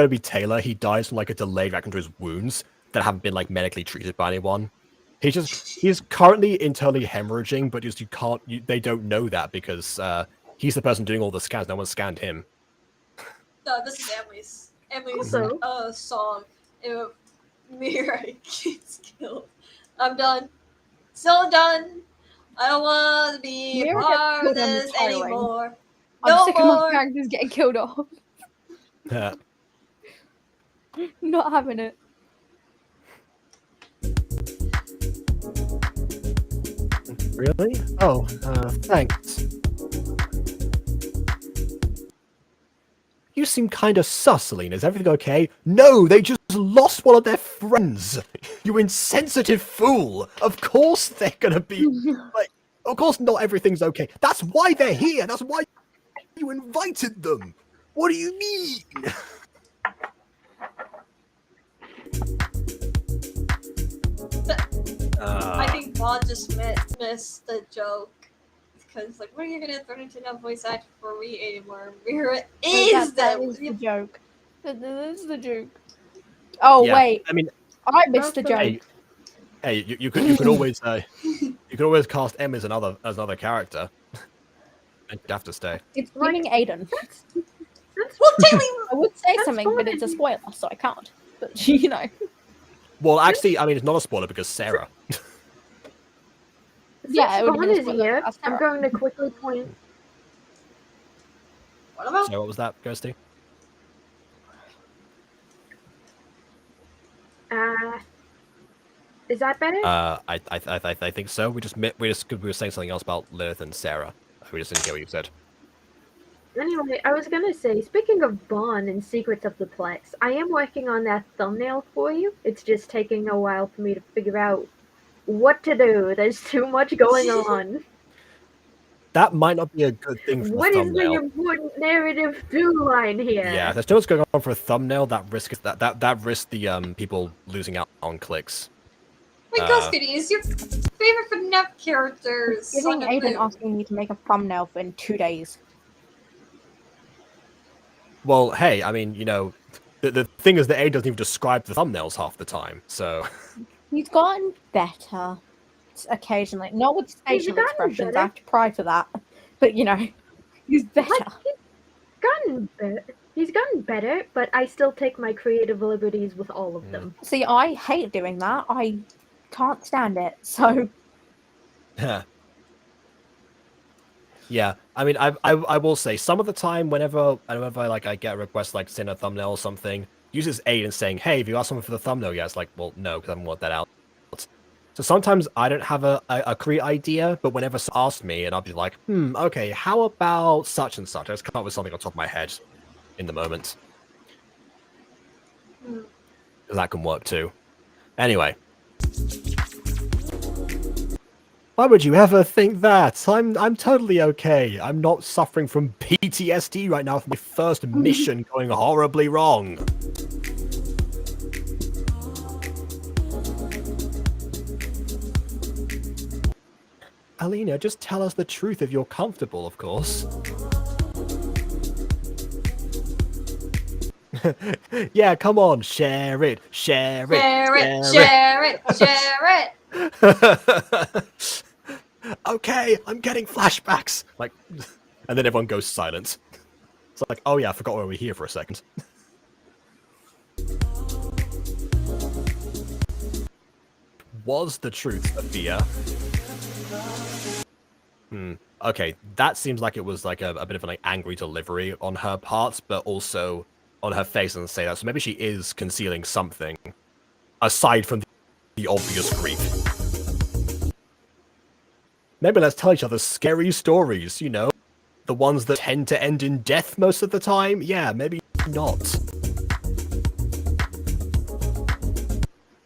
to be Taylor. He dies from like a delayed reaction to his wounds that haven't been like medically treated by anyone. He's currently internally hemorrhaging, but just they don't know that because he's the person doing all the scans. No one scanned him. No, this is Emily's song. If Mira gets killed, I'm done. So done. I don't want to be a part of this anymore. I'm sick of my characters getting killed off. Yeah. Not having it. Really? Oh, thanks. You seem kind of sus, Selena. Is everything okay? No, they just lost one of their friends. You insensitive fool. Of course they're gonna be like. Of course, not everything's okay. That's why they're here. That's why you invited them. What do you mean? I think Vaughn just missed the joke. Because, like, what are you going to turn into that voice actor for me anymore? Mira is that is the joke. That is the joke. Oh, yeah, wait. I mean, I missed the joke. Hey, you could always cast M as another character. And you'd have to stay. It's running Aiden. Well, technically, I would say something, but it's a spoiler, so I can't. But you know. Well, actually, I mean, it's not a spoiler because Sarah. Yeah, it would is here. I'm going to quickly point. What about? So what was that, Ghosty? Is that better? I think so. We were saying something else about Lilith and Sarah. We just didn't hear what you said. Anyway, I was gonna say, speaking of Bond and Secrets of the Plex, I am working on that thumbnail for you. It's just taking a while for me to figure out what to do. There's too much going on. That might not be a good thing for what the thumbnail. What is the important narrative through line here? Yeah, there's too much going on for a thumbnail. That risks the people losing out on clicks. Wait, Ghosty, is your favorite FNAF characters? Giving Aiden asking me to make a thumbnail in 2 days. Well, hey, I mean, you know, the thing is that Aiden doesn't even describe the thumbnails half the time, so... He's gotten better occasionally. Not with facial expressions, after prior to that. But, you know, he's better. He's gotten better, but I still take my creative liberties with all of them. See, I hate doing that. I can't stand it, so... Yeah, I mean, I will say some of the time, whenever I get a request like send a thumbnail or something, uses Aiden saying, "Hey, have you got something for the thumbnail yet?" It's like, well, no, because I haven't worked that out. So sometimes I don't have a create idea, but whenever someone asks me, and I'll be like, okay, how about such and such? I just come up with something on top of my head in the moment. That can work too. Anyway. Why would you ever think that? I'm totally okay. I'm not suffering from PTSD right now for my first mission going horribly wrong. Alina, just tell us the truth if you're comfortable, of course. Yeah, come on, share it. Okay, I'm getting flashbacks. Like, and then everyone goes silent. It's like, oh yeah, I forgot we were here for a second. Was the truth Sophia? Okay, that seems like it was like a bit of an angry delivery on her part, but also on her face and say that. So maybe she is concealing something. aside from the obvious grief. Maybe let's tell each other scary stories, you know? The ones that tend to end in death most of the time? Yeah, maybe not.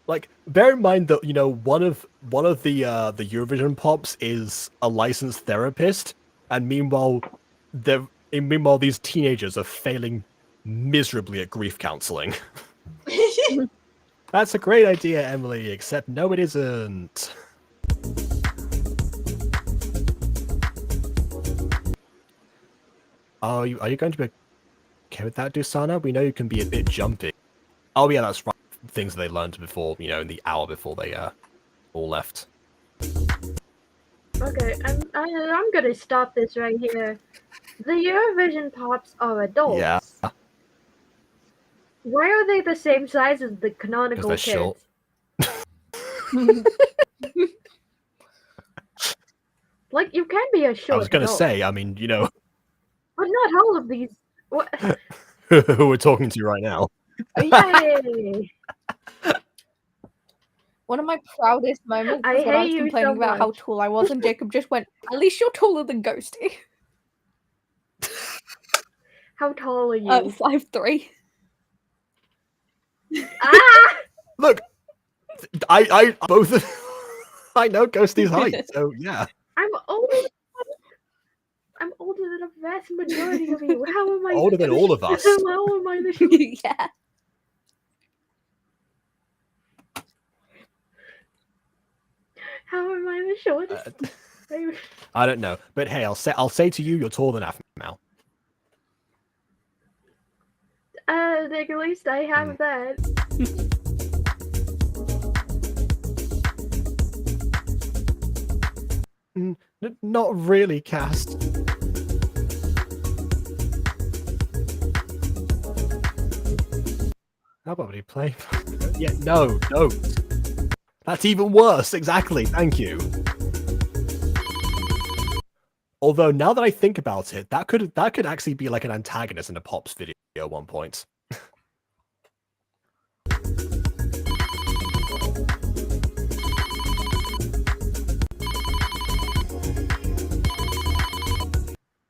Like, bear in mind that, you know, one of the Eurovision Pops is a licensed therapist, and meanwhile these teenagers are failing miserably at grief counseling. That's a great idea, Emily, except no it isn't. Are you going to be okay with that, Dusana? We know you can be a bit jumpy. Oh yeah, that's right. Things they learned before, you know, in the hour before they all left. Okay, I'm gonna stop this right here. The Eurovision Pops are adults. Yeah. Why are they the same size as the canonical Because kids? they're short. Like, you can be a short I was gonna adult, say, I mean, you know, but not all of these. What? who we're talking to right now. Yay! One of my proudest moments I was when I hate was you complaining so about how much. tall I was, and Jacob just went, "At least you're taller than Ghosty." How tall are you? 5'3". Ah! Look, I both of I know Ghosty's height, so yeah. I'm older than a vast majority of you. How am I Older than all of us. How am I the shortest? Yeah. How am I the shortest? I don't know, but hey, I'll say to you, you're taller than Afmal. At least I have that. Not really, Cast. How about we play? Yeah, no. That's even worse. Exactly. Thank you. Although now that I think about it, that could actually be like an antagonist in a Pops video at one point.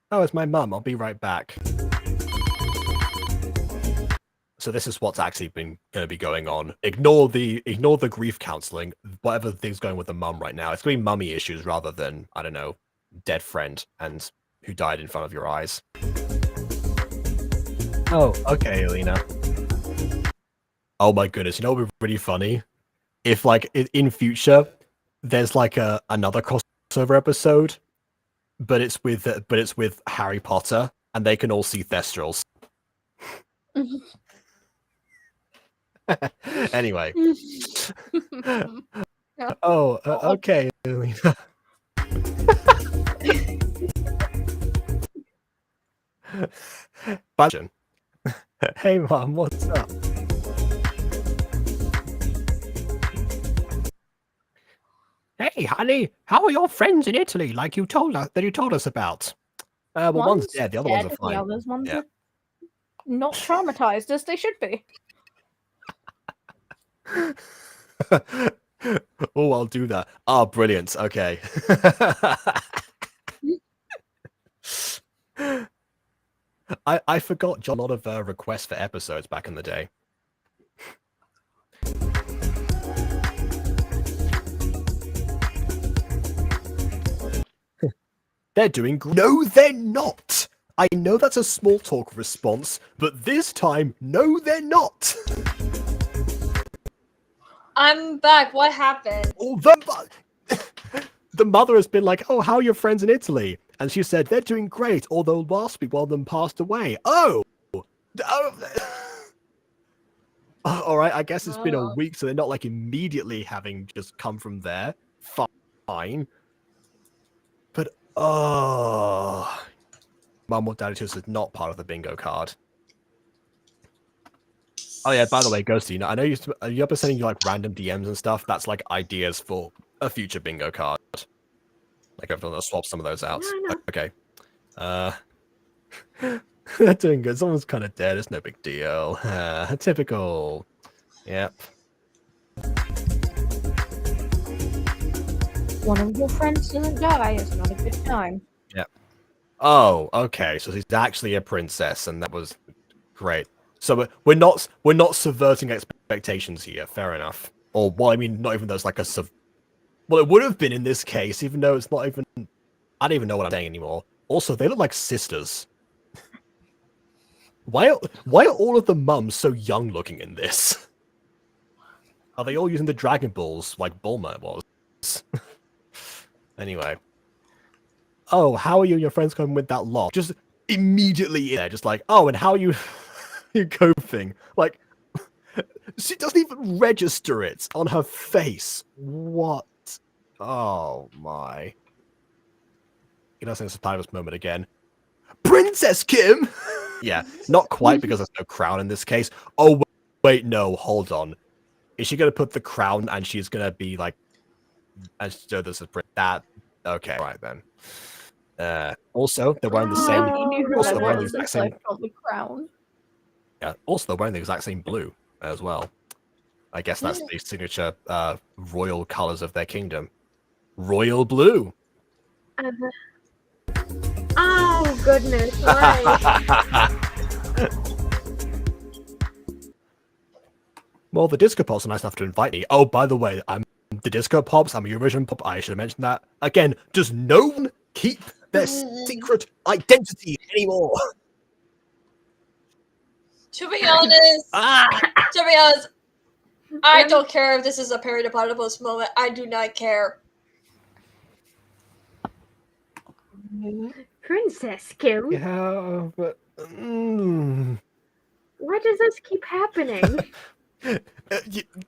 Oh, it's my mum. I'll be right back. So this is what's actually been going to be going on. Ignore the grief counseling. Whatever thing's going with the mum right now, it's going to be mummy issues rather than, I don't know, dead friend and who died in front of your eyes. Oh, okay, Alina. Oh my goodness, you know what would be really funny? If like in future there's like another crossover episode, but it's with Harry Potter and they can all see Thestrals. Anyway. Oh, okay, Alina. Badgen. Hey, Mom, what's up? Hey, honey, how are your friends in Italy? Like you told us about. Well, one's dead. The other ones are fine. The other ones are not traumatized as they should be. Oh, I'll do that. Ah, brilliant. Okay. I forgot John a lot of requests for episodes back in the day. They're doing no, they're not. I know that's a small talk response, but this time, no, they're not. I'm back. What happened? Oh, the mother has been like, "Oh, how are your friends in Italy?" And she said, "They're doing great, although last week one of them passed away." Oh! All right, I guess it's been a week, so they're not like immediately having just come from there. Fine. But, oh... Mum or Daddy is not part of the bingo card. Oh yeah, by the way, Ghosty, you know, I know you're up sending you like random DMs and stuff. That's like ideas for a future bingo card. Like I'll swap some of those out. Okay. They're doing good. Someone's kind of dead. It's no big deal. Typical. Yep. one of your friends doesn't die, it's not a good time. Oh, okay. So she's actually a princess, and that was great. So we're not subverting expectations here. Fair enough. Or well, I mean, not even there's like a well, it would have been in this case, even though it's not even. I don't even know what I'm saying anymore. Also, they look like sisters. Why are all of the mums so young looking in this? Are they all using the Dragon Balls like Bulma was? Anyway. Oh, how are you and your friends going with that lot? Just immediately in there, just like, oh, and how are you, you coping? Like, she doesn't even register it on her face. What? Oh my. You know, since the time of this moment again. Princess Kim! Yeah, not quite because there's no crown in this case. Oh, wait, no, hold on. Is she going to put the crown and she's going to be like, and so this is that? Okay, right then. Also, they're wearing the same. Also, they're wearing the exact same. On the crown. Yeah. Also, they're wearing the exact same blue as well. I guess that's the signature royal colors of their kingdom. Royal blue. Oh goodness! Right. Well, the Disco Pops are nice enough to invite me. Oh, by the way, I'm the Disco Pops. I'm a Eurovision Pop. I should have mentioned that. Again, does no one keep their secret identity anymore? To be honest, I don't care if this is a Periodopodipus moment. I do not care. Princess Kim. Yeah, but Why does this keep happening?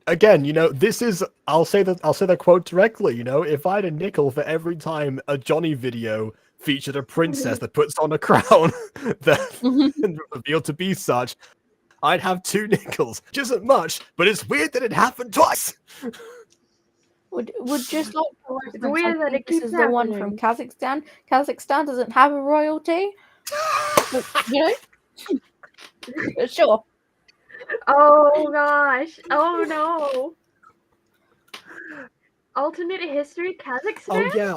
Again, you know, this is. I'll say that quote directly. You know, if I had a nickel for every time a Johnny video featured a princess that puts on a crown that revealed to be such, I'd have 2 nickels. Which isn't much, but it's weird that it happened twice. Would just like It's weird that it this keeps is the one from happening. Kazakhstan. Kazakhstan doesn't have a royalty. But, you know? Sure. Oh gosh! Oh no! Alternate history, Kazakhstan. Oh yeah,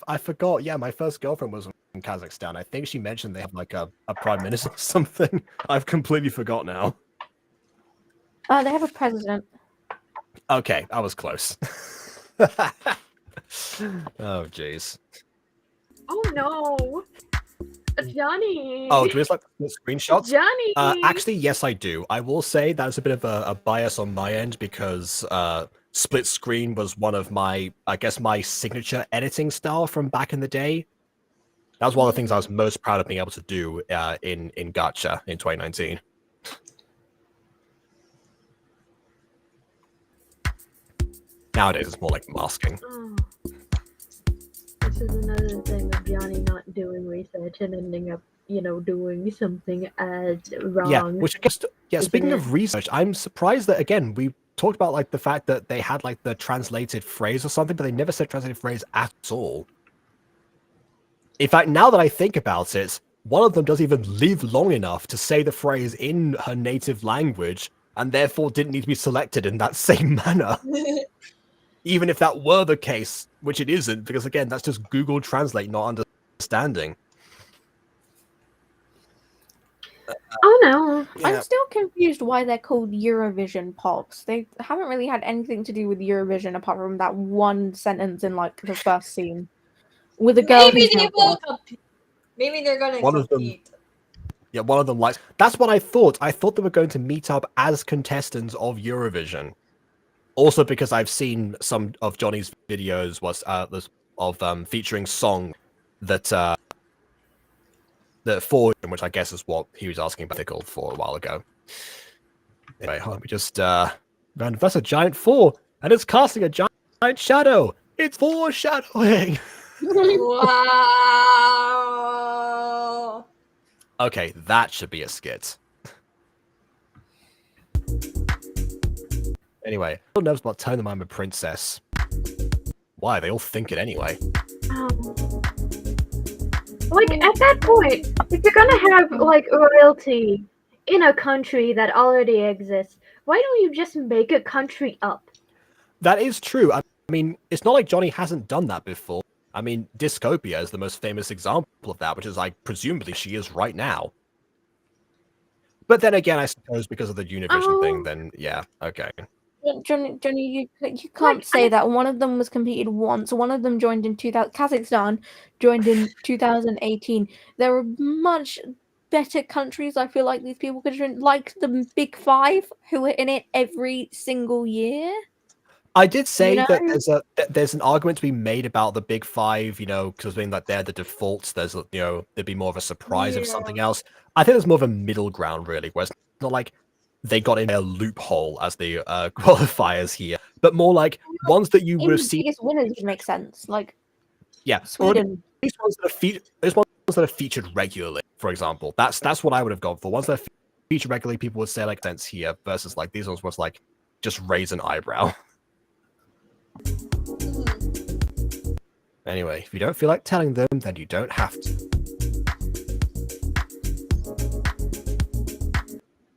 I forgot. Yeah, my first girlfriend was from Kazakhstan. I think she mentioned they have like a prime minister or something. I've completely forgot now. They have a president. Okay, I was close. Oh jeez. Oh no! Johnny. Oh, do we just like the screenshots? Johnny. Actually, yes, I do. I will say that's a bit of a bias on my end because split screen was one of my, I guess, my signature editing style from back in the day. That was one of the things I was most proud of being able to do in Gacha in 2019. Nowadays, it's more like masking. Oh. This is another thing of Johnny not doing research and ending up, you know, doing something as wrong. Yeah, which I guess, yeah. Speaking of research, I'm surprised that again we talked about like the fact that they had like the translated phrase or something, but they never said translated phrase at all. In fact, now that I think about it, one of them doesn't even live long enough to say the phrase in her native language, and therefore didn't need to be selected in that same manner. Even if that were the case, which it isn't, because again, that's just Google Translate not understanding. Oh no. Yeah. I'm still confused why they're called Eurovision Pops. They haven't really had anything to do with Eurovision apart from that one sentence in like the first scene with a girl. Maybe they will compete. Maybe they're gonna One of them- compete. Yeah, one of them likes. That's what I thought. I thought they were going to meet up as contestants of Eurovision. Also, because I've seen some of Johnny's videos of featuring song that for which I guess is what he was asking about Pickle for a while ago. Anyway, hold on, we just that's a giant 4, and it's casting a giant shadow. It's foreshadowing. Wow. Okay, that should be a skit. Anyway, I'm a little nervous about telling them I'm a princess. Why? They all think it anyway. Like, at that point, if you're gonna have, like, royalty in a country that already exists, why don't you just make a country up? That is true. I mean, it's not like Johnny hasn't done that before. I mean, Discopia is the most famous example of that, which is like presumably she is right now. But then again, I suppose because of the Univision thing, then yeah, okay. Johnny, you can't say that. One of them was competed once. One of them joined in 2000. Kazakhstan joined in 2018. There were much better countries. I feel like these people could join, like the Big Five, who were in it every single year. I did say that there's an argument to be made about the Big Five, because being that they're the defaults. There's there'd be more of a surprise of something else. I think there's more of a middle ground really, where it's not like they got in a loophole as the qualifiers here, but more like ones that you would have seen. Biggest winners would make sense, like Sweden. These ones that are featured regularly, for example. That's what I would have gone for. Ones that are featured regularly, people would say like sense here versus like these ones was like just raise an eyebrow. Anyway, if you don't feel like telling them, then you don't have to.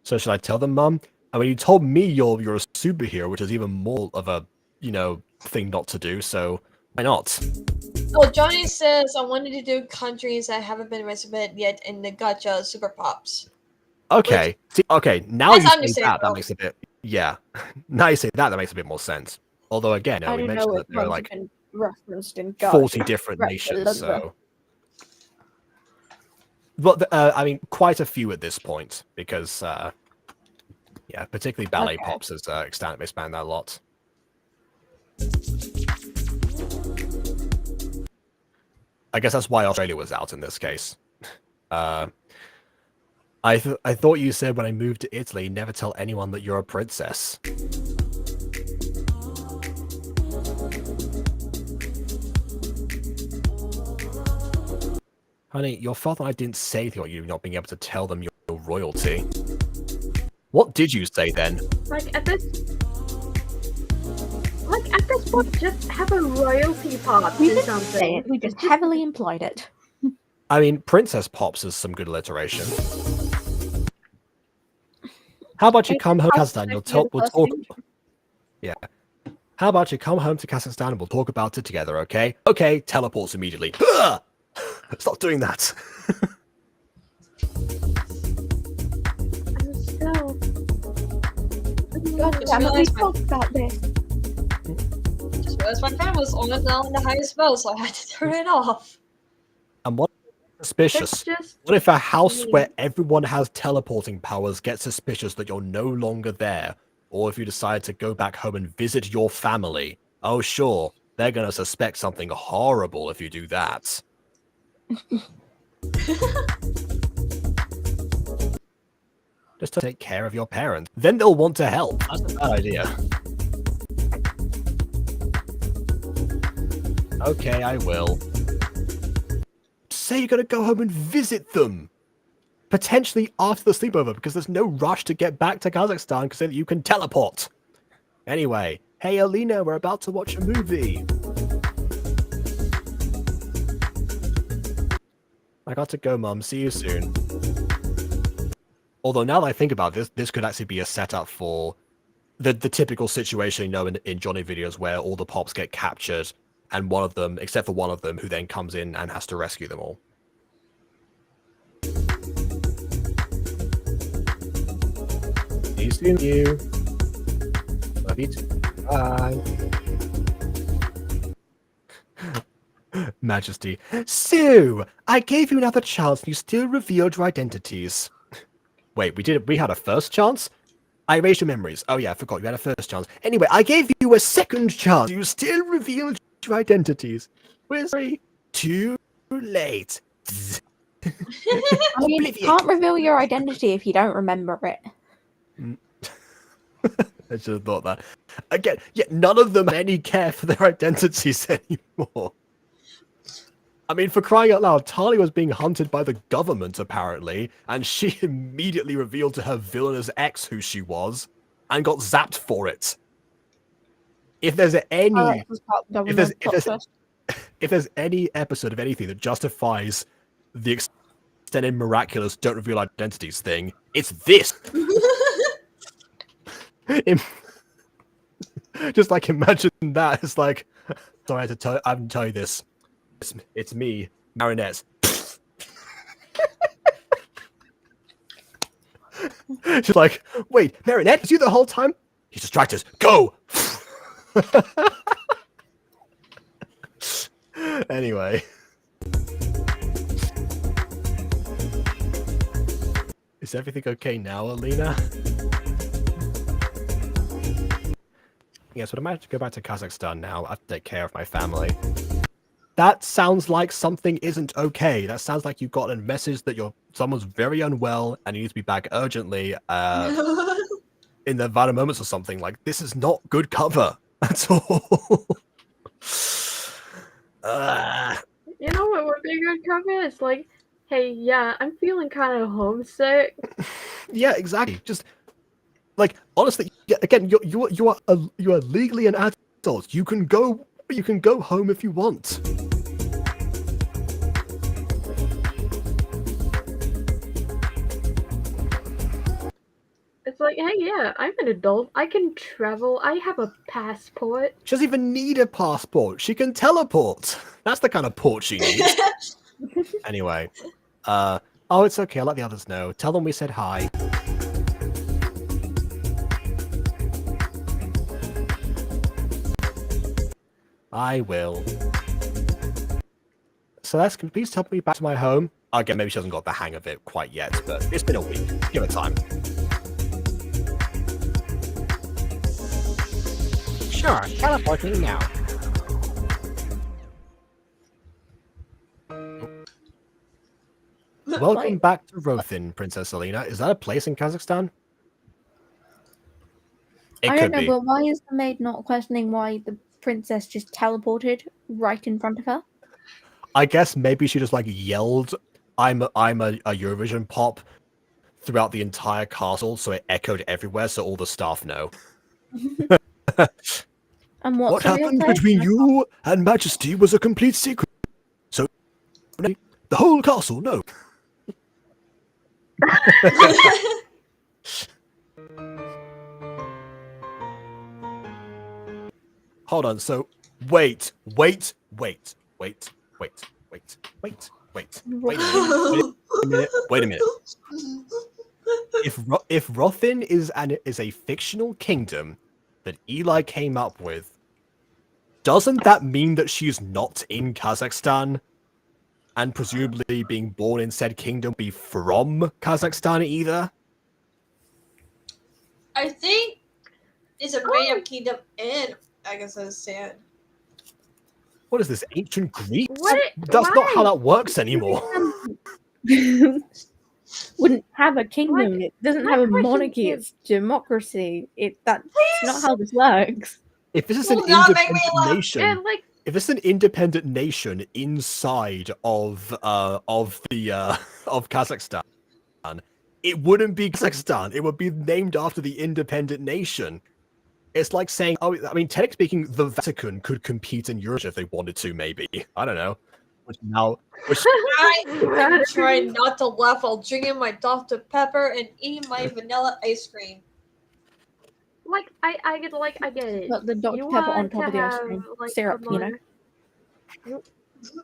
So should I tell them, Mum? I mean, you told me you're a superhero, which is even more of a, thing not to do, so why not? Oh, Johnny says I wanted to do countries that haven't been represented yet in the Gacha Super Pops. Okay. Now you say that makes a bit... Yeah. Now you say that makes a bit more sense. Although, again, we mentioned that there are like referenced in 40 different nations, so... But, I mean, quite a few at this point, because, yeah, particularly Ballet Pops has expanded that a lot. I guess that's why Australia was out in this case. I thought you said when I moved to Italy, never tell anyone that you're a princess. Honey, your father and I didn't say anything about you not being able to tell them you're royalty. What did you say then? Like at this point, just have a royalty part or something. We just heavily implied it. I mean, Princess Pops is some good alliteration. How about you come home to Kazakhstan? We'll talk. Yeah. How about you come home to Kazakhstan and we'll talk about it together, okay? Okay, teleports immediately. Stop doing that. God damn it, we talked about this. Just realized my fan was on the highest vote, so I had to turn it off. And what suspicious? What if a house where everyone has teleporting powers gets suspicious that you're no longer there? Or if you decide to go back home and visit your family? Oh, sure, they're gonna suspect something horrible if you do that. Just to take care of your parents. Then they'll want to help. That's a bad idea. Okay, I will. Say you're gonna go home and visit them. Potentially after the sleepover, because there's no rush to get back to Kazakhstan because then you can teleport. Anyway, hey Alina, we're about to watch a movie. I got to go, Mum. See you soon. Although now that I think about this, this could actually be a setup for the typical situation, in Johnny videos where all the Pops get captured and one of them, except for one of them, who then comes in and has to rescue them all. See you soon, you. Love you too. Bye. Majesty. So, I gave you another chance and you still revealed your identities. Wait, we had a first chance? I erased your memories. Oh yeah, I forgot you had a first chance. Anyway, I gave you a second chance. You still revealed your identities. We're sorry. Too late. I mean, you can't reveal your identity if you don't remember it. I should have thought that. Again, yet none of them any care for their identities anymore. I mean, for crying out loud, Tali was being hunted by the government, apparently, and she immediately revealed to her villainous ex who she was, and got zapped for it. If there's any... if there's any episode of anything that justifies the extended miraculous don't reveal identities thing, it's this! Just like imagine that. It's like, sorry, I have to tell you this. It's me, Marinette. She's like, wait, Marinette, is you the whole time? He's distracted. Go. Anyway. Is everything okay now, Alina? Yes, but I might have to go back to Kazakhstan now. I have to take care of my family. That sounds like something isn't okay. That sounds like you got a message that someone's very unwell and you need to be back urgently in the vital moments or something. Like, this is not good cover at all. You know what would be good cover? It's like, hey, yeah, I'm feeling kind of homesick. Yeah, exactly. Just like, honestly, yeah, again, you are legally an adult. You can go home if you want. It's like, hey, yeah, I'm an adult. I can travel. I have a passport. She doesn't even need a passport. She can teleport. That's the kind of port she needs. Anyway, oh, it's okay. I'll let the others know. Tell them we said hi. I will. Celeste, can you please help me back to my home? Again, maybe she hasn't got the hang of it quite yet, but it's been a week. Give her time. Sure, teleporting now. Welcome back to Rothin, Princess Alina. Is that a place in Kazakhstan? I don't know, but why is the maid not questioning why the princess just teleported right in front of her? I guess maybe she just like yelled, I'm a Eurovision pop throughout the entire castle, so it echoed everywhere, so all the staff know. And what happened between you and Majesty was a complete secret. So the whole castle knows. Hold on, so wait a minute. If Rothin is a fictional kingdom that Eli came up with, doesn't that mean that she's not in Kazakhstan? And presumably being born in said kingdom be from Kazakhstan either? I think it's a made-up kingdom in Kazakhstan. What is this, ancient Greece? What? That's not how that works anymore. Wouldn't have a kingdom. Like, It doesn't my have a question monarchy. is- It's democracy. That's not how this works. If this is Will an not make me independent laugh. nation, And like, if it's an independent nation inside of Kazakhstan, it wouldn't be Kazakhstan. It would be named after the independent nation. It's like saying, oh, I mean, technically speaking, the Vatican could compete in Eurovision if they wanted to, maybe. I don't know. I'm trying not to laugh while drinking my Dr. Pepper and eating my vanilla ice cream. like I get it. But the Dr. You Pepper on want top to of the ice have, cream. like, Syrup, a you know?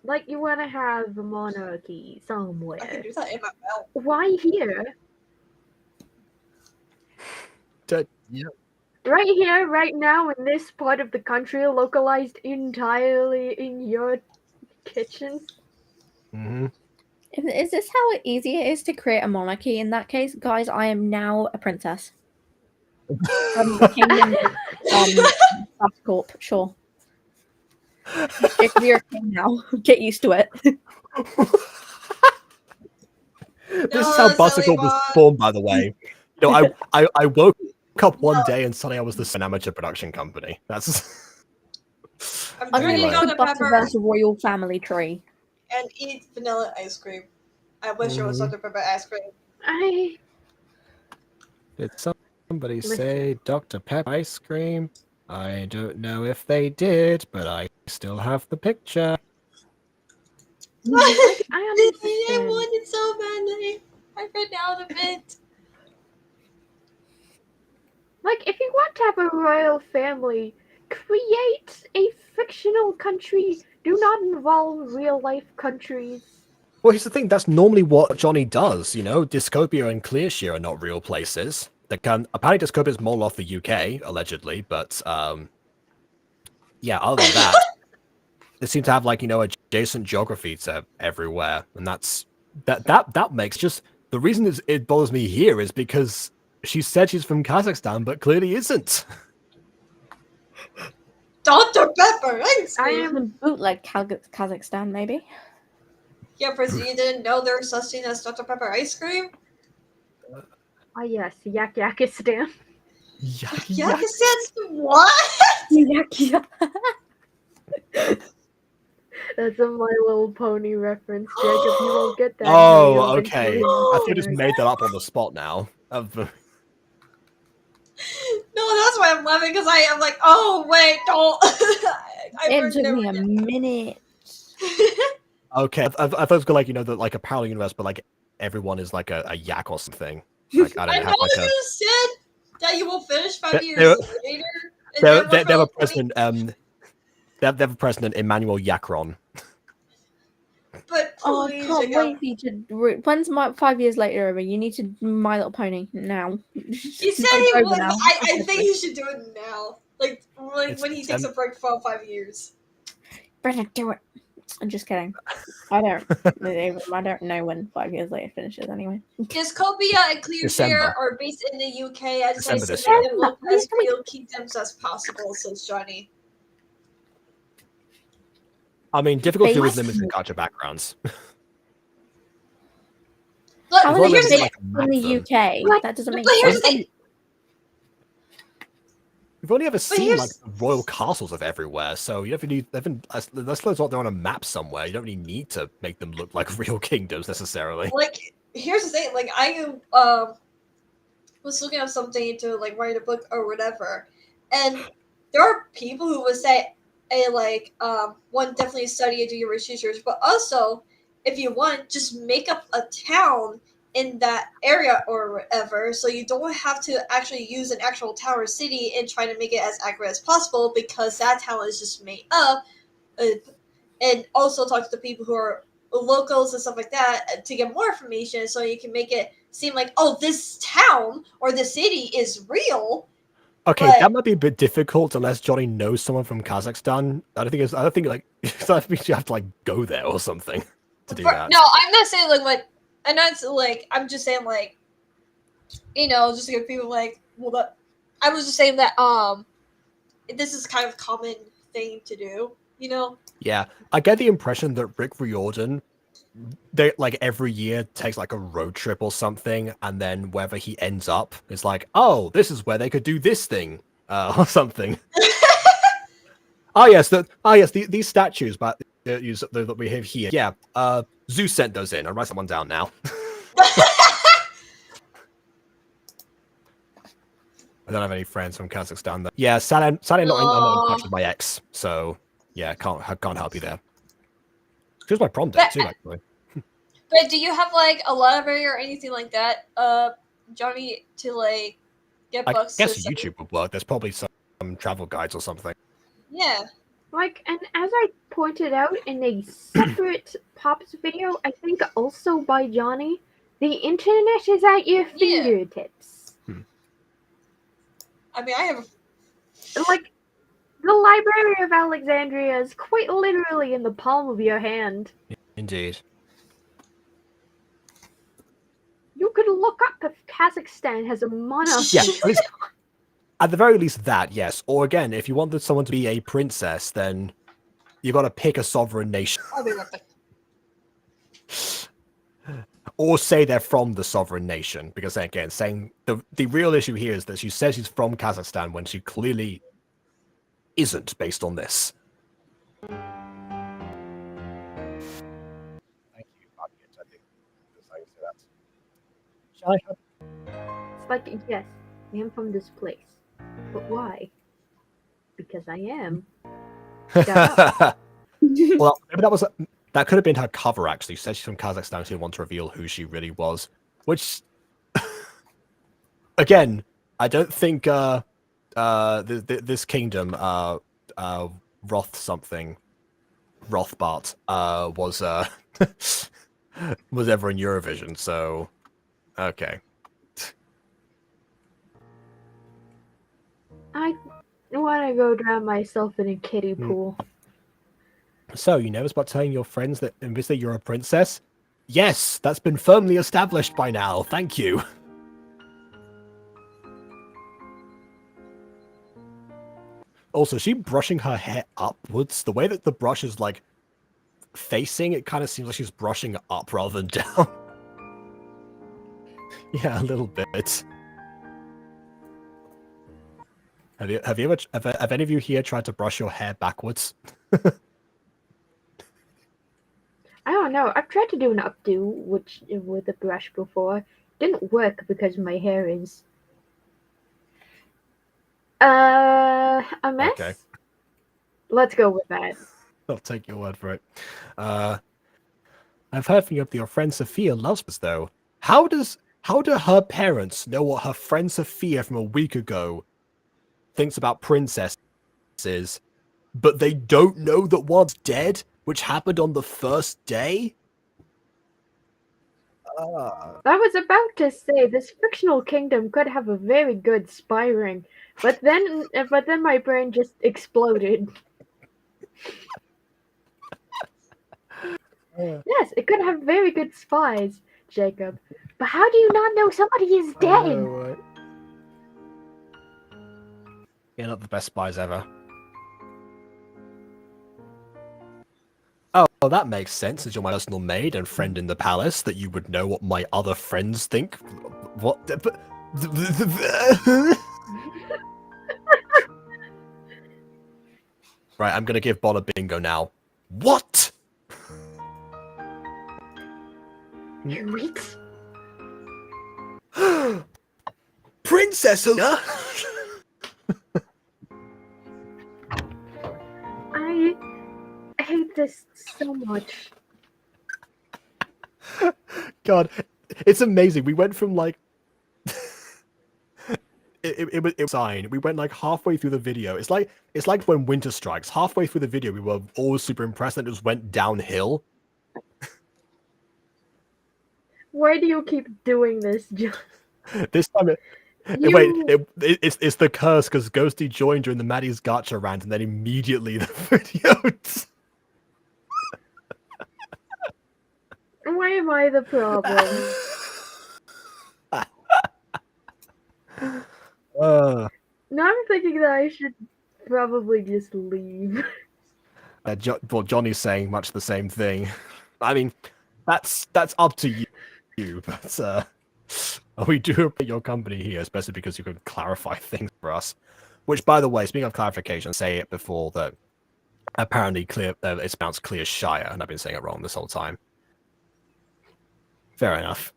Like, you want to have a monarchy I can somewhere. do that in my mouth. Why here? Yeah. Right here, right now, in this part of the country, localized entirely in your kitchen. Mm-hmm. Is this how easy it is to create a monarchy? In that case, guys, I am now a princess. From the kingdom of Corp, sure. If you're a king now, get used to it. This is how Buttercup was formed, by the way. You know, I woke up one day and suddenly I was an amateur production company. That's. I'm I'm gonna drinking make the Dr. Pepper Butterverse royal family tree. and eat vanilla ice cream. I wish it was Dr. Pepper ice cream. Did somebody say Dr. Pepper ice cream? I don't know if they did, but I still have the picture. I I understand. want it so badly. I ran out of it. Like, if you want to have a royal family, create a fictional country. Do not involve real life countries. Well, here's the thing. That's normally what Johnny does. You know, Discopia and Clearshare are not real places. They can apparently Discopia is more off the UK allegedly, but yeah. Other than that, they seem to have like adjacent geography to everywhere, and that makes just the reason it bothers me here is because she said she's from Kazakhstan, but clearly isn't. Dr. Pepper ice I cream. am Bootleg Kazakhstan, maybe. Yeah, Percy, you didn't know there was such thing as Dr. Pepper ice cream? Ah yes, Yakistan. Yeah, since what? Yak. That's a My Little Pony reference, Jacob. You won't get that. Oh, okay. I thought you just made that up on the spot now. No, that's why I'm laughing, because I am like, oh, wait, don't. It took me a minute. Okay, I thought it was like that like a parallel universe, but like everyone is like a yak or something. Like I don't I have know like you said that you will finish 5 They- years later. And they have a president. They have a president, Emmanuel Yacron. But Oh, I please, can't Jacob. wait for you to. When's 5 years later over? You need to My Little Pony now. He said he It's over would. now. I think he should do it now. Like It's when he takes a break for 5 years. Better do it. I'm just kidding. I don't know when 5 years later finishes anyway. Discopia and Clearshare December. are based in the UK. I'd say December this so year. they look as real kingdoms as possible, says Johnny. I mean, difficult to do with Based- limited Gacha backgrounds. Look, How As are long they as here's it's the like thing. a map in the them. UK? What? That doesn't make But here's sense. the thing. We've only ever seen like here's- royal castles of everywhere, so you don't need. Unless they're on a map somewhere, you don't really need to make them look like real kingdoms necessarily. Like, here's the thing. Like, I was looking at something to like write a book or whatever, and there are people who would say, "Hey, like, one definitely study and do your research, but also, if you want, just make up a town in that area or whatever, so you don't have to actually use an actual town or city and try to make it as accurate as possible because that town is just made up." And also talk to the people who are locals and stuff like that to get more information, so you can make it seem like, oh, this town or this city is real. Okay, But- that might be a bit difficult unless Johnny knows someone from Kazakhstan. I don't think like I think you have to like go there or something to do that. No, I'm not saying like, and that's like, I'm just saying like, just to get people like, well, I was just saying that this is kind of common thing to do, Yeah, I get the impression that Rick Riordan, they like every year takes like a road trip or something, and then wherever he ends up is like, oh, this is where they could do this thing or something. These statues, but that we have here. Yeah, Zeus sent those in. I'll write someone down now. I don't have any friends from Kazakhstan. Though. Yeah, sadly not in touch with my ex, so yeah, can't help you there. She was my prom date too, actually. But do you have like a library or anything like that, Johnny, to like get I books? guess to study? YouTube would work. There's probably some travel guides or something. Yeah. Like, and as I pointed out in a separate Pops video, I think also by Johnny, the internet is at your Yeah. fingertips. I mean, I have. Like, the Library of Alexandria is quite literally in the palm of your hand. Indeed. You could look up if Kazakhstan has a monarchy. Yeah, at the very least that, yes. Or again, if you wanted someone to be a princess, then you got to pick a sovereign nation. I'll be right back. Or say they're from the sovereign nation. Because again, saying the real issue here is that she says she's from Kazakhstan when she clearly isn't based on this. Thank you. Shall I have It's like, yes, I am from this place. But why? Because I am. Well, maybe that could have been her cover. Actually, she said she's from Kazakhstan. She didn't want to reveal who she really was. Which, again, I don't think this kingdom, Rothbart, was was ever in Eurovision. So, okay. I want to go drown myself in a kiddie pool. So, you nervous about telling your friends that you're a princess? Yes, that's been firmly established by now. Thank you. Also, she brushing her hair upwards. The way that the brush is like facing, it kind of seems like she's brushing up rather than down. Yeah, a little bit. Have any of you here tried to brush your hair backwards? I don't know. I've tried to do an updo with a brush before. Didn't work because my hair is a mess. Okay. Let's go with that. I'll take your word for it. I've heard from you that your friend Sophia loves us, though. How do her parents know what her friend Sophia from a week ago thinks about princesses, but they don't know that one's dead, which happened on the first day? I was about to say this fictional kingdom could have a very good spy ring, but then my brain just exploded. Yes, it could have very good spies, Jacob. But how do you not know somebody is dead? Right. You're not the best spies ever. Oh, well, that makes sense, as you're my personal maid and friend in the palace, that you would know what my other friends think. What? Right, I'm gonna give Bon a bingo now. What? Wait. Princess Una? I hate this so much. God, it's amazing. We went from like it was sign. We went like halfway through the video. It's like when winter strikes. Halfway through the video, we were all super impressed, and it just went downhill. Why do you keep doing this, John? This time, it's the curse because Ghosty joined during the Maddie's Gacha rant, and then immediately the video. Why am I the problem? Now I'm thinking that I should probably just leave. Well, Johnny's saying much the same thing. I mean, that's up to you, but we do appreciate your company here, especially because you can clarify things for us. Which, by the way, speaking of clarification, say it before that. Apparently, it's pronounced Clear Shire, and I've been saying it wrong this whole time. Fair enough.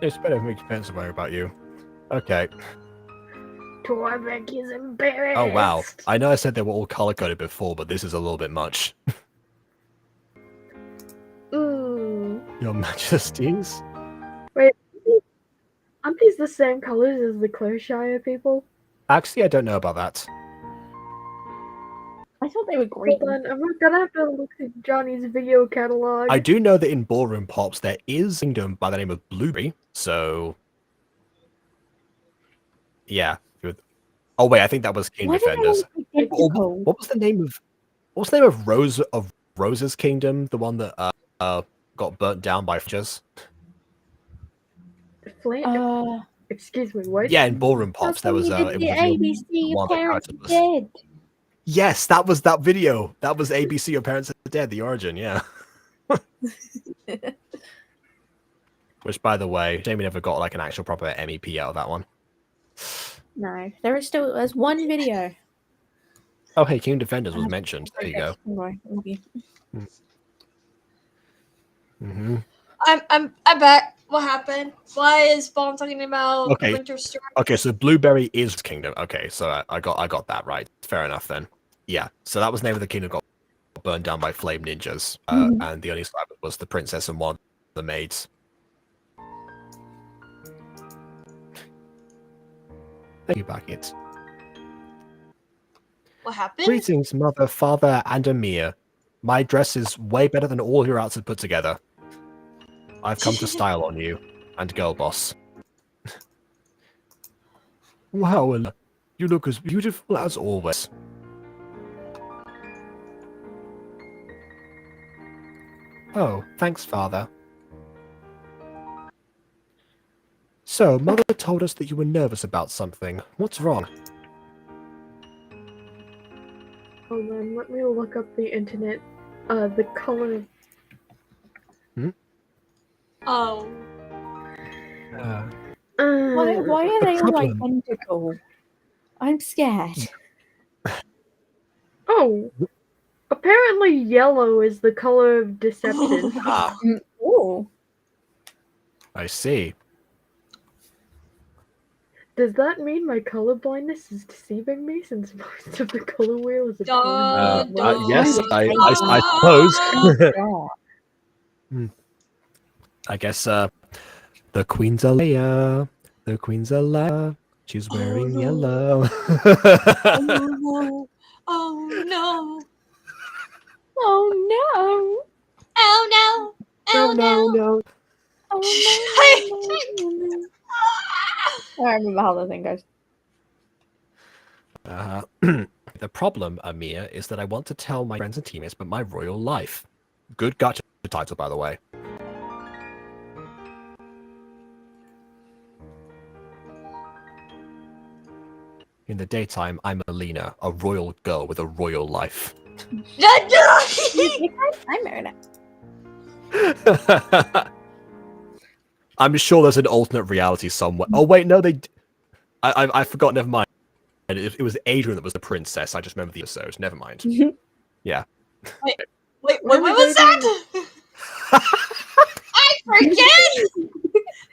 It's better if it makes sense about you. Okay. Torbeck is embarrassed. Oh, wow. I know I said they were all color-coded before, but this is a little bit much. Your Majesties? Wait, aren't these the same colors as the Clairshire people? Actually, I don't know about that. I thought they were green. Hold on, I'm gonna have to look at Johnny's video catalog. I do know that in Ballroom Pops, there is a kingdom by the name of Blueberry, so... Yeah. Oh, wait, I think that was King Defenders. What was the name of Rose's kingdom? The one that got burnt down by Fridges? Excuse me, what? Yeah, in Ballroom Pops, there was ABC, your parents are dead. Yes, that was that video. That was ABC, Your Parents Are Dead, the origin, yeah. Which, by the way, Jamie never got like an actual proper MEP out of that one. No, there's one video. Oh, hey, King Defenders was mentioned. There you go. Mm-hmm. I'm back. What happened? Why is Bomb talking about Winter Strike? Okay, so Blueberry is Kingdom. Okay, so I got that right. Fair enough then. Yeah, so that was the name of the kingdom got burned down by flame ninjas, and the only survivor was the princess and one of the maids. Thank you, Bucket. What happened? Greetings, mother, father, and Amir. My dress is way better than all your outfits put together. I've come to style on you, and girl boss. Wow, Ella, you look as beautiful as always. Oh, thanks, father. So, mother told us that you were nervous about something. What's wrong? Hold on, let me look up the internet. The color. Oh. Why are they all problem. identical? I'm scared. Oh, apparently yellow is the color of deception. Ah, Oh. I see. Does that mean my color blindness is deceiving me since most of the color wheel is a Dun, dun, Yes, I dun. suppose. I guess the Queen's a Leia. The Queen's a Leia. She's wearing no. yellow. Oh no. Oh no. Oh no! Oh no. Oh no. Oh no! No, no. I remember how the thing goes. The problem, Amir, is that I want to tell my friends and teammates about my royal life. Good gacha title, by the way. In the daytime, I'm Alina, a royal girl with a royal life. I'm married. I'm sure there's an alternate reality somewhere. Oh wait, no, I forgot. Never mind. It was Adrian that was the princess. I just remember the episode. Never mind. Yeah. Wait, what was that? I forget.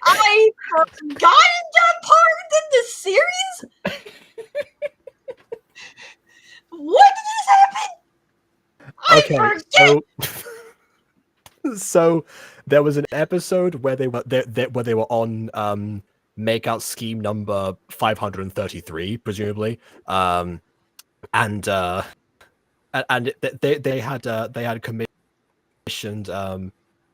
I forgot that part in the series. What did this happen? I forget. So there was an episode where they were on makeout scheme number 533, presumably, and they had commissioned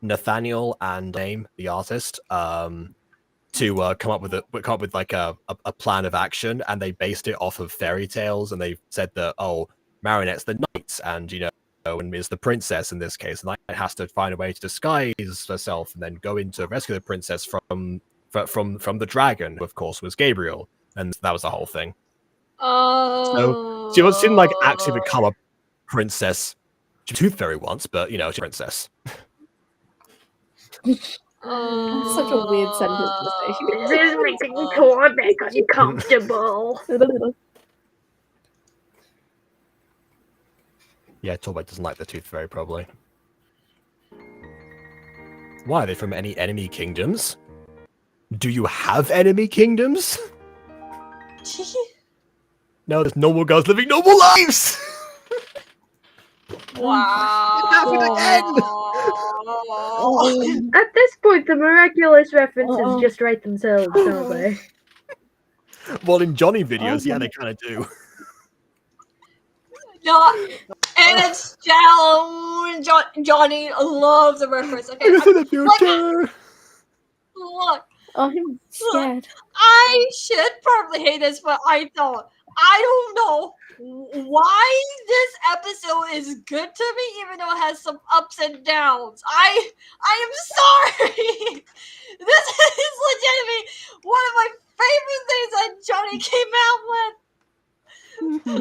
Nathaniel and Name, the artist, to come up with like a plan of action, and they based it off of fairy tales, and they said that Marinette's the knight, and and is the princess in this case, and Knight has to find a way to disguise herself and then go in to rescue the princess from the dragon, who of course was Gabriel, and that was the whole thing. So she didn't like actually become a princess. She was a tooth fairy once, but she's a princess. That's such a weird sentence to say. This is making Cormac uncomfortable. Yeah, Torbeck doesn't like the tooth fairy, probably. Why, are they from any enemy kingdoms? Do you have enemy kingdoms? No, there's normal girls living normal lives! Wow. At this point, the miraculous references just write themselves, don't they? Well, in Johnny videos, yeah, they kind of do. No, and it's Johnny loves the reference. Okay, look, I'm scared. I should probably hate this, but I don't. I don't know why this episode is good to me, even though it has some ups and downs. I am sorry. This is legitimately one of my favorite things that Johnny came out with.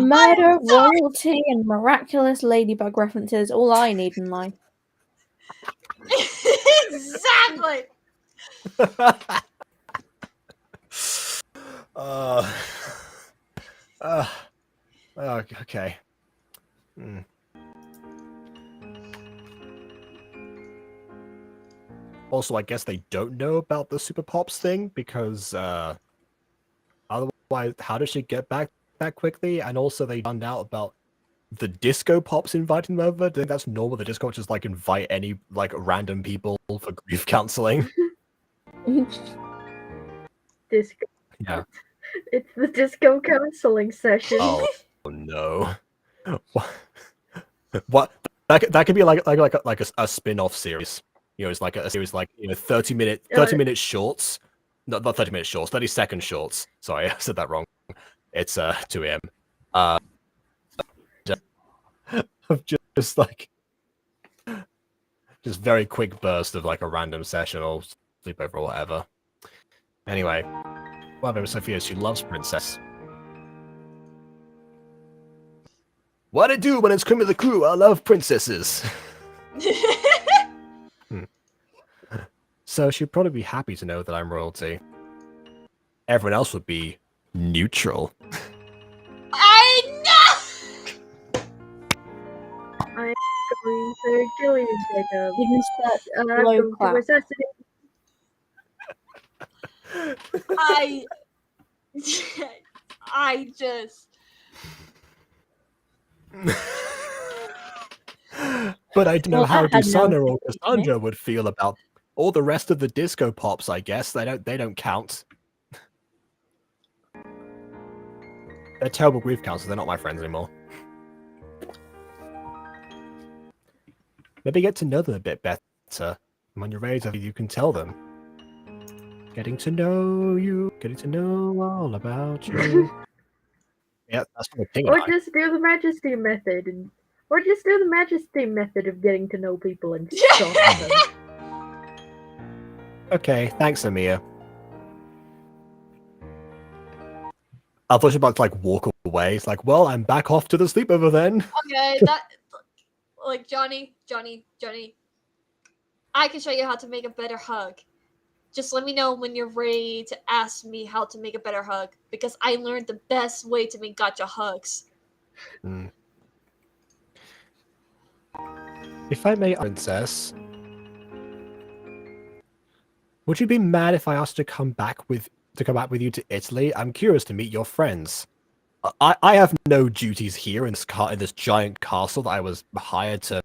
Murder, royalty, and miraculous ladybug references. All I need in life. Exactly. Okay. Also, I guess they don't know about the Super Pops thing, because otherwise, how does she get back that quickly? And also, they found out about the disco pops inviting them over. Do you think that's normal? The disco pops just like invite any like random people for grief counseling. Disco. Yeah. It's the disco counseling session. Oh no. What? That could be like a spin-off series. You know, it's like a series like 30-minute shorts. No, not 30-minute shorts, 30-second shorts. Sorry, I said that wrong. It's 2 a.m. Of just like just very quick burst of like a random session or sleepover or whatever. Anyway, well, there was Sophia. She loves Princess. What I do when it's cream of the crew? I love princesses. So she'd probably be happy to know that I'm royalty. Everyone else would be neutral. I know. I'm going to kill you, Jacob. You can start I'm low going to clap. assassinate. I just. But I don't know Well, how I had no Dusana or opinion. Cassandra would feel about all the rest of the disco pops. I guess they don't count. They're terrible grief counselors. They're not my friends anymore. Maybe get to know them a bit better. And when you're ready to, you can tell them. Getting to know you, getting to know all about you. Yeah, that's from the Ping Or and I. just do the majesty method, of getting to know people and stalk them. Okay, thanks, Amir. I thought you were about to like walk away. It's like, well, I'm back off to the sleepover then. Okay, that like Johnny. I can show you how to make a better hug. Just let me know when you're ready to ask me how to make a better hug, because I learned the best way to make gacha hugs. Mm. If I may, Princess, would you be mad if I asked to come back with you to Italy? I'm curious to meet your friends. I have no duties here in this giant castle that I was hired to,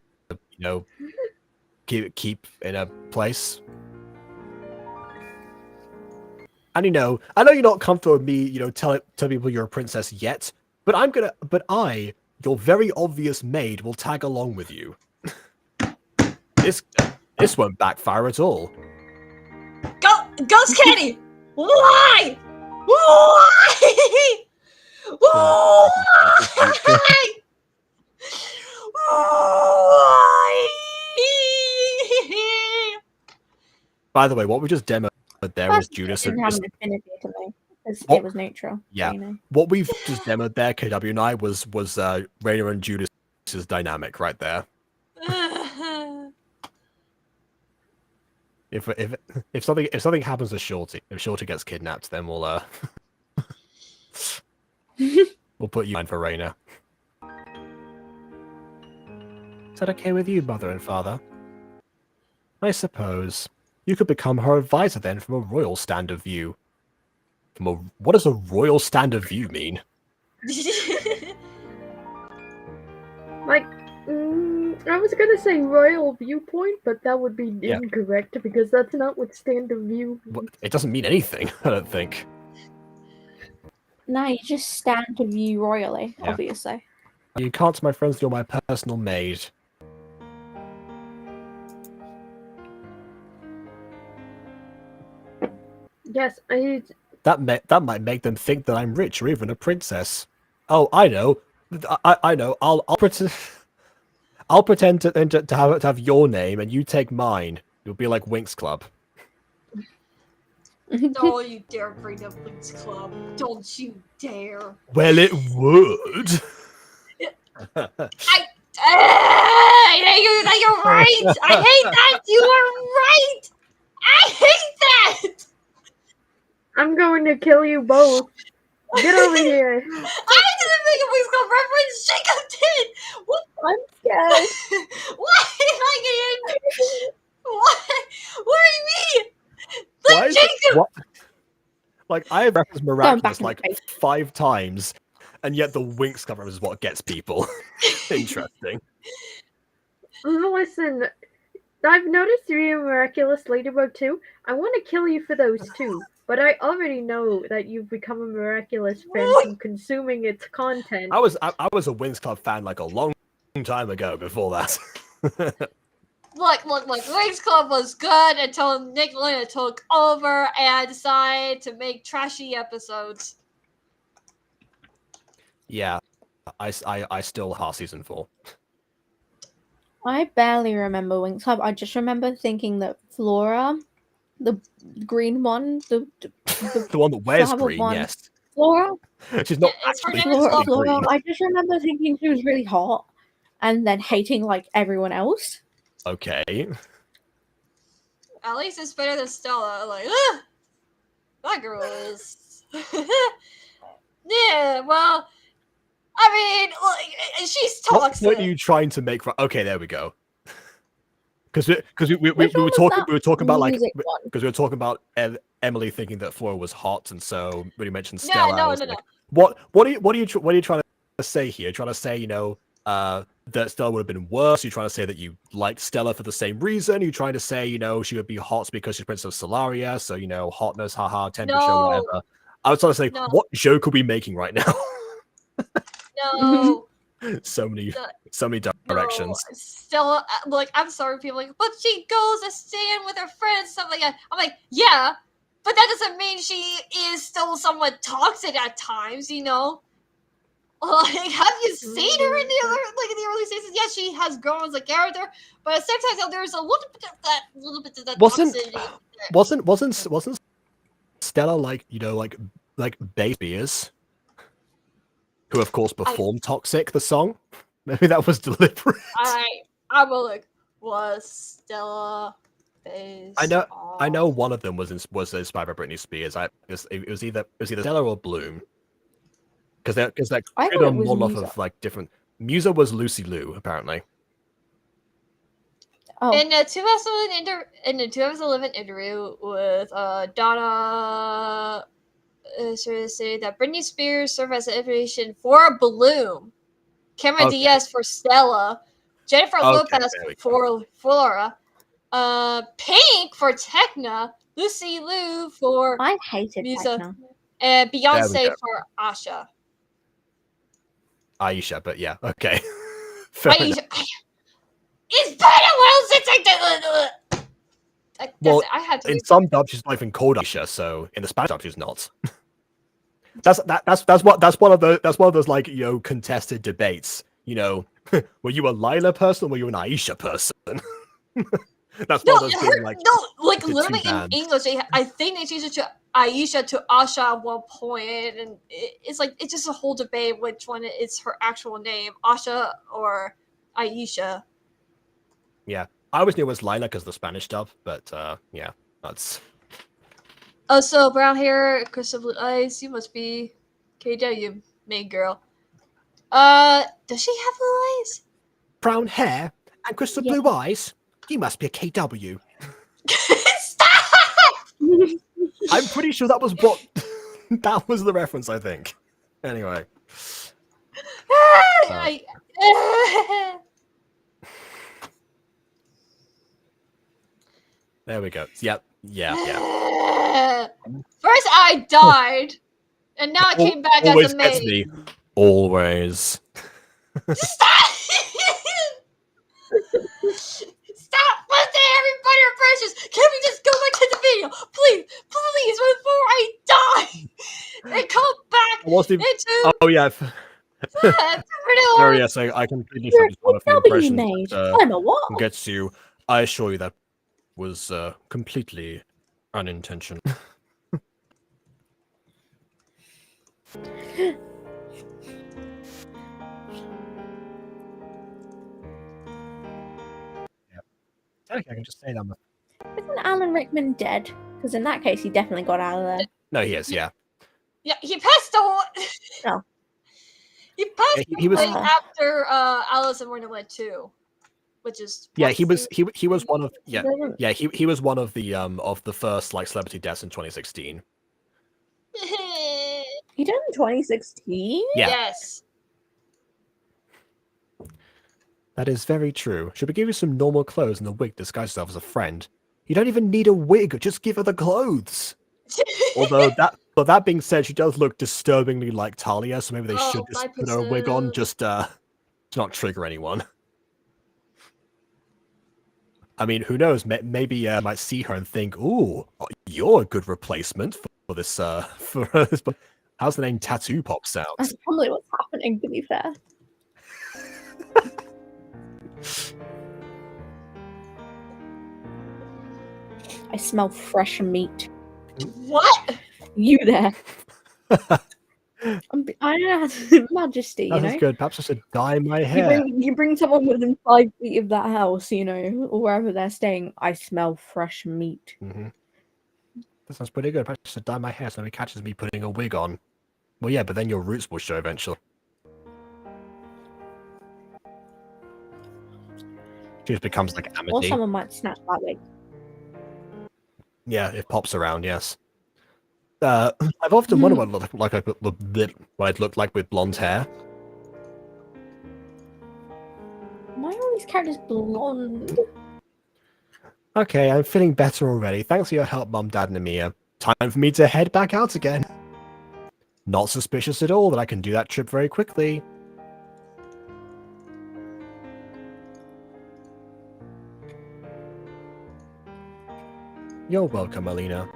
keep in a place. And I know you're not comfortable with me, tell people you're a princess yet, but I, your very obvious maid, will tag along with you. This won't backfire at all. Ghost Candy! Why? Why? Why? By the way, what we just demoed there was Judas. Didn't have an affinity to me because What? it was neutral. Yeah. You know. What we've just demoed there, KW and I, was Rainer and Judas' dynamic right there. If something happens to Shorty, if Shorty gets kidnapped, then we'll put you in for Rainer. Is that okay with you, mother and father? I suppose you could become her advisor then, from a royal stand of view. What does a royal stand of view mean? Like, I was gonna say royal viewpoint, but that would be incorrect because that's not what stand of view means. It doesn't mean anything, I don't think. No, you just stand to view royally, Yeah. obviously. You can't, my friends, you're my personal maid. Yes, That might make them think that I'm rich or even a princess. Oh, I know. I know. I'll pretend. I'll pretend to have your name and you take mine. You'll be like Winx Club. Don't you dare bring up Winx Club. Don't you dare. Well, it would. You're right. I hate that. You are right. I hate that. I'm going to kill you both. Get over here. I didn't make a Winx Club reference. Jacob did. What? I'm scared. Why did I get in? What do you mean? Why Like is Jacob. What? Like, I have referenced Miraculous back in like the face. 5 times, and yet the Winx cover is what gets people. Interesting. Listen, I've noticed you're a Miraculous Ladybug too. I want to kill you for those too, but I already know that you've become a Miraculous fan from consuming its content. I was a Winx Club fan like a long time ago before that. Look. Winx Club was good until Nick Luna took over and decided to make trashy episodes. Yeah, I still have season 4. I barely remember Winx Club. I just remember thinking that Flora, the green one, the one that wears flower green, one, yes. Flora. She's not It's her actually name is Flora, physically Flora. green. I just remember thinking she was really hot, and then hating like everyone else. Okay. At least it's better than Stella. Like, that girl is. Yeah, well, I mean, like, she's What toxic. point are you trying to make? Okay, there we go. Because we Which were one was talking that about like music one? because we were talking about Emily thinking that Flora was hot, and so when you mentioned No, Stella, I was no. like, what are you trying to say here? You're trying to say, you know, that Stella would have been worse? You're trying to say that you liked Stella for the same reason? You're trying to say, you know, she would be hot because she's Princess of Solaria, so, you know, hotness, haha, temperature, No. whatever. I was trying to say, No. what joke are we making right now? No. so many directions. No. Stella, like, I'm sorry, people like, but she goes to stand with her friends, stuff like that. I'm like, yeah, but that doesn't mean she is still somewhat toxic at times, you know? Like, have you seen her in the other, like, in the early seasons? Yes, she has grown as a character, but at the same time, there's a little bit of that toxicity. Wasn't Stella like, you know, like Bass Beers, who of course performed "Toxic" the song? Maybe that was deliberate. I'm like, was Stella based I know on- one of them was inspired by Britney Spears. It was either Stella or Bloom, because they're I created thought a it was model off Musa. of like different. Musa was Lucy Liu, apparently. Oh, In the 2011 interview with Donna, sort of say that Britney Spears served as an inspiration for Bloom, Cameron Okay. Diaz for Stella, Jennifer Okay, Lopez there we for Flora, Pink for Tekna, Lucy Liu for I hated Musa, Tekna. and There we Beyonce go. for Asha. Aisha, but yeah, okay. Fair enough. It's been a while since I did. Well, I had to. In some dubs, she's not even called Aisha, so in the Spanish dub, she's not. That's one of those like, you know, contested debates. You know, were you a Lila person or were you an Aisha person? That's No, one of those being like like the two literally in bands. English, I think they changed it to Aisha to Asha at one point, and it's like it's just a whole debate which one is her actual name, Asha or Aisha. Yeah, I always knew it was Lila because the Spanish dub, but yeah, that's Oh, so brown hair, crystal blue eyes. You must be KW main girl. Does she have blue eyes? brown hair and crystal Yeah. blue eyes. You must be a KW. Stop! I'm pretty sure that was what that was the reference. I think. Anyway. There we go. Yep. Yeah. First I died, and now I came back Always as a gets maid. me. Always. Stop! Stop listening, everybody are precious. Can we just go back to the video, please, before I die, and come back Wasn't even, into oh yeah. real Oh yes, I completely You're a one of the KW impressions maid. that I'm a what? gets you. I assure you that was completely unintentional. I can just say that. Isn't Alan Rickman dead? Because in that case, he definitely got out of there. No, he is. Yeah, Yeah, he passed away. Oh. He passed he was. away after Alice in Wonderland 2, which is Yeah, he was one of. Yeah, Doesn't- yeah. He was one of the first like celebrity deaths in 2016. He Eurovision 2016? Yeah. Yes. That is very true. Should we give you some normal clothes and a wig disguise yourself as a friend? You don't even need a wig, just give her the clothes. Although but that being said, she does look disturbingly like Talia, so maybe they should just my put her a wig on, pixel. just to not trigger anyone. I mean, who knows? Maybe I might see her and think, "Ooh, you're a good replacement for this." For this. How's the name Tattoo Pop sound? That's probably what's happening, to be fair. I smell fresh meat. What? You there? I don't know how to majesty, you know? That's good. Perhaps I should dye my hair. You bring someone within 5 feet of that house, you know, or wherever they're staying. I smell fresh meat. Mm-hmm. That sounds pretty good. Perhaps I should dye my hair so nobody catches me putting a wig on. Well, yeah, but then your roots will show eventually. She just becomes like Amity. Or someone might snatch that wig. Yeah, it pops around, yes. I've often wondered what I'd look like with blonde hair. Why are all these characters blonde? Okay, I'm feeling better already. Thanks for your help, Mum, Dad, and Amia. Time for me to head back out again. Not suspicious at all that I can do that trip very quickly. You're welcome, Alina.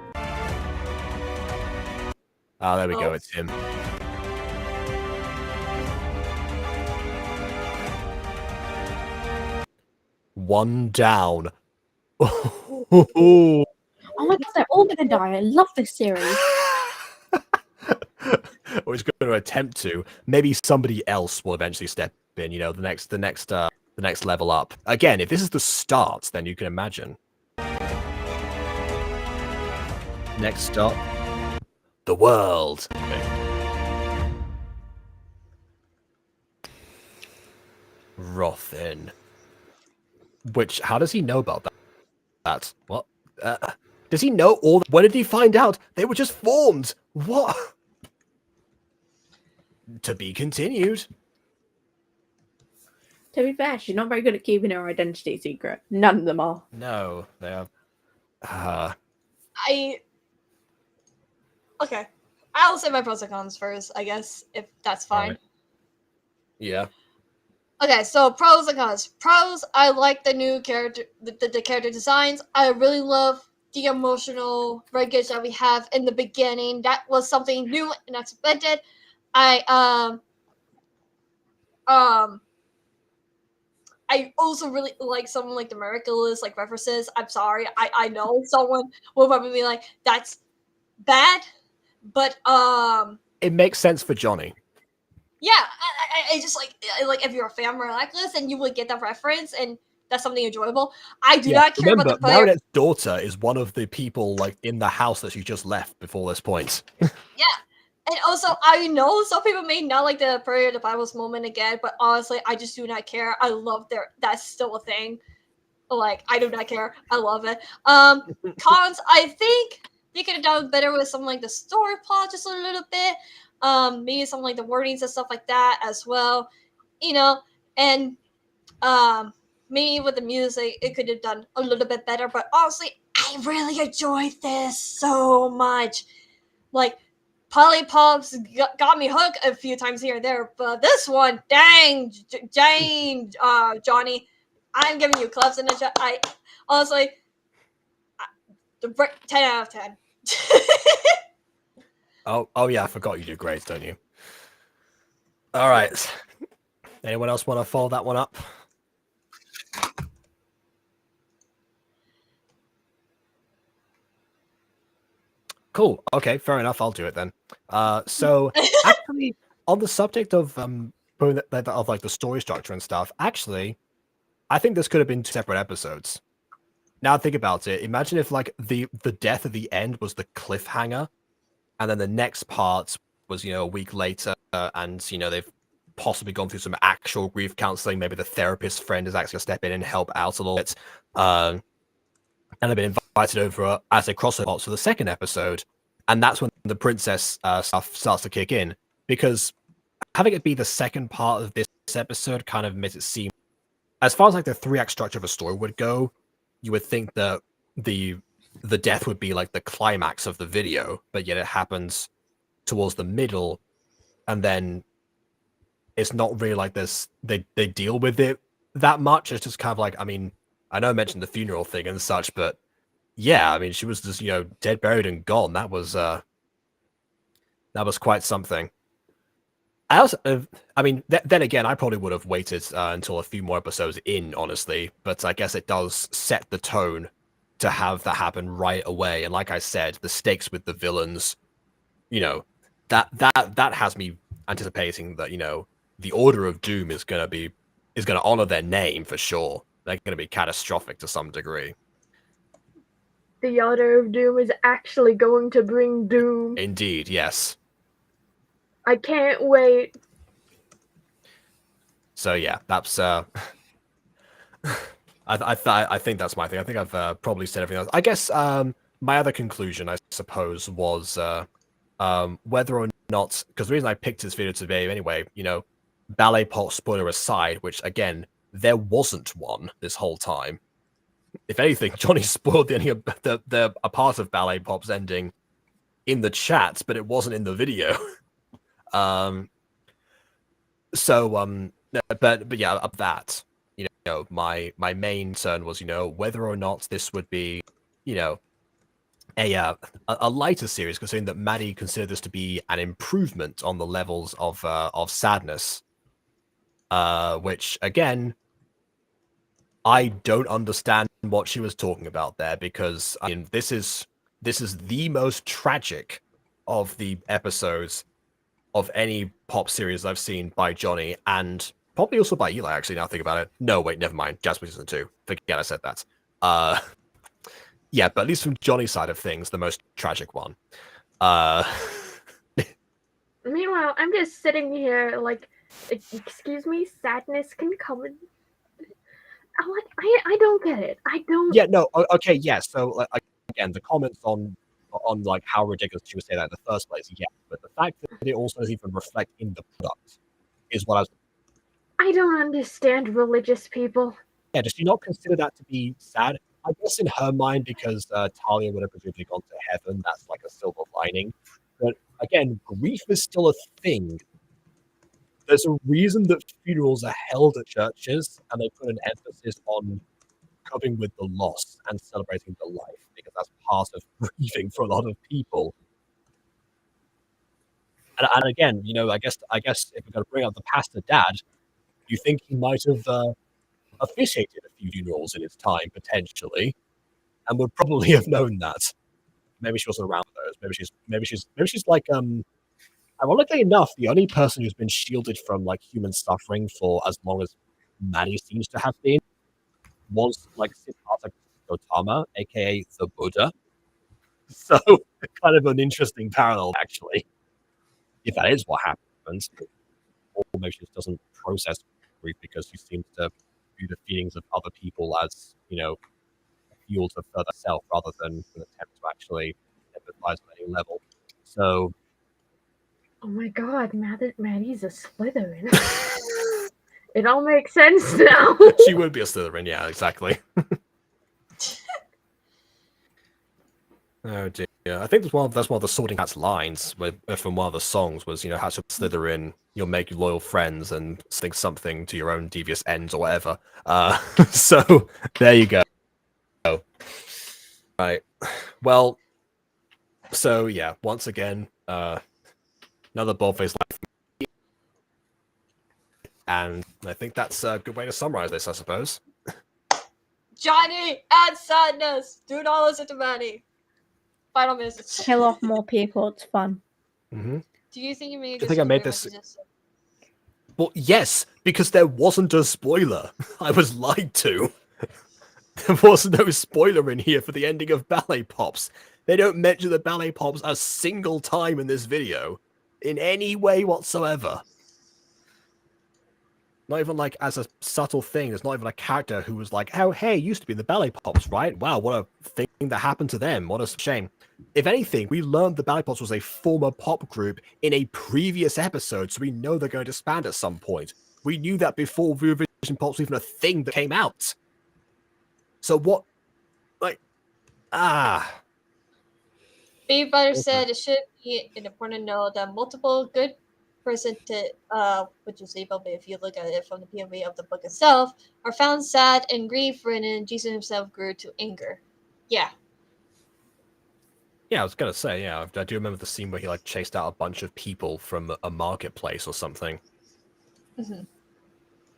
Ah, there we go, it's him. One down. Oh my god, they're all gonna die. I love this series. Or he's going to attempt to. Maybe somebody else will eventually step in. You know, the next level up. Again, if this is the start, then you can imagine. Next stop, the world. Okay. Rothin. Which, how does he know about that? That what? Does he know all? When did he find out? They were just formed. What? To be continued. To be fair, she's not very good at keeping her identity secret. None of them are. No, they are. Okay. I'll say my pros and cons first, I guess, if that's fine. Right. Yeah. Okay, so pros and cons. Pros, I like the new character, the character designs. I really love the emotional wreckage that we have in the beginning. That was something new and unexpected. I also really like someone like the Miraculous, like references. I'm sorry, I know someone will probably be like, that's bad, but It makes sense for Johnny. yeah, I just like if you're a fan of Miraculous, then you would get that reference, and that's something enjoyable. I do not care about the player. Marinette's daughter is one of the people like in the house that she just left before this point. Yeah. And also, I know some people may not like the prayer of the Bible's moment again, but honestly, I just do not care. I love that's still a thing. Like, I do not care. I love it. Cons, I think they could have done better with something like the story plot just a little bit. Maybe something like the wordings and stuff like that as well. You know, and maybe with the music, it could have done a little bit better. But honestly, I really enjoyed this so much. Like, Ballet Pops got me hooked a few times here and there, but this one, dang, Johnny, I'm giving you clubs in the chat. I honestly, 10 out of 10. Oh yeah, I forgot you do grades, don't you? All right. Anyone else want to follow that one up? Cool. Okay, fair enough. I'll do it then. So actually, on the subject of like the story structure and stuff, actually, I think this could have been 2 separate episodes. Now think about it. Imagine if like the death at the end was the cliffhanger, and then the next part was a week later, and they've possibly gone through some actual grief counseling. Maybe the therapist friend is actually going to step in and help out a little bit. And they've been invited over as a crossover for the second episode, and that's when the princess stuff starts to kick in, because having it be the second part of this episode kind of makes it seem, as far as like the 3-act structure of a story would go, you would think that the death would be like the climax of the video, but yet it happens towards the middle, and then it's not really like this. They deal with it that much. It's just kind of like, I mean, I know I mentioned the funeral thing and such, but yeah, I mean, she was just, dead, buried, and gone. That was quite something. I also, I mean, then again, I probably would have waited until a few more episodes in, honestly. But I guess it does set the tone to have that happen right away. And like I said, the stakes with the villains, that has me anticipating that the Order of Doom is gonna honor their name for sure. They're gonna be catastrophic to some degree. The Order of Doom is actually going to bring doom. Indeed, yes. I can't wait. So yeah, that's I think that's my thing. I think I've probably said everything else. I guess my other conclusion, I suppose, was whether or not, because the reason I picked this video today anyway, Ballet Pops spoiler aside, which again, there wasn't one this whole time. If anything, Johnny spoiled the a part of Ballet Pops ending in the chat, but it wasn't in the video. But yeah, up that, my main concern was, whether or not this would be, a lighter series, considering that Maddie considered this to be an improvement on the levels of sadness, which again, I don't understand what she was talking about there, because I mean, this is the most tragic of the episodes of any pop series I've seen by Johnny, and probably also by Eli, actually, now I think about it. No, wait, never mind. Jasper Season 2. Forget I said that. Yeah, but at least from Johnny's side of things, the most tragic one. Meanwhile, I'm just sitting here like, excuse me, sadness can come in. I don't get it. I don't. Yeah, no, okay, yeah. So again, the comments on like how ridiculous she would say that in the first place, yeah. But the fact that it also doesn't even reflect in the product is what I don't understand religious people. Yeah, does she not consider that to be sad? I guess in her mind, because Talia would have presumably gone to heaven, that's like a silver lining. But again, grief is still a thing. There's a reason that funerals are held at churches, and they put an emphasis on coping with the loss and celebrating the life, because that's part of grieving for a lot of people. And again, I guess if we're going to bring up the pastor dad, you think he might have officiated a few funerals in his time, potentially, and would probably have known that. Maybe she wasn't around those. Maybe she's like ironically enough, the only person who's been shielded from like human suffering for as long as Maddie seems to have been was like Siddhartha Gautama, aka the Buddha. So kind of an interesting parallel, actually, if that is what happens. Or maybe she just doesn't process grief because she seems to view the feelings of other people as, fuel to further self rather than an attempt to actually empathize on any level. So, oh my god, Maddie's a Slytherin. It all makes sense now. She would be a Slytherin, yeah, exactly. Oh dear. I think that's one of the Sorting Hat's lines from one of the songs was, how to Slytherin, you'll make loyal friends and think something to your own devious ends or whatever. So there you go. Right. Well, so yeah, once again, another boldface life. And I think that's a good way to summarize this, I suppose. Johnny and sadness. Do not listen to Maddie. Final message. Kill off more people. It's fun. Mm-hmm. Do you think you made? Do you think I made this? Well, yes, because there wasn't a spoiler. I was lied to. There was no spoiler in here for the ending of Ballet Pops. They don't mention the Ballet Pops a single time in this video, in any way whatsoever. Not even like as a subtle thing. There's not even a character who was like, "Oh, hey, used to be in the Ballet Pops, right? Wow, what a thing that happened to them. What a shame." If anything, we learned the Ballet Pops was a former pop group in a previous episode, so we know they're going to disband at some point. We knew that before Eurovision Pops was even a thing that came out. So what, like, Big Brother said it should be important to know that multiple good presented, which is able, but if you look at it from the POV of the book itself, are found sad and grief-ridden. Jesus himself grew to anger. Yeah. Yeah, I was gonna say, yeah, I do remember the scene where he like chased out a bunch of people from a marketplace or something. Mm-hmm.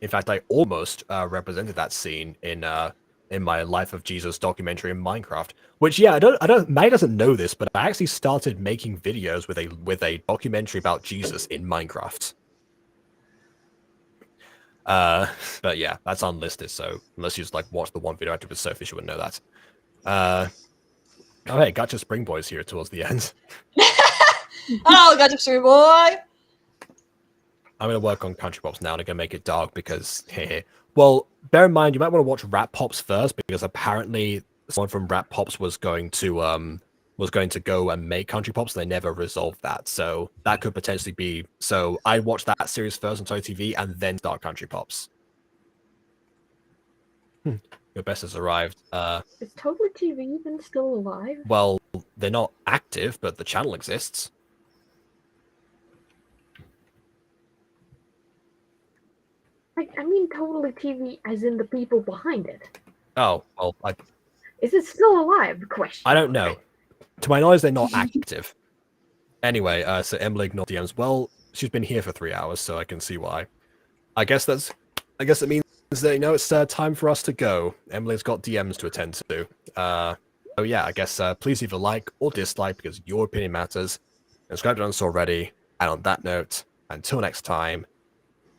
In fact, I almost represented that scene in my Life of Jesus documentary in Minecraft. Which, yeah, I don't. May doesn't know this, but I actually started making videos with a documentary about Jesus in Minecraft. But yeah, that's unlisted. So unless you just like watch the one video I did with Sophie, you wouldn't know that. Oh hey, Gacha Spring Boy's here towards the end. Oh, Gacha Spring Boy! I'm gonna work on Country Pops now and I'm gonna make it dark because well, bear in mind you might want to watch Rap Pops first because apparently someone from Rap Pops was going to go and make Country Pops. They never resolved that, so that could potentially be. So I watched that series first on Toy TV and then start Country Pops. Your best has arrived. Is Totally TV even still alive? Well, they're not active, but the channel exists. I mean Totally TV as in the people behind it. Oh, well, Is it still alive? Question. I don't know. To my knowledge, they're not active. Anyway, so Emily ignored DMs. Well, she's been here for 3 hours, so I can see why. I guess it means that, it's time for us to go. Emily's got DMs to attend to. Oh yeah, I guess please either like or dislike because your opinion matters. Subscribe to us already. And on that note, until next time,